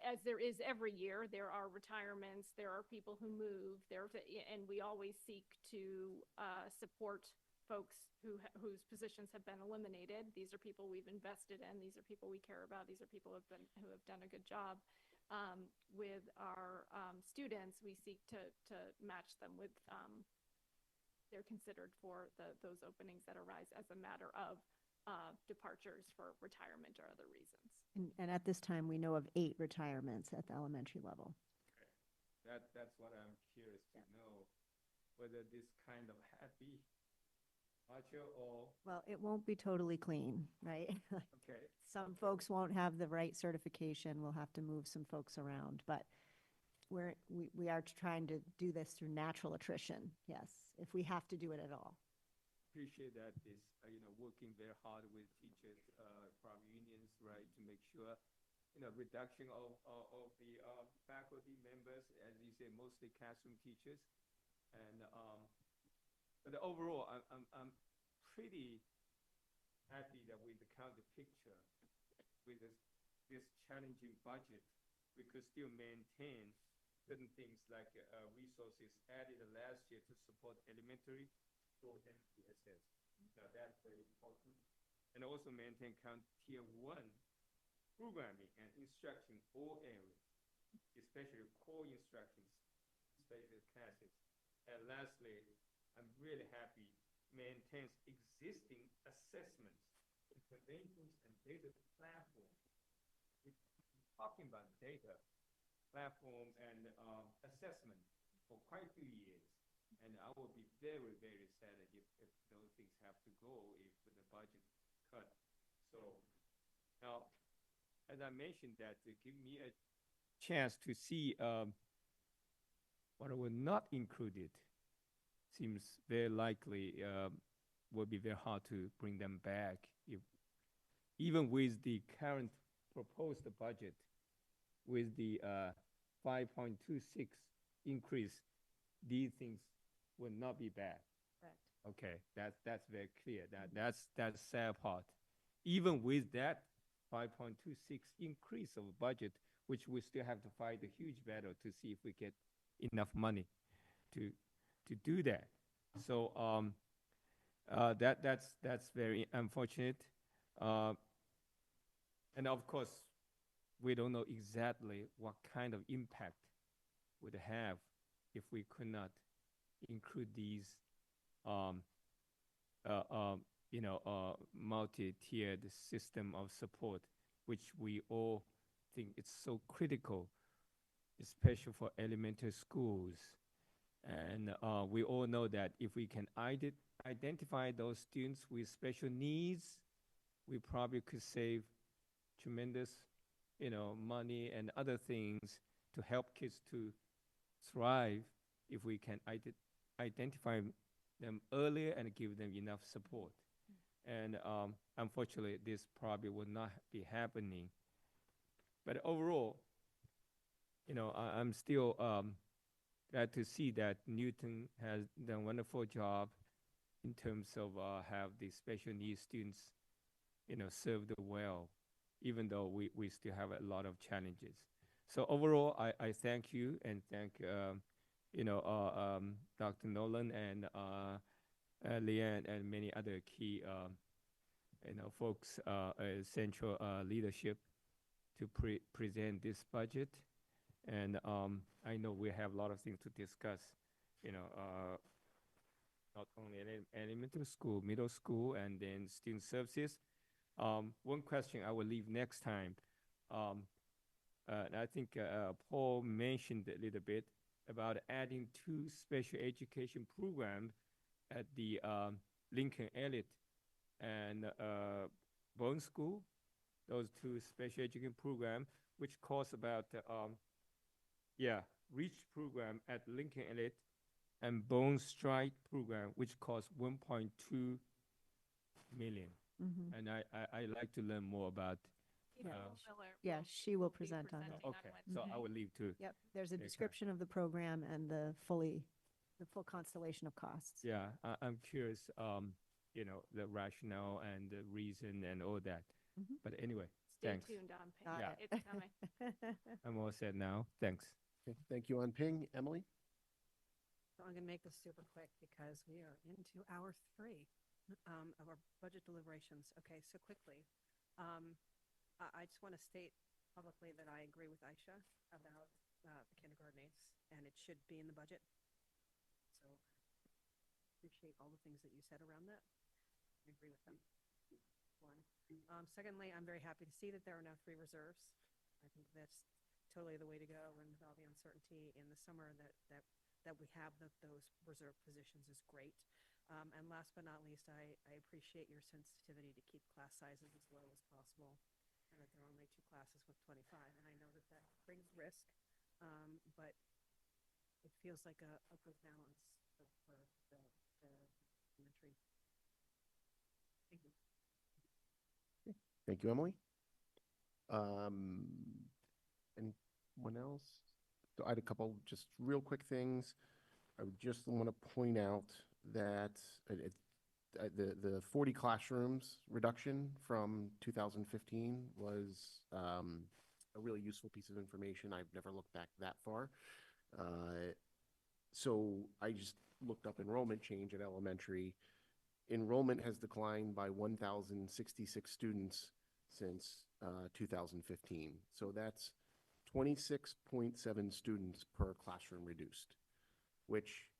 as there is every year, there are retirements, there are people who move, and we always seek to support folks whose positions have been eliminated. These are people we've invested in. These are people we care about. These are people who have done a good job. With our students, we seek to match them with, they're considered for those openings that arise as a matter of departures for retirement or other reasons. And at this time, we know of 8 retirements at the elementary level. Okay. That's what I'm curious to know, whether this kind of happy departure or... Well, it won't be totally clean, right? Okay. Some folks won't have the right certification. We'll have to move some folks around, but we are trying to do this through natural attrition, yes, if we have to do it at all. Appreciate that is working very hard with teachers from unions, right, to make sure reduction of the faculty members, as you say, mostly classroom teachers, and but overall, I'm pretty happy that with the counter picture, with this challenging budget, we could still maintain certain things like resources added last year to support elementary school and PSS. Now that's very important. And also maintain tier 1 programming and instruction all areas, especially core instructions, special classes. And lastly, I'm really happy maintains existing assessments, interventions, and data platform. We're talking about data platform and assessment for quite a few years. And I would be very, very sad if those things have to go if the budget cut. So now, as I mentioned, that to give me a chance to see what was not included, seems very likely will be very hard to bring them back. If even with the current proposed budget, with the 5.26 increase, these things will not be back. Correct. Okay, that's very clear. That's sad part. Even with that 5.26 increase of budget, which we still have to fight a huge battle to see if we get enough money to do that. So that's very unfortunate. And of course, we don't know exactly what kind of impact would have if we could not include these multi-tiered system of support, which we all think it's so critical, especially for elementary schools. And we all know that if we can identify those students with special needs, we probably could save tremendous, money and other things to help kids to thrive if we can identify them earlier and give them enough support. And unfortunately, this probably would not be happening. But overall, I'm still glad to see that Newton has done a wonderful job in terms of have the special needs students, served well, even though we still have a lot of challenges. So overall, I thank you and thank Dr. Nolan and Leanne and many other key folks, central leadership to present this budget. And I know we have a lot of things to discuss, not only elementary school, middle school, and then student services. One question I will leave next time. And I think Paul mentioned a little bit about adding 2 special education programs at the Lincoln Elliott and Bone School. Those 2 special education programs, which cost about, Reach program at Lincoln Elliott and Bone Strike program, which costs 1.2 million. Mhm. And I like to learn more about. Nicole Uh, Miller Yeah, will she will be present on it. presenting on Okay, so I Wednesday. will leave too. Yep, there's a Okay. description of the program and the full constellation of costs. Yeah, I'm curious, the rationale and the reason and all that. Mhm. But anyway, Stay thanks. tuned on Got Yeah. it. It's coming. I'm all set now. Thanks. Okay, thank you, Ping. Emily? So I'm going to make this super quick because we are into hour 3 of our budget deliberations. Okay, so quickly, I just want to state publicly that I agree with Aisha about the kindergarten aides, and it should be in the budget. So appreciate all the things that you said around that. I agree with them. One. Secondly, I'm very happy to see that there are now 3 reserves. I think that's totally the way to go, and with all the uncertainty in the summer that we have those reserve positions is great. And last but not least, I appreciate your sensitivity to keep class sizes as low as possible, and that there are only 2 classes with 25. And I know that brings risk, but it feels like a good balance for the elementary. Thank you. Thank you, Emily. Anyone else? So I had a couple just real quick things. I would just want to point out that the 40 classrooms reduction from 2015 was a really useful piece of information. I've never looked back that far. So I just looked up enrollment change at elementary. Enrollment has declined by 1,066 students since 2015. So that's 26.7 students per classroom reduced, which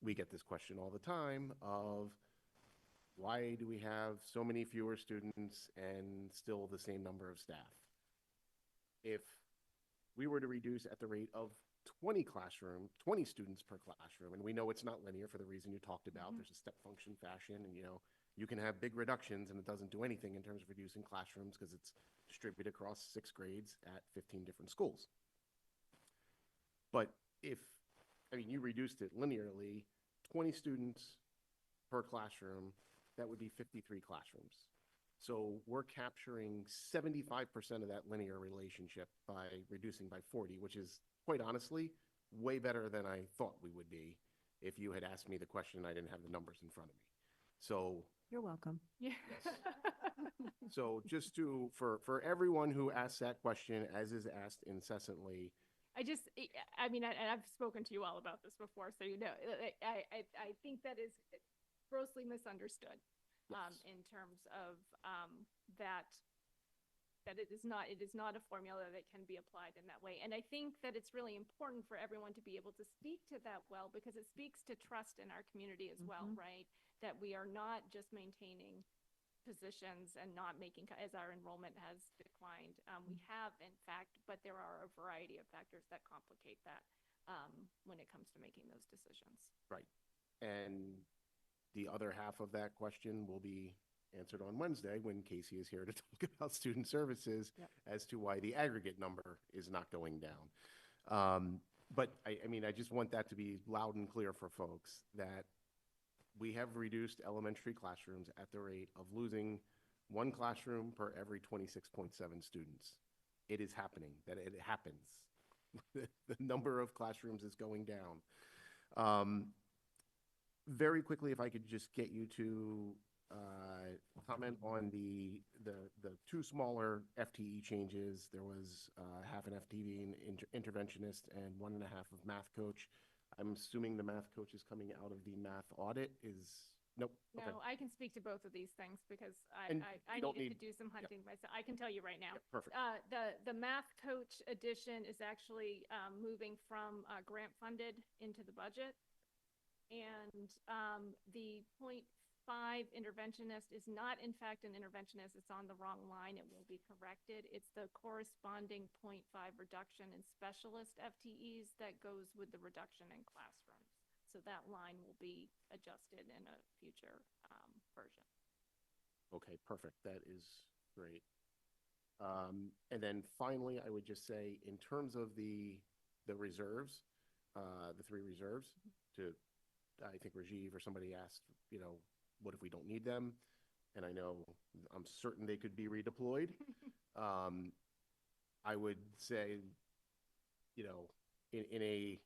we get this question all the time of why do we have so many fewer students and still the same number of staff? If we were to reduce at the rate of 20 students per classroom, and we know it's not linear for the reason you talked about, there's a step function fashion, and you can have big reductions and it doesn't do anything in terms of reducing classrooms because it's distributed across 6 grades at 15 different schools. But you reduced it linearly, 20 students per classroom, that would be 53 classrooms. So we're capturing 75% of that linear relationship by reducing by 40, which is, quite honestly, way better than I thought we would be if you had asked me the question and I didn't have the numbers in front of me. So You're welcome. Yeah. So just for everyone who asks that question, as is asked incessantly, I've spoken to you all about this before, so I think that is grossly misunderstood. Yes. In terms of that it is not a formula that can be applied in that way. And I think that it's really important for everyone to be able to speak to that well, because it speaks to trust in our community as well, right? That we are not just maintaining positions and not making, as our enrollment has declined. We have, in fact, but there are a variety of factors that complicate that when it comes to making those decisions. right. And the other half of that question will be answered on Wednesday when Casey is here to talk about student services as to why the aggregate number is not going down. But I just want that to be loud and clear for folks that we have reduced elementary classrooms at the rate of losing 1 classroom per every 26.7 students. It is happening, that it happens. The number of classrooms is going down. very quickly, if I could just get you to comment on the two smaller FTE changes. There was half an FTE in interventionist and 1.5 of math coach. I'm assuming the math coach is coming out of the math audit. Nope. No, Okay. I can speak to both of these things because And I you don't needed to need- do some hunting myself. I can tell you right now. Yep, perfect. The math coach addition is actually moving from grant funded into the budget. And the 0.5 interventionist is not in fact an interventionist. It's on the wrong line. It will be corrected. It's the corresponding 0.5 reduction in specialist FTEs that goes with the reduction in classrooms. So that line will be adjusted in a future version. Okay, perfect. That is great. And then finally, I would just say, in terms of the reserves, the 3 reserves, I think Rajiv or somebody asked, what if we don't need them? And I'm certain they could be redeployed. I would say, in a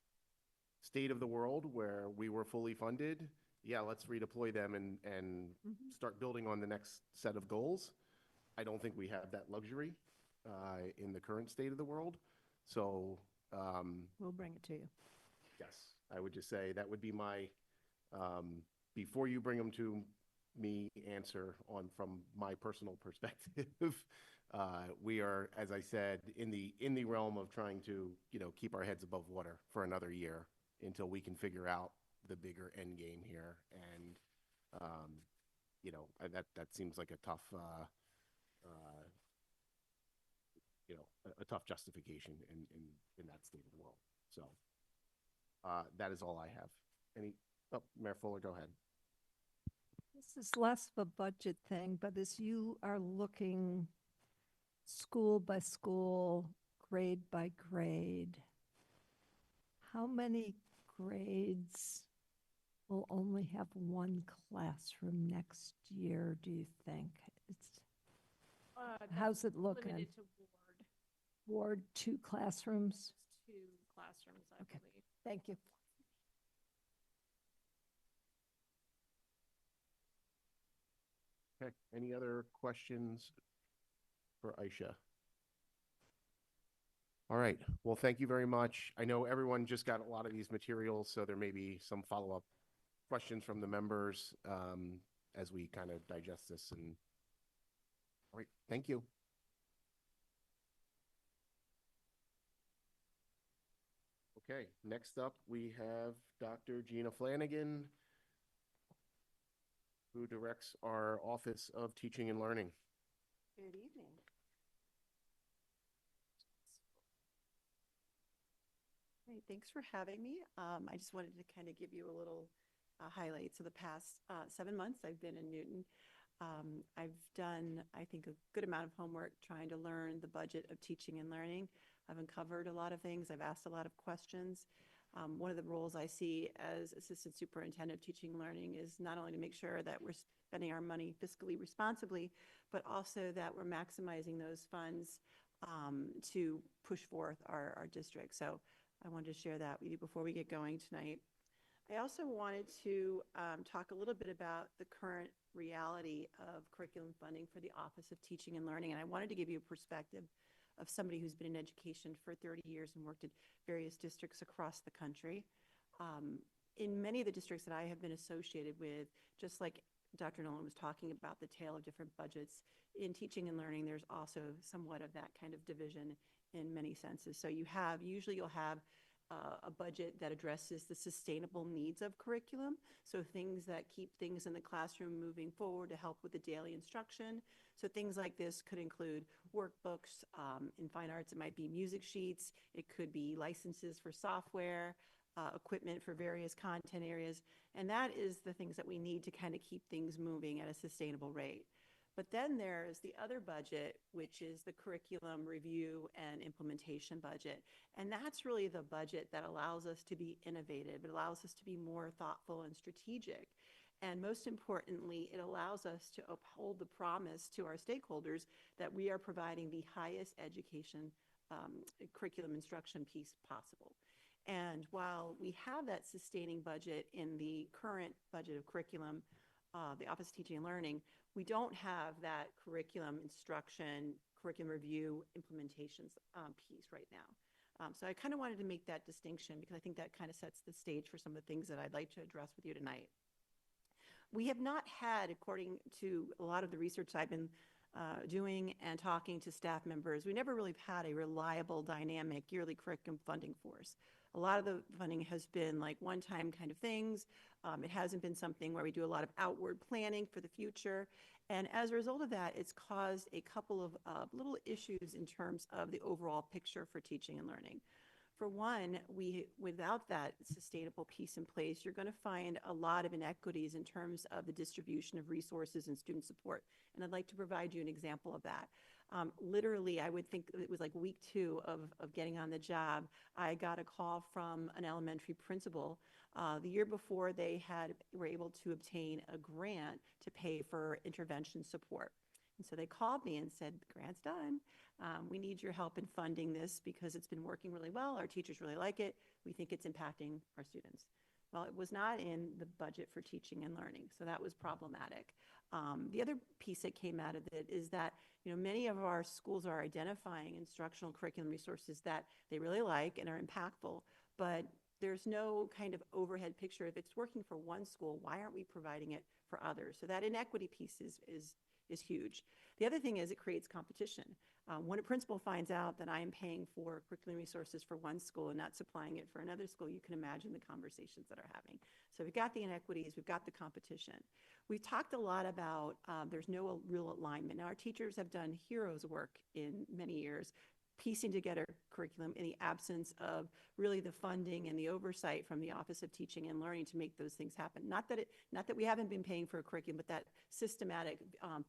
state of the world where we were fully funded, yeah, let's redeploy them and start building on the next set of goals. I don't think we have that luxury in the current state of the world. So We'll bring it to you. yes, I would just say that would be my, before you bring them to me, answer on from my personal perspective. We are, as I said, in the realm of trying to, keep our heads above water for another year until we can figure out the bigger end game here. And, that seems like a tough, a tough justification in that state of the world. So that is all I have. Mayor Fuller, go ahead. This is less of a budget thing, but as you are looking school by school, grade by grade, how many grades will only have one classroom next year, do you think? How's it looking? Limited to Ward 2 classrooms? 2 classrooms, I Okay. believe. Thank you. Okay, any other questions for Aisha? All right, well, thank you very much. I know everyone just got a lot of these materials, so there may be some follow-up questions from the members as we kind of digest this. And all right, thank you. Okay, next up we have Dr. Gina Flanagan, who directs our Office of Teaching and Learning. Good evening. Hey, thanks for having me. I just wanted to kind of give you a little highlights of the past 7 months I've been in Newton. I've done, I think, a good amount of homework trying to learn the budget of teaching and learning. I've uncovered a lot of things. I've asked a lot of questions. One of the roles I see as Assistant Superintendent of Teaching and Learning is not only to make sure that we're spending our money fiscally responsibly, but also that we're maximizing those funds to push forth our district. So I wanted to share that with you before we get going tonight. I also wanted to talk a little bit about the current reality of curriculum funding for the Office of Teaching and Learning. And I wanted to give you a perspective of somebody who's been in education for 30 years and worked at various districts across the country. In many of the districts that I have been associated with, just like Dr. Nolan was talking about the tale of different budgets, in teaching and learning, there's also somewhat of that kind of division in many senses. So usually you'll have a budget that addresses the sustainable needs of curriculum. So things that keep things in the classroom moving forward to help with the daily instruction. So things like this could include workbooks. In fine arts, it might be music sheets. It could be licenses for software, equipment for various content areas. And that is the things that we need to kind of keep things moving at a sustainable rate. But then there's the other budget, which is the curriculum review and implementation budget. And that's really the budget that allows us to be innovative. It allows us to be more thoughtful and strategic. And most importantly, it allows us to uphold the promise to our stakeholders that we are providing the highest education curriculum instruction piece possible. And while we have that sustaining budget in the current budget of curriculum, the Office of Teaching and Learning, we don't have that curriculum instruction, curriculum review, implementations piece right now. So I kind of wanted to make that distinction because I think that kind of sets the stage for some of the things that I'd like to address with you tonight. We have not had, according to a lot of the research I've been doing and talking to staff members, we never really had a reliable, dynamic yearly curriculum funding force. A lot of the funding has been like one-time kind of things. It hasn't been something where we do a lot of outward planning for the future. And as a result of that, it's caused a couple of little issues in terms of the overall picture for teaching and learning. For one, without that sustainable piece in place, you're going to find a lot of inequities in terms of the distribution of resources and student support. And I'd like to provide you an example of that. Literally, I would think it was like week 2 of getting on the job, I got a call from an elementary principal. The year before, they were able to obtain a grant to pay for intervention support. And so they called me and said, the grant's done. We need your help in funding this because it's been working really well. Our teachers really like it. We think it's impacting our students. Well, it was not in the budget for teaching and learning, so that was problematic. The other piece that came out of it is that many of our schools are identifying instructional curriculum resources that they really like and are impactful, but there's no kind of overhead picture. If it's working for one school, why aren't we providing it for others? So that inequity piece is huge. The other thing is it creates competition. When a principal finds out that I am paying for curriculum resources for one school and not supplying it for another school, you can imagine the conversations that are having. So we've got the inequities, we've got the competition. We've talked a lot about there's no real alignment. Now, our teachers have done heroes work in many years, piecing together curriculum in the absence of really the funding and the oversight from the Office of Teaching and Learning to make those things happen. Not that we haven't been paying for a curriculum, but that systematic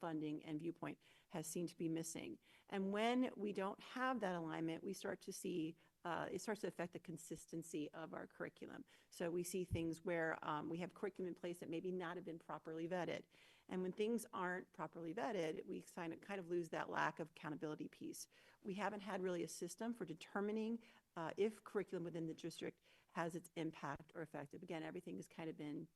funding and viewpoint has seemed to be missing. And when we don't have that alignment, we start to see it starts to affect the consistency of our curriculum. So we see things where we have curriculum in place that maybe not have been properly vetted. And when things aren't properly vetted, we kind of lose that lack of accountability piece. We haven't had really a system for determining if curriculum within the district has its impact or effective. Again, everything has kind of been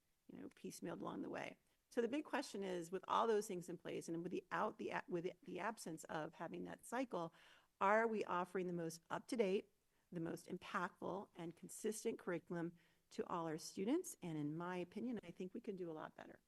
piecemealed along the way. So the big question is, with all those things in place and with the absence of having that cycle, are we offering the most up-to-date, the most impactful and consistent curriculum to all our students? And in my opinion, I think we can do a lot better.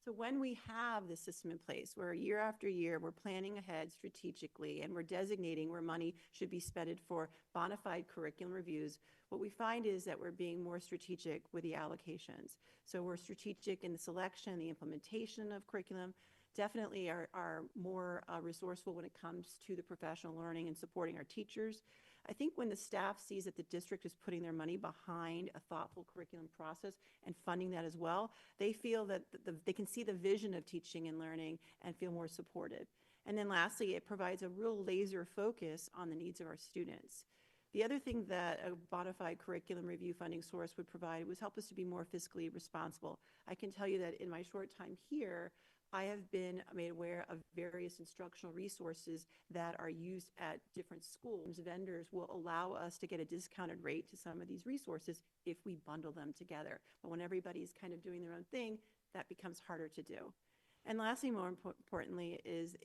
So when we have this system in place where year after year we're planning ahead strategically and we're designating where money should be spent for bona fide curriculum reviews, what we find is that we're being more strategic with the allocations. So we're strategic in the selection, the implementation of curriculum, definitely are more resourceful when it comes to the professional learning and supporting our teachers. I think when the staff sees that the district is putting their money behind a thoughtful curriculum process and funding that as well, they feel that they can see the vision of teaching and learning and feel more supported. And then lastly, it provides a real laser focus on the needs of our students. The other thing that a bona fide curriculum review funding source would provide was help us to be more fiscally responsible. I can tell you that in my short time here, I have been made aware of various instructional resources that are used at different schools. Vendors will allow us to get a discounted rate to some of these resources if we bundle them together. But when everybody's kind of doing their own thing, that becomes harder to do. And lastly, more importantly, is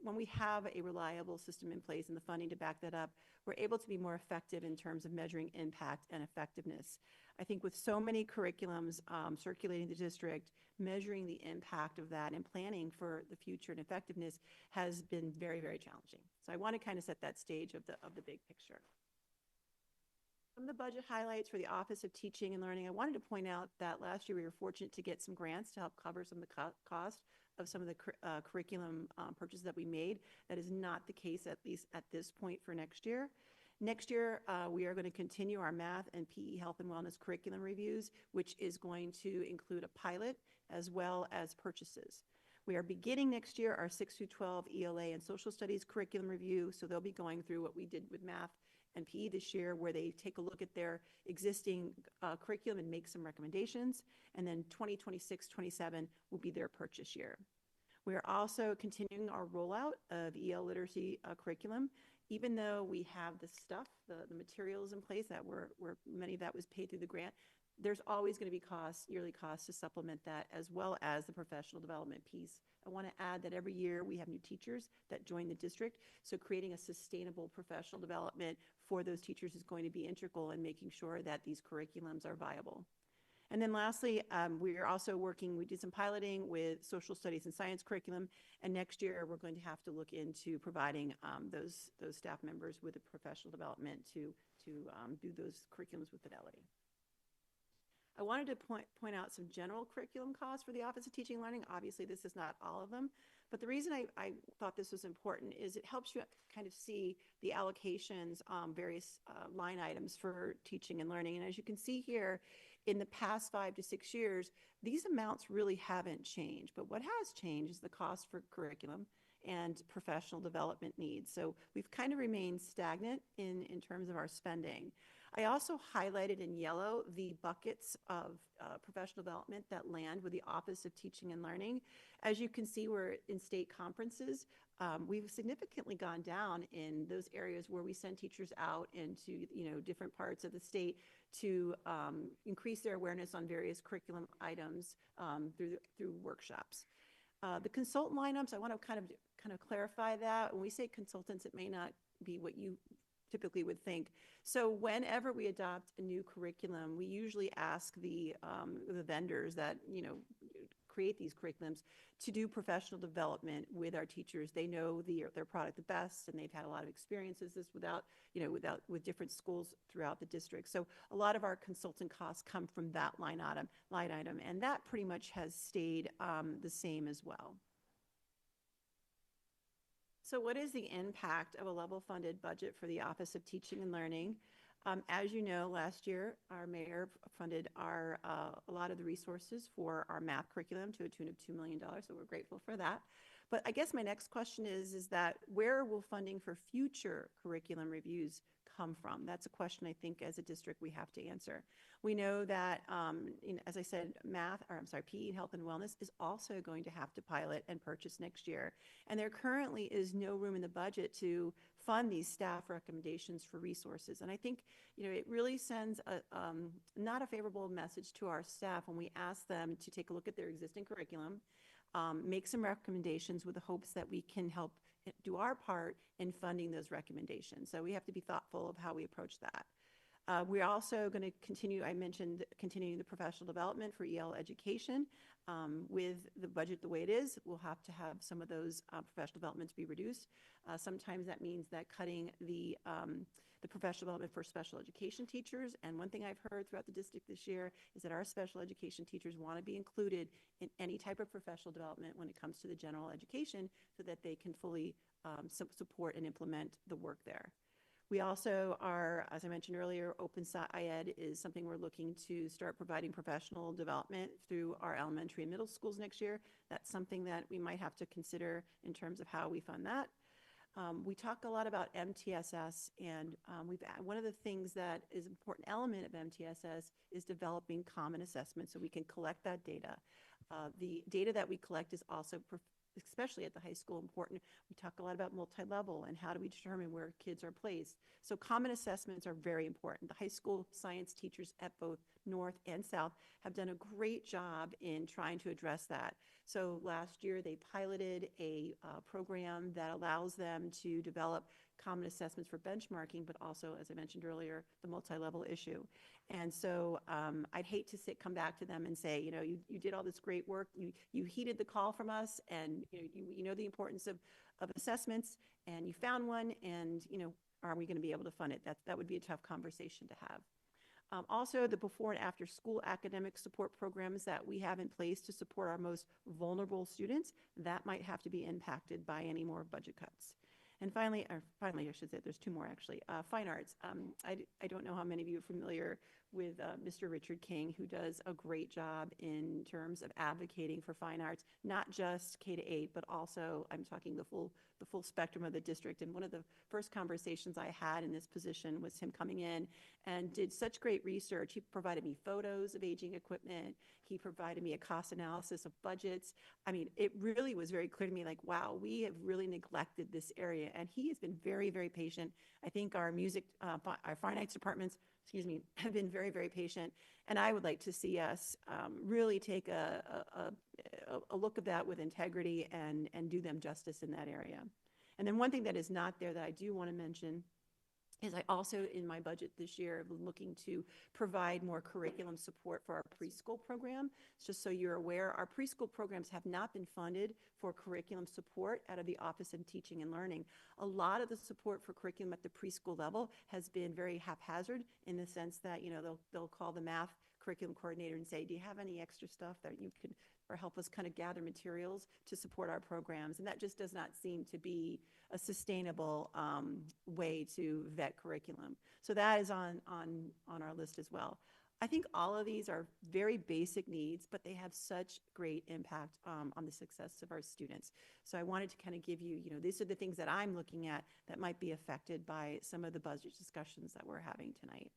when we have a reliable system in place and the funding to back that up, we're able to be more effective in terms of measuring impact and effectiveness. I think with so many curriculums circulating the district, measuring the impact of that and planning for the future and effectiveness has been very, very challenging. So I want to kind of set that stage of the big picture. Some of the budget highlights for the Office of Teaching and Learning, I wanted to point out that last year we were fortunate to get some grants to help cover some of the cost of some of the curriculum purchases that we made. That is not the case, at least at this point, for next year. Next year, we are going to continue our math and PE health and wellness curriculum reviews, which is going to include a pilot as well as purchases. We are beginning next year our 6 through 12 ELA and social studies curriculum review, so they'll be going through what we did with math and PE this year, where they take a look at their existing curriculum and make some recommendations, and then 2026-27 will be their purchase year. We are also continuing our rollout of EL literacy curriculum. even though we have the stuff, the materials in place that were many of that was paid through the grant, there's always going to be costs, yearly costs to supplement that, as well as the professional development piece. I want to add that every year we have new teachers that join the district, so creating a sustainable professional development for those teachers is going to be integral in making sure that these curriculums are viable. And then lastly, we did some piloting with social studies and science curriculum, and next year we're going to have to look into providing those staff members with a professional development to do those curriculums with fidelity. I wanted to point out some general curriculum costs for the Office of Teaching and Learning. Obviously, this is not all of them, but the reason I thought this was important is it helps you kind of see the allocations, various line items for teaching and learning. And as you can see here, in the past 5 to 6 years, these amounts really haven't changed. But what has changed is the cost for curriculum and professional development needs. So we've kind of remained stagnant in terms of our spending. I also highlighted in yellow the buckets of professional development that land with the Office of Teaching and Learning. As you can see, we're in state conferences. We've significantly gone down in those areas where we send teachers out into different parts of the state to increase their awareness on various curriculum items through workshops. The consultant lineups, I want to kind of clarify that. When we say consultants, it may not be what you typically would think. So whenever we adopt a new curriculum, we usually ask the vendors that create these curriculums to do professional development with our teachers. They know their product the best, and they've had a lot of experiences with different schools throughout the district. So a lot of our consultant costs come from that line item, and that pretty much has stayed the same as well. So what is the impact of a level funded budget for the Office of Teaching and Learning? As you know, last year, our mayor funded a lot of the resources for our math curriculum to a tune of $2 million, so we're grateful for that. But I guess my next question is that where will funding for future curriculum reviews come from? That's a question I think as a district we have to answer. We know that, as I said, PE and health and wellness is also going to have to pilot and purchase next year. And there currently is no room in the budget to fund these staff recommendations for resources. And I think, it really sends not a favorable message to our staff when we ask them to take a look at their existing curriculum, make some recommendations with the hopes that we can help do our part in funding those recommendations. So we have to be thoughtful of how we approach that. We're also going to continue, I mentioned continuing the professional development for EL education. With the budget the way it is, we'll have to have some of those professional developments be reduced. Sometimes that means that cutting the professional development for special education teachers. And one thing I've heard throughout the district this year is that our special education teachers want to be included in any type of professional development when it comes to the general education so that they can fully support and implement the work there. We also are, as I mentioned earlier, Open IED is something we're looking to start providing professional development through our elementary and middle schools next year. That's something that we might have to consider in terms of how we fund that. We talk a lot about MTSS, and one of the things that is an important element of MTSS is developing common assessments so we can collect that data. The data that we collect is also especially at the high school, important. We talk a lot about multi-level and how do we determine where kids are placed. So common assessments are very important. The high school science teachers at both North and South have done a great job in trying to address that. So last year they piloted a program that allows them to develop common assessments for benchmarking, but also, as I mentioned earlier, the multi-level issue. And so I'd hate to come back to them and say, you did all this great work, you heeded the call from us, and you know the importance of assessments, and you found one, and are we going to be able to fund it? That would be a tough conversation to have. Also, the before and after school academic support programs that we have in place to support our most vulnerable students, that might have to be impacted by any more budget cuts. And finally, I should say, there's two more actually. Fine arts. I don't know how many of you are familiar with Mr. Richard King, who does a great job in terms of advocating for fine arts, not just K-8, but also I'm talking the full spectrum of the district. And one of the first conversations I had in this position was him coming in and did such great research. He provided me photos of aging equipment. He provided me a cost analysis of budgets. I mean, it really was very clear to me, like, wow, we have really neglected this area. And he has been very, very patient. I think our our fine arts departments, excuse me, have been very, very patient. And I would like to see us really take a look at that with integrity and do them justice in that area. And then one thing that is not there that I do want to mention is I also, in my budget this year, am looking to provide more curriculum support for our preschool program. Just so you're aware, our preschool programs have not been funded for curriculum support out of the Office of Teaching and Learning. A lot of the support for curriculum at the preschool level has been very haphazard in the sense that, you know, they'll call the math curriculum coordinator and say, do you have any extra stuff that you could, or help us kind of gather materials to support our programs? And that just does not seem to be a sustainable way to vet curriculum. So that is on our list as well. I think all of these are very basic needs, but they have such great impact on the success of our students. So I wanted to kind of give you, you know, these are the things that I'm looking at that might be affected by some of the budget discussions that we're having tonight.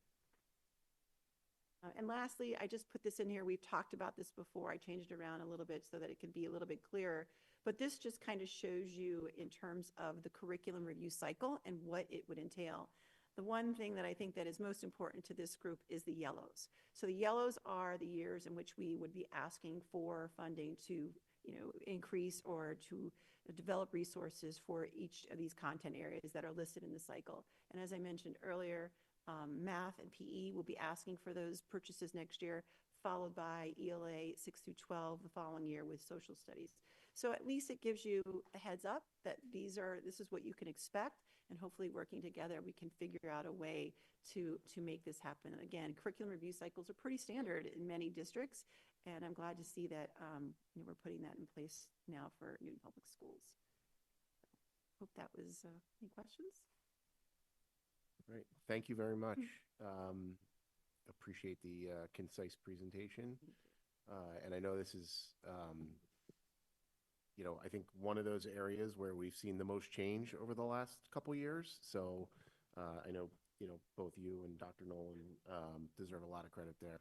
And lastly, I just put this in here. We've talked about this before. I changed it around a little bit so that it could be a little bit clearer. But this just kind of shows you in terms of the curriculum review cycle and what it would entail. The one thing that I think that is most important to this group is the yellows. So the yellows are the years in which we would be asking for funding to, you know, increase or to develop resources for each of these content areas that are listed in the cycle. And as I mentioned earlier, math and PE will be asking for those purchases next year, followed by ELA 6 through 12 the following year with social studies. So at least it gives you a heads up that this is what you can expect, and hopefully working together we can figure out a way to make this happen. Again, curriculum review cycles are pretty standard in many districts, and I'm glad to see that you know, we're putting that in place now for Newton Public Schools. Hope that was any questions? Great. Thank you very much. Appreciate the concise presentation. And I know this is, you know, I think one of those areas where we've seen the most change over the last couple years. So I know, you know, both you and Dr. Nolan deserve a lot of credit there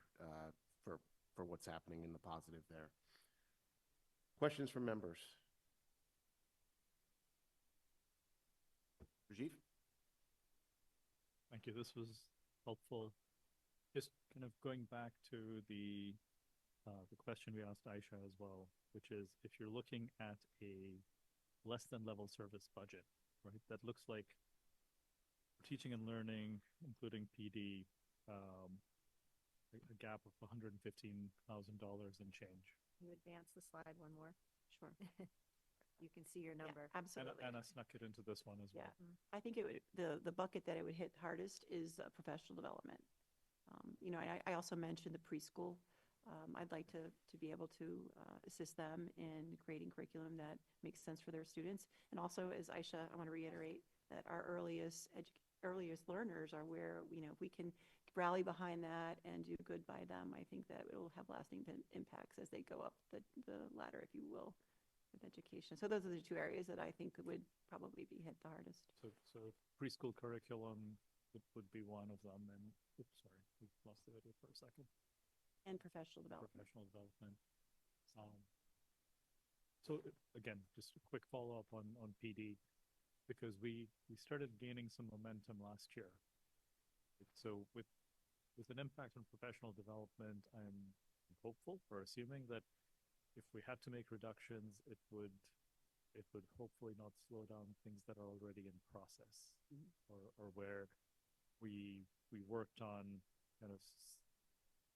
for what's happening in the positive there. Questions from members? Rajiv? Thank you. This was helpful. Just kind of going back to the question we asked Aisha as well, which is if you're looking at a less than level service budget, right? That looks like teaching and learning, including PD, a gap of $115,000 and change. You advance the slide one more. Sure. You can see your number. Yeah, absolutely. And I snuck it into this one as well. I think it would, the bucket that it would hit hardest is professional development. You know, I also mentioned the preschool. I'd like to be able to assist them in creating curriculum that makes sense for their students. And also, as Aisha, I want to reiterate that our earliest learners are where, you know, if we can rally behind that and do good by them, I think that it will have lasting impacts as they go up the ladder, if you will, with education. So those are the two areas that I think would probably be hit the hardest. So preschool curriculum would be one of them. And oops, sorry, we lost the video for a second. And professional development. Professional development. So again, just a quick follow-up on PD, because we started gaining some momentum last year. So with an impact on professional development, I'm hopeful or assuming that if we had to make reductions, it would hopefully not slow down things that are already in process, or where we worked on kind of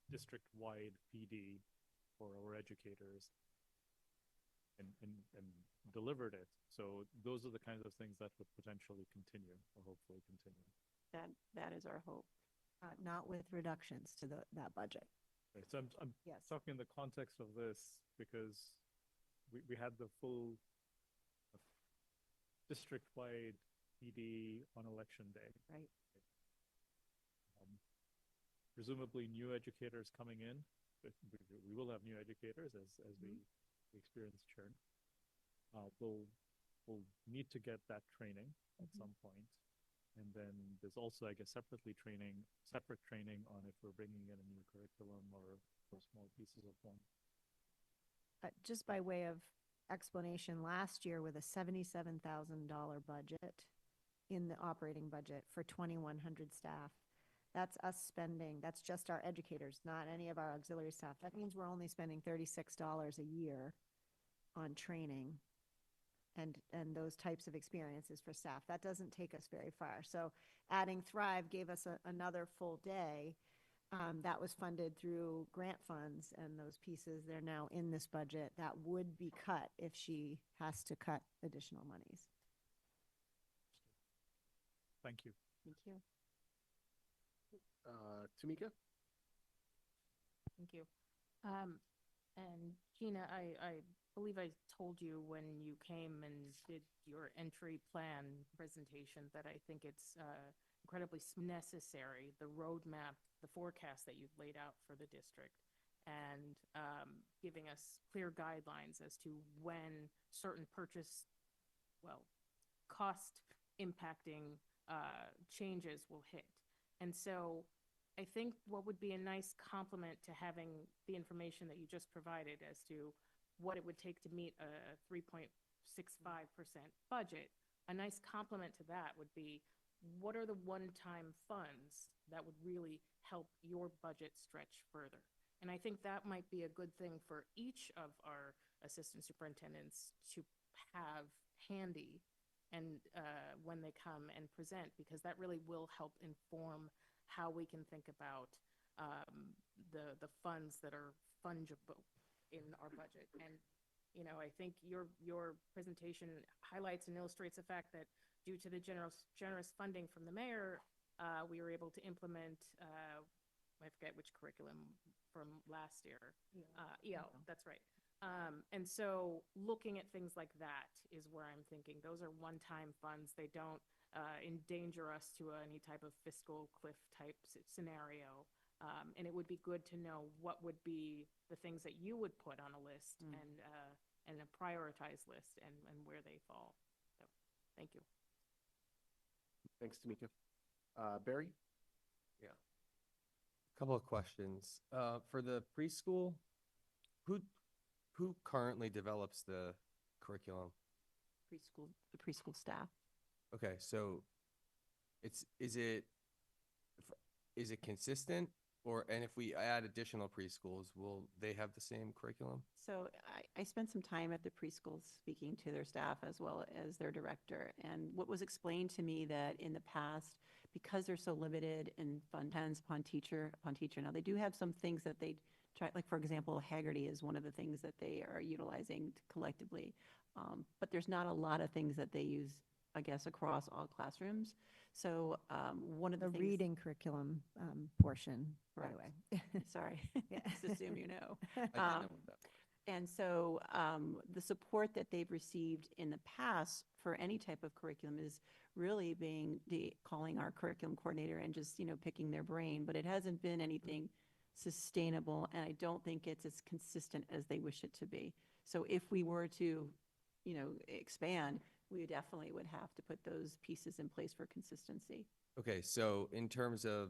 district-wide PD for our educators and delivered it. So those are the kinds of things that would potentially continue or hopefully continue. That is our hope. Not with reductions to that budget. Right. So I'm Yes. talking in the context of this because we had the full district-wide PD on election day. Right. presumably new educators coming in. But we will have new educators as we experience churn. We'll need to get that training at some point. And then there's also, I guess, separate training on if we're bringing in a new curriculum or small pieces of one. Just by way of explanation, last year with a $77,000 budget in the operating budget for 2,100 staff, that's us spending, that's just our educators, not any of our auxiliary staff. That means we're only spending $36 a year on training and those types of experiences for staff. That doesn't take us very far. So adding Thrive gave us another full day. That was funded through grant funds, and those pieces, they're now in this budget. That would be cut if she has to cut additional monies. Thank you. Thank you. Tamika? Thank you. And Gina, I believe I told you when you came and did your entry plan presentation that I think it's incredibly necessary, the roadmap, the forecast that you've laid out for the district, and giving us clear guidelines as to when certain cost impacting changes will hit. And so I think what would be a nice complement to having the information that you just provided as to what it would take to meet a 3.65% budget, a nice complement to that would be, what are the one-time funds that would really help your budget stretch further? And I think that might be a good thing for each of our assistant superintendents to have handy and when they come and present, because that really will help inform how we can think about the funds that are fungible in our budget. And you know, I think your presentation highlights and illustrates the fact that due to the generous funding from the mayor, we were able to implement I forget which curriculum from last year. EL, that's right. And so looking at things like that is where I'm thinking those are one-time funds. They don't endanger us to any type of fiscal cliff type scenario. And it would be good to know what would be the things that you would put on a list and a prioritized list and where they fall. So thank you. Thanks, Tamika. Barry? Yeah. A couple of questions. For the preschool, who currently develops the curriculum? The preschool staff. Okay, so is it consistent, and if we add additional preschools, will they have the same curriculum? So I spent some time at the preschools speaking to their staff as well as their director. And what was explained to me that in the past, because they're so limited in fund depends upon teacher. Now they do have some things that they try, like for example, Haggerty is one of the things that they are utilizing collectively. But there's not a lot of things that they use, I guess, across all classrooms. So one of the things, reading curriculum portion, by the way. Sorry, Yeah. just assume you know. I didn't know what that was. And so the support that they've received in the past for any type of curriculum is really calling our curriculum coordinator and just, picking their brain, but it hasn't been anything sustainable, and I don't think it's as consistent as they wish it to be. So if we were to, expand, we definitely would have to put those pieces in place for consistency. Okay, so in terms of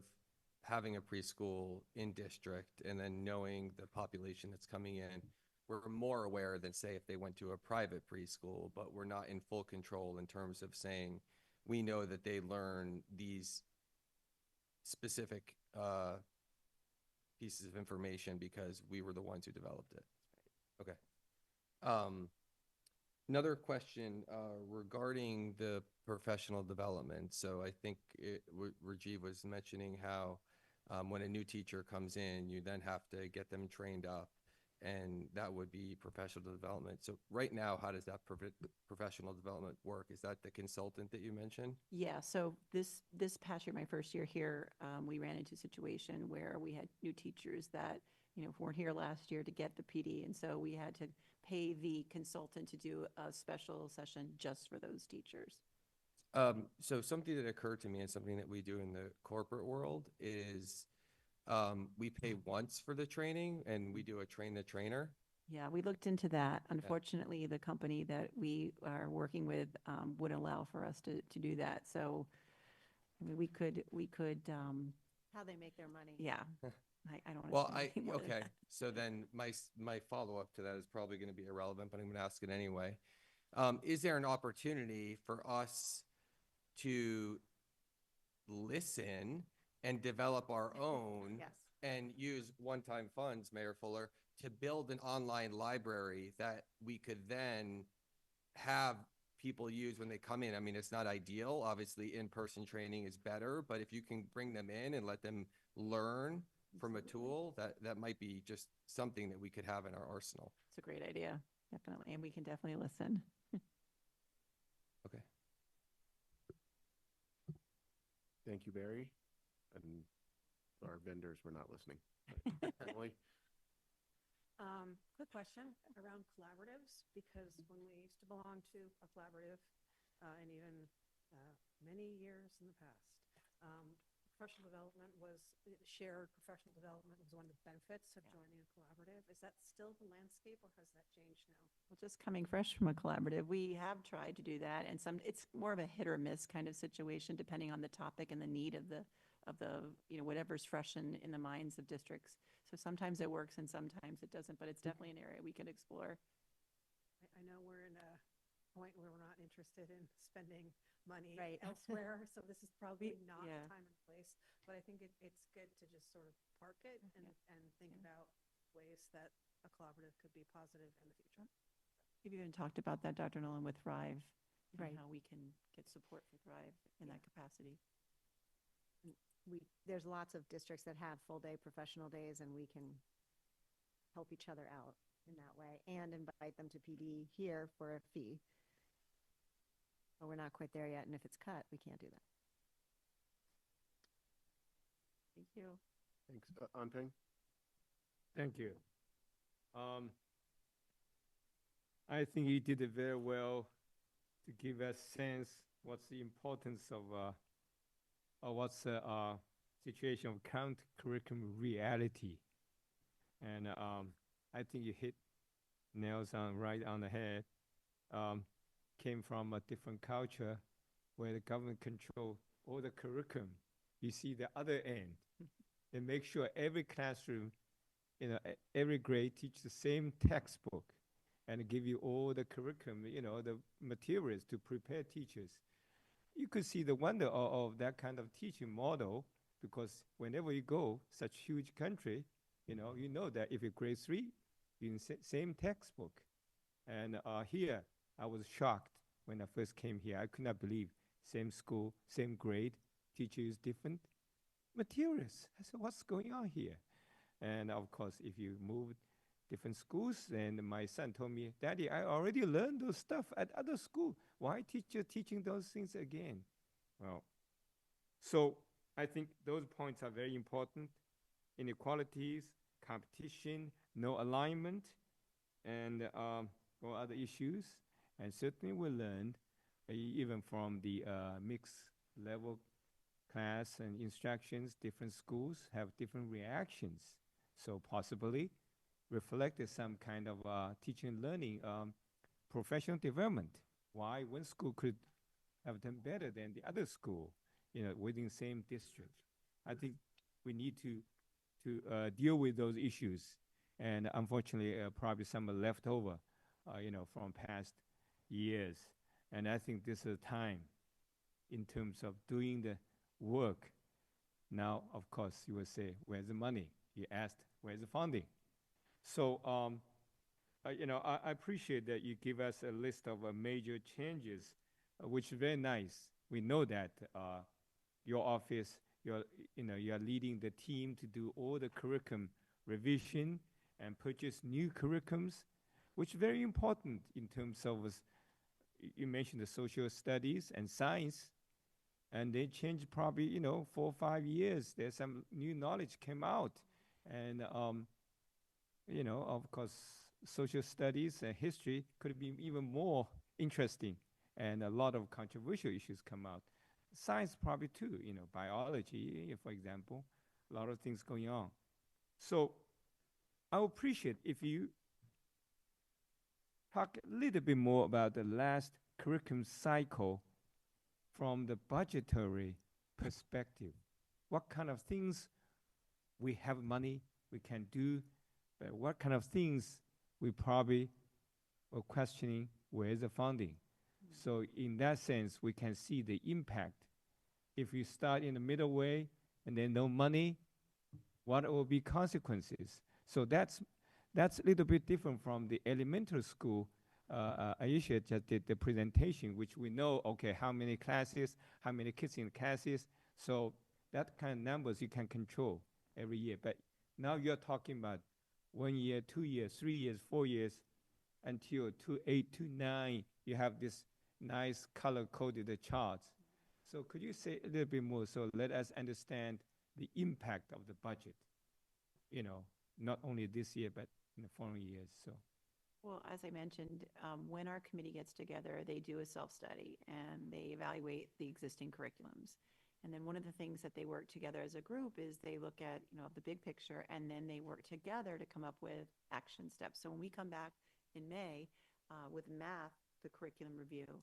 having a preschool in district and then knowing the population that's coming in, we're more aware than, say, if they went to a private preschool, but we're not in full control in terms of saying we know that they learn these specific pieces of information because we were the ones who developed it. Okay. Another question regarding the professional development. So I think Rajiv was mentioning how when a new teacher comes in, you then have to get them trained up, and that would be professional development. So right now, how does that professional development work? Is that the consultant that you mentioned? Yeah, so this past year, my first year here, we ran into a situation where we had new teachers that, weren't here last year to get the PD, and so we had to pay the consultant to do a special session just for those teachers. So something that occurred to me and something that we do in the corporate world is we pay once for the training and we do a train the trainer. Yeah, we looked into that. Unfortunately, the company that we are working with wouldn't allow for us to do that. So I mean, we could, How they make their money. yeah. I don't want to Well, say anything more than okay. that. So then my follow-up to that is probably going to be irrelevant, but I'm going to ask it anyway. Is there an opportunity for us to listen and develop our own Yes. and use one-time funds, Mayor Fuller, to build an online library that we could then have people use when they come in? I mean, it's not ideal. Obviously, in-person training is better, but if you can bring them in and let them learn from a tool, that might be just something that we could have in our arsenal. It's a great idea, definitely. And we can definitely listen. Okay. Thank you, Barry. And our vendors were not listening. Emily? Quick question around collaboratives, because when we used to belong to a collaborative, and even many years in the past, professional development was shared. Professional development was one of the benefits of joining a collaborative. Is that still the landscape, or has that changed now? Well, just coming fresh from a collaborative, we have tried to do that, and it's more of a hit or miss kind of situation, depending on the topic and the need of the whatever's fresh in the minds of districts. So sometimes it works and sometimes it doesn't, but it's definitely an area we could explore. I know we're in a point where we're not interested in spending money Right. elsewhere, so this is probably not yeah. the time and place. But I think it's good to just sort of park it and think about ways that a collaborative could be positive in the future. We've even talked about that, Dr. Nolan, with Thrive, Right. and how we can get support for Thrive in that capacity. There's lots of districts that have full-day professional days, and we can help each other out in that way and invite them to PD here for a fee. But we're not quite there yet, and if it's cut, we can't do that. Thank you. Thanks. Anping? Thank you. I think you did it very well to give us sense what's the importance of what's the situation of current curriculum reality. And I think you hit nails on right on the head. Came from a different culture where the government control all the curriculum. You see the other end. And make sure every classroom, every grade teach the same textbook and give you all the curriculum, the materials to prepare teachers. You could see the wonder of that kind of teaching model, because whenever you go such huge country, you know that if you're grade 3, you're in same textbook. And here, I was shocked when I first came here. I could not believe same school, same grade, teacher is different materials. I said, what's going on here? And of course, if you move different schools, then my son told me, Daddy, I already learned those stuff at other school. Why teacher teaching those things again? Well, so I think those points are very important. Inequalities, competition, no alignment, and or other issues. And certainly we learned, even from the mixed level class and instructions, different schools have different reactions. So possibly reflected some kind of teaching and learning professional development. Why one school could have done better than the other school, within the same district. I think we need to deal with those issues. And unfortunately, probably some are left over, from past years. And I think this is a time in terms of doing the work. Now, of course, you will say, where's the money? You asked, where's the funding? So, I appreciate that you give us a list of major changes, which is very nice. We know that your office, you are leading the team to do all the curriculum revision and purchase new curriculums, which is very important in terms of, you mentioned the social studies and science, and they changed probably, 4 or 5 years. There's some new knowledge came out. And, of course, social studies and history could be even more interesting, and a lot of controversial issues come out. Science probably too, biology, for example. a lot of things going on. So I would appreciate if you talk a little bit more about the last curriculum cycle from the budgetary perspective. What kind of things we have money we can do, but what kind of things we probably were questioning where's the funding. So in that sense, we can see the impact. If you start in the middle way and then no money, what will be consequences? So that's a little bit different from the elementary school. Aisha just did the presentation, which we know, okay, how many classes, how many kids in classes. So that kind of numbers you can control every year. But now you're talking about 1 year, 2 years, 3 years, 4 years, until 8 to 9, you have this nice color-coded charts. So could you say a little bit more so let us understand the impact of the budget, not only this year, but in the following years? So. Well, as I mentioned, when our committee gets together, they do a self-study and they evaluate the existing curriculums. And then one of the things that they work together as a group is they look at, the big picture, and then they work together to come up with action steps. So when we come back in May with math, the curriculum review,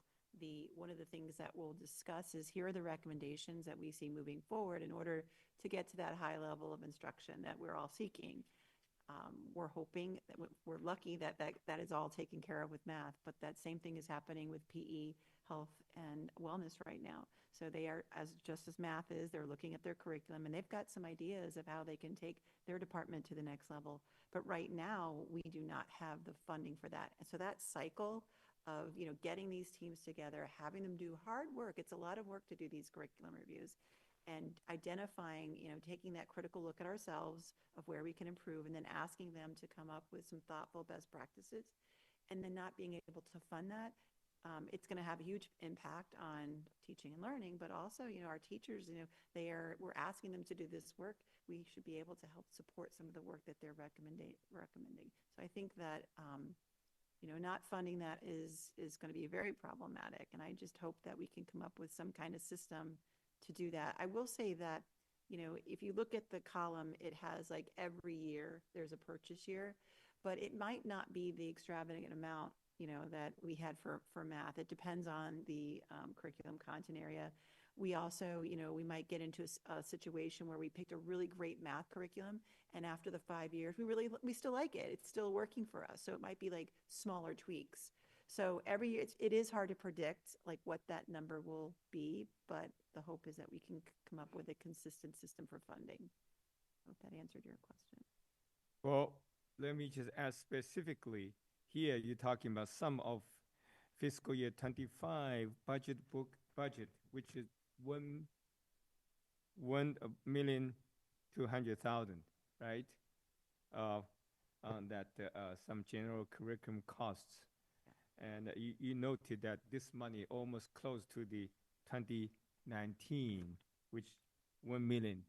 one of the things that we'll discuss is here are the recommendations that we see moving forward in order to get to that high level of instruction that we're all seeking. We're hoping that we're lucky that is all taken care of with math, but that same thing is happening with PE, health, and wellness right now. So they are, just as math is, they're looking at their curriculum, and they've got some ideas of how they can take their department to the next level. But right now, we do not have the funding for that. And so that cycle of, getting these teams together, having them do hard work, it's a lot of work to do these curriculum reviews, and identifying, taking that critical look at ourselves of where we can improve, and then asking them to come up with some thoughtful best practices, and then not being able to fund that. It's going to have a huge impact on teaching and learning, but also, our teachers, we're asking them to do this work. We should be able to help support some of the work that they're recommending. So I think that, not funding that is going to be very problematic. And I just hope that we can come up with some kind of system to do that. I will say that, if you look at the column, it has like every year there's a purchase year, but it might not be the extravagant amount, that we had for math. It depends on the curriculum content area. We also, we might get into a situation where we picked a really great math curriculum, and after the 5 years, we still like it. It's still working for us. So it might be like smaller tweaks. So every year, it is hard to predict like what that number will be, but the hope is that we can come up with a consistent system for funding. I hope that answered your question. Well, let me just ask specifically, here you're talking about some of fiscal year 25 budget, which is 1,200,000, right? On that some general curriculum costs. And you noted that this money almost close to the 2019, which 1 million,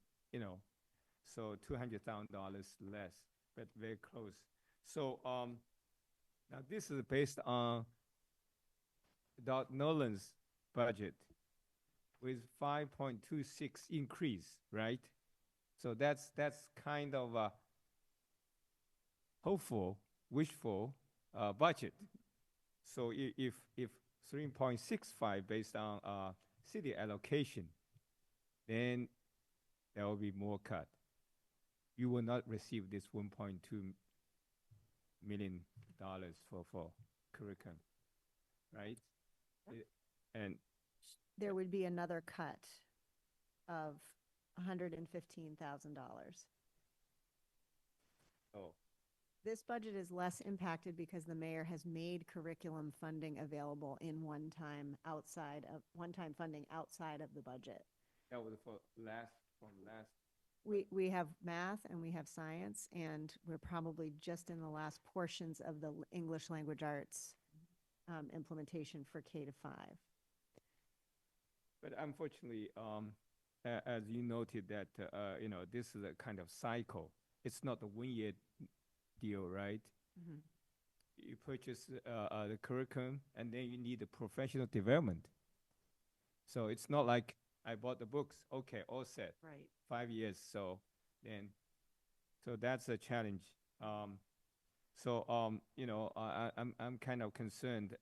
so $200,000 less, but very close. So now this is based on Dr. Nolan's budget with 5.26 increase, right? So that's kind of a hopeful, wishful budget. So if 3.65 based on city allocation, then there will be more cut. You will not receive this $1.2 million for curriculum, right? And There would be another cut of $115,000. Oh. This budget is less impacted because the mayor has made curriculum funding available in one-time funding outside of the budget. That was from last. We have math and we have science, and we're probably just in the last portions of the English language arts implementation for K-5. But unfortunately, as you noted that, this is a kind of cycle. It's not a 1 year deal, right? Mm-hmm. You purchase the curriculum, and then you need the professional development. So it's not like I bought the books, okay, all set. Right. 5 years, so then. So that's a challenge. I'm kind of concerned.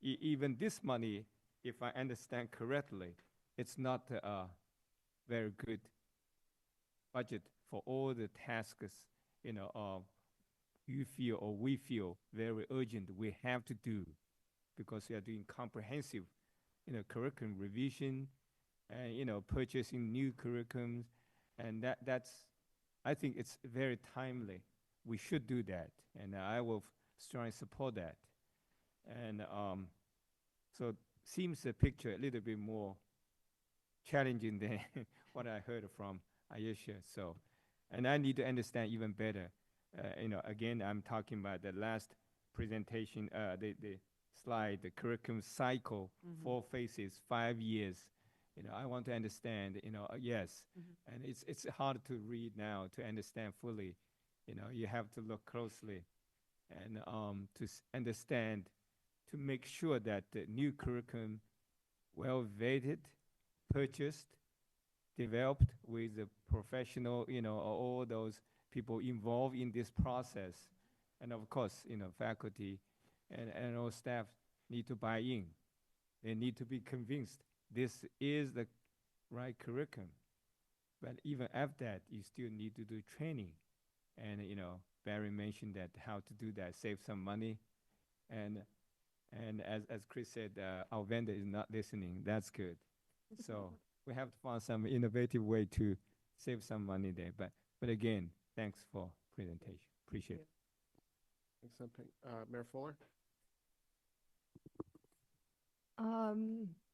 Even this money, if I understand correctly, it's not a very good budget for all the tasks, you feel or we feel very urgent we have to do because we are doing comprehensive, curriculum revision and, purchasing new curriculums. And that's, I think it's very timely. We should do that. And I will strongly support that. And so seems the picture a little bit more challenging than what I heard from Ayesha. So, and I need to understand even better. Again, I'm talking about the last presentation, the slide, the curriculum cycle, 4 phases, 5 years. I want to understand, yes. And it's hard to read now to understand fully. You have to look closely and to understand, to make sure that the new curriculum well vetted, purchased, developed with the professional, all those people involved in this process. And of course, faculty and all staff need to buy in. They need to be convinced this is the right curriculum. But even after that, you still need to do training. And, Barry mentioned that how to do that, save some money. And as Chris said, our vendor is not listening. That's good. So we have to find some innovative way to save some money there. But again, thanks for presentation. Appreciate it. Thanks, Mayor Fuller.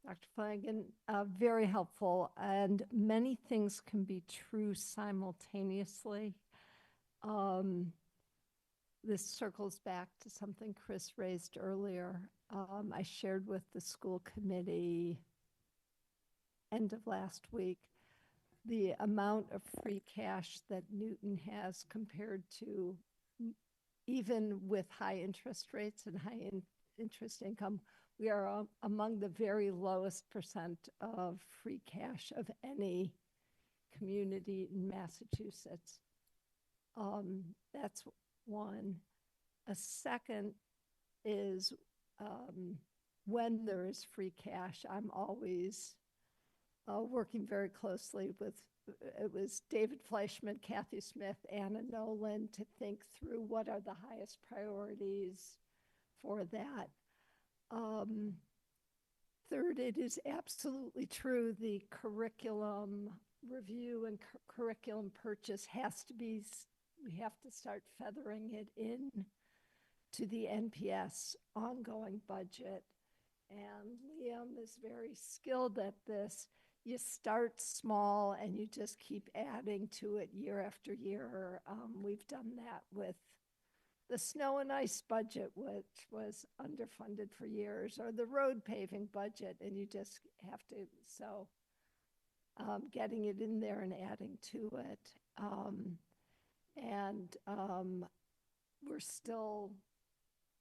Dr. Flanagan, very helpful, and many things can be true simultaneously. This circles back to something Chris raised earlier. I shared with the school committee end of last week the amount of free cash that Newton has compared to, even with high interest rates and high interest income, we are among the very lowest percent of free cash of any community in Massachusetts. That's one. A second is when there is free cash, I'm always working very closely with, it was David Fleischman, Kathy Smith, Anna Nolan, to think through what are the highest priorities for that. Third, it is absolutely true the curriculum review and curriculum purchase has to be, we have to start feathering it in to the NPS ongoing budget. And Liam is very skilled at this. You start small and you just keep adding to it year after year. We've done that with the snow and ice budget, which was underfunded for years, or the road paving budget, and you just have to, so getting it in there and adding to it. We're still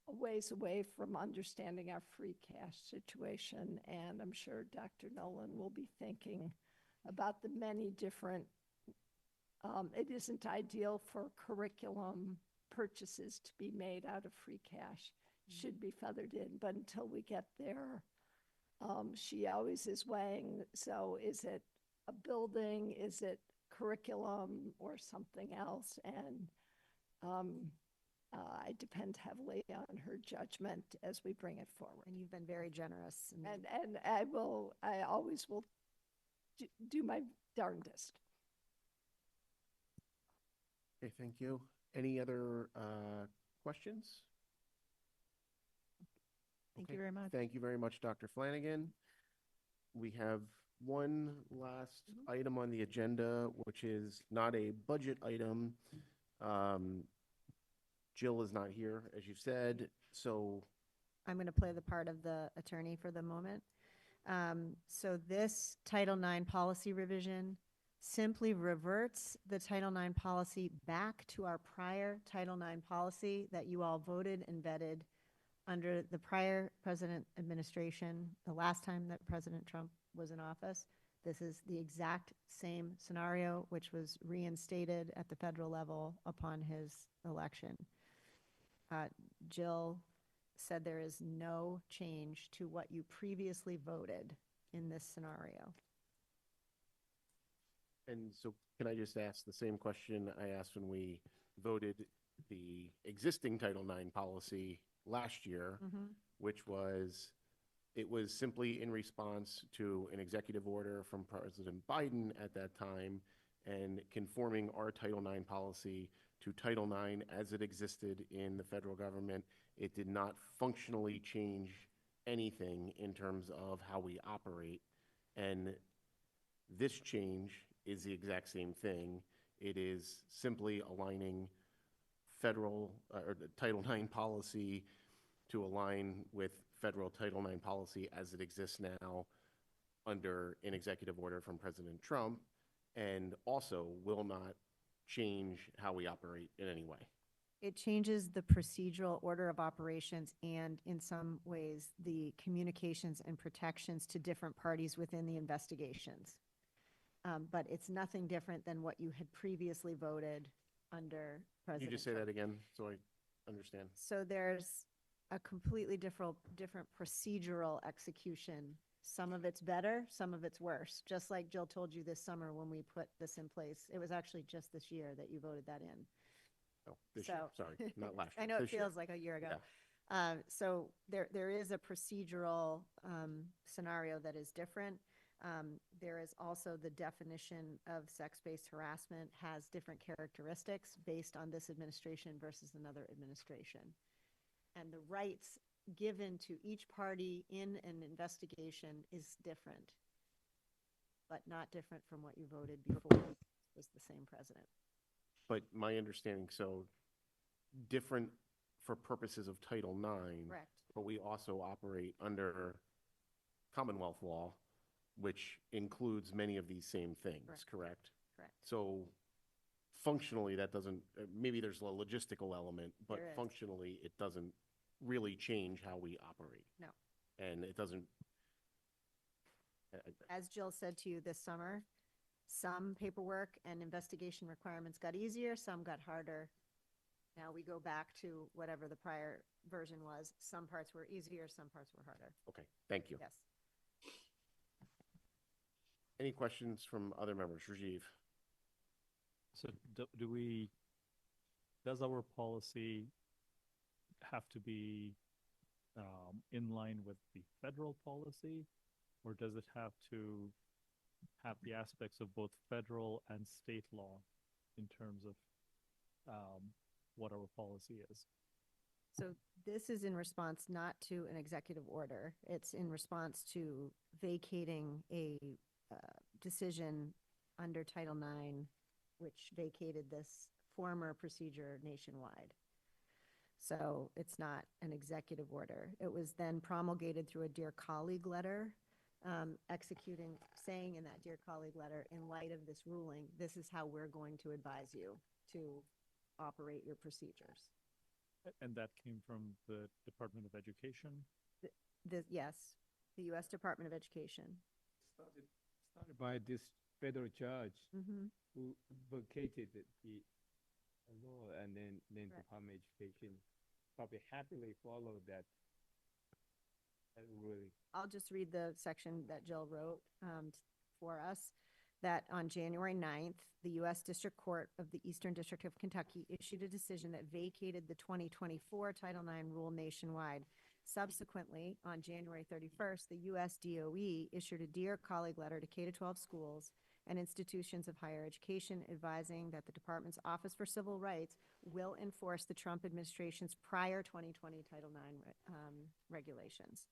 a ways away from understanding our free cash situation, and I'm sure Dr. Nolan will be thinking about the many different, it isn't ideal for curriculum purchases to be made out of free cash, should be feathered in, but until we get there, she always is weighing, so is it a building, is it curriculum or something else? And I depend heavily on her judgment as we bring it forward. And you've been very generous. And I always will do my darndest. Okay, thank you. Any other questions? Thank you very much. Thank you very much, Dr. Flanagan. We have one last item on the agenda, which is not a budget item. Jill is not here, as you said, so. I'm going to play the part of the attorney for the moment. So this Title IX policy revision simply reverts the Title IX policy back to our prior Title IX policy that you all voted and vetted under the prior president administration, the last time that President Trump was in office. This is the exact same scenario, which was reinstated at the federal level upon his election. Jill said there is no change to what you previously voted in this scenario. And so can I just ask the same question I asked when we voted the existing Title IX policy last year, which was, it was simply in response to an executive order from President Biden at that time and conforming our Title IX policy to Title IX as it existed in the federal government. It did not functionally change anything in terms of how we operate. And this change is the exact same thing. It is simply aligning federal or the Title IX policy to align with federal Title IX policy as it exists now under an executive order from President Trump, and also will not change how we operate in any way. It changes the procedural order of operations and, in some ways, the communications and protections to different parties within the investigations. But it's nothing different than what you had previously voted under President Can you just say Trump. that again so I understand? So there's a completely different procedural execution. Some of it's better, some of it's worse. Just like Jill told you this summer when we put this in place. It was actually just this year that you voted that in. Oh, this year, sorry, not last year. I know it This year. feels like a year ago. Yeah. So there is a procedural scenario that is different. There is also the definition of sex-based harassment has different characteristics based on this administration versus another administration. And the rights given to each party in an investigation is different, but not different from what you voted before it was the same president. But my understanding, so different for purposes of Title IX. Correct. But we also operate under Commonwealth law, which includes many of these same things, correct? Correct. So functionally, that doesn't, maybe there's a logistical element, but There is. functionally, it doesn't really change how we operate. No. And it doesn't. As Jill said to you this summer, some paperwork and investigation requirements got easier, some got harder. Now we go back to whatever the prior version was. Some parts were easier, some parts were harder. Okay, thank you. Yes. Any questions from other members? Rajiv? So does our policy have to be in line with the federal policy, or does it have to have the aspects of both federal and state law in terms of what our policy is? So this is in response not to an executive order. It's in response to vacating a decision under Title IX, which vacated this former procedure nationwide. So it's not an executive order. It was then promulgated through a Dear Colleague letter, saying in that Dear Colleague letter, in light of this ruling, this is how we're going to advise you to operate your procedures. And that came from the Department of Education? Yes, the U.S. Department of Education. Started by this federal judge who vacated the law, and then Department of Education probably happily followed that ruling. I'll just read the section that Jill wrote for us, that on January 9th, the U.S. District Court of the Eastern District of Kentucky issued a decision that vacated the 2024 Title IX rule nationwide. Subsequently, on January 31st, the U.S. DOE issued a Dear Colleague letter to K-12 schools and institutions of higher education advising that the Department's Office for Civil Rights will enforce the Trump administration's prior 2020 Title IX regulations.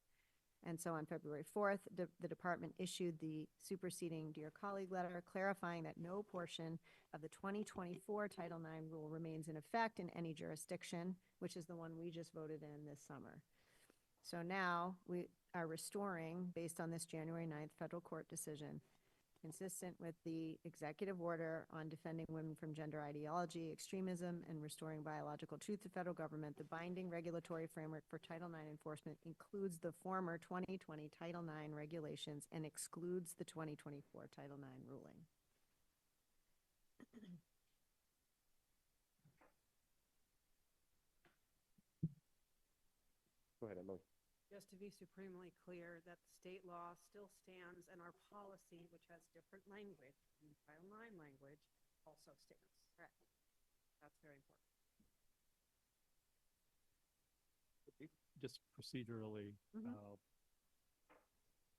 And so on February 4th, the department issued the superseding Dear Colleague letter clarifying that no portion of the 2024 Title IX rule remains in effect in any jurisdiction, which is the one we just voted in this summer. So now we are restoring, based on this January 9th federal court decision, consistent with the executive order on defending women from gender ideology, extremism, and restoring biological truth to federal government. The binding regulatory framework for Title IX enforcement includes the former 2020 Title IX regulations and excludes the 2024 Title IX ruling. Go ahead, Emily. Just to be supremely clear that the state law still stands and our policy, which has different language, and Title IX language, also stands. Correct. That's very important. Just procedurally,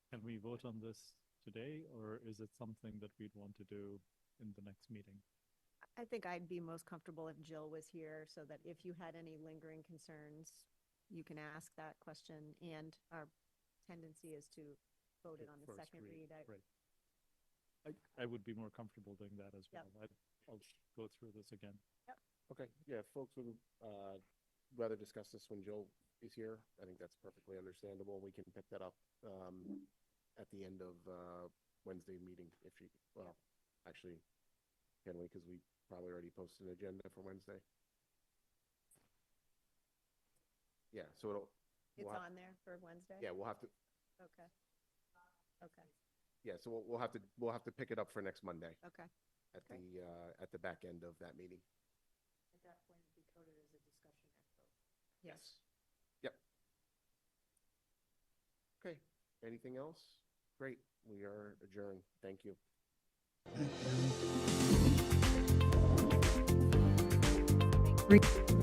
can we vote on this today, or is it something that we'd want to do in the next meeting? I think I'd be most comfortable if Jill was here so that if you had any lingering concerns, you can ask that question, and our tendency is to vote it on the First second read. Right. I would be more comfortable doing that as well. Yep. I'll go through this again. Okay, yeah, if folks would rather discuss this when Jill is here, I think that's perfectly understandable. We can pick that up at the end of Wednesday meeting if you, well, actually, can we? Because we probably already posted an agenda for Wednesday. Yeah, so It's on there for Wednesday? Yeah, we'll have to. Okay. Okay. Yeah, so we'll have to pick it up for next Monday Okay. at the back end of that meeting. At that point, it'd be coded as a discussion and vote. Yes. Yep. Okay. Anything else? Great. We are adjourned. Thank you. Thank you.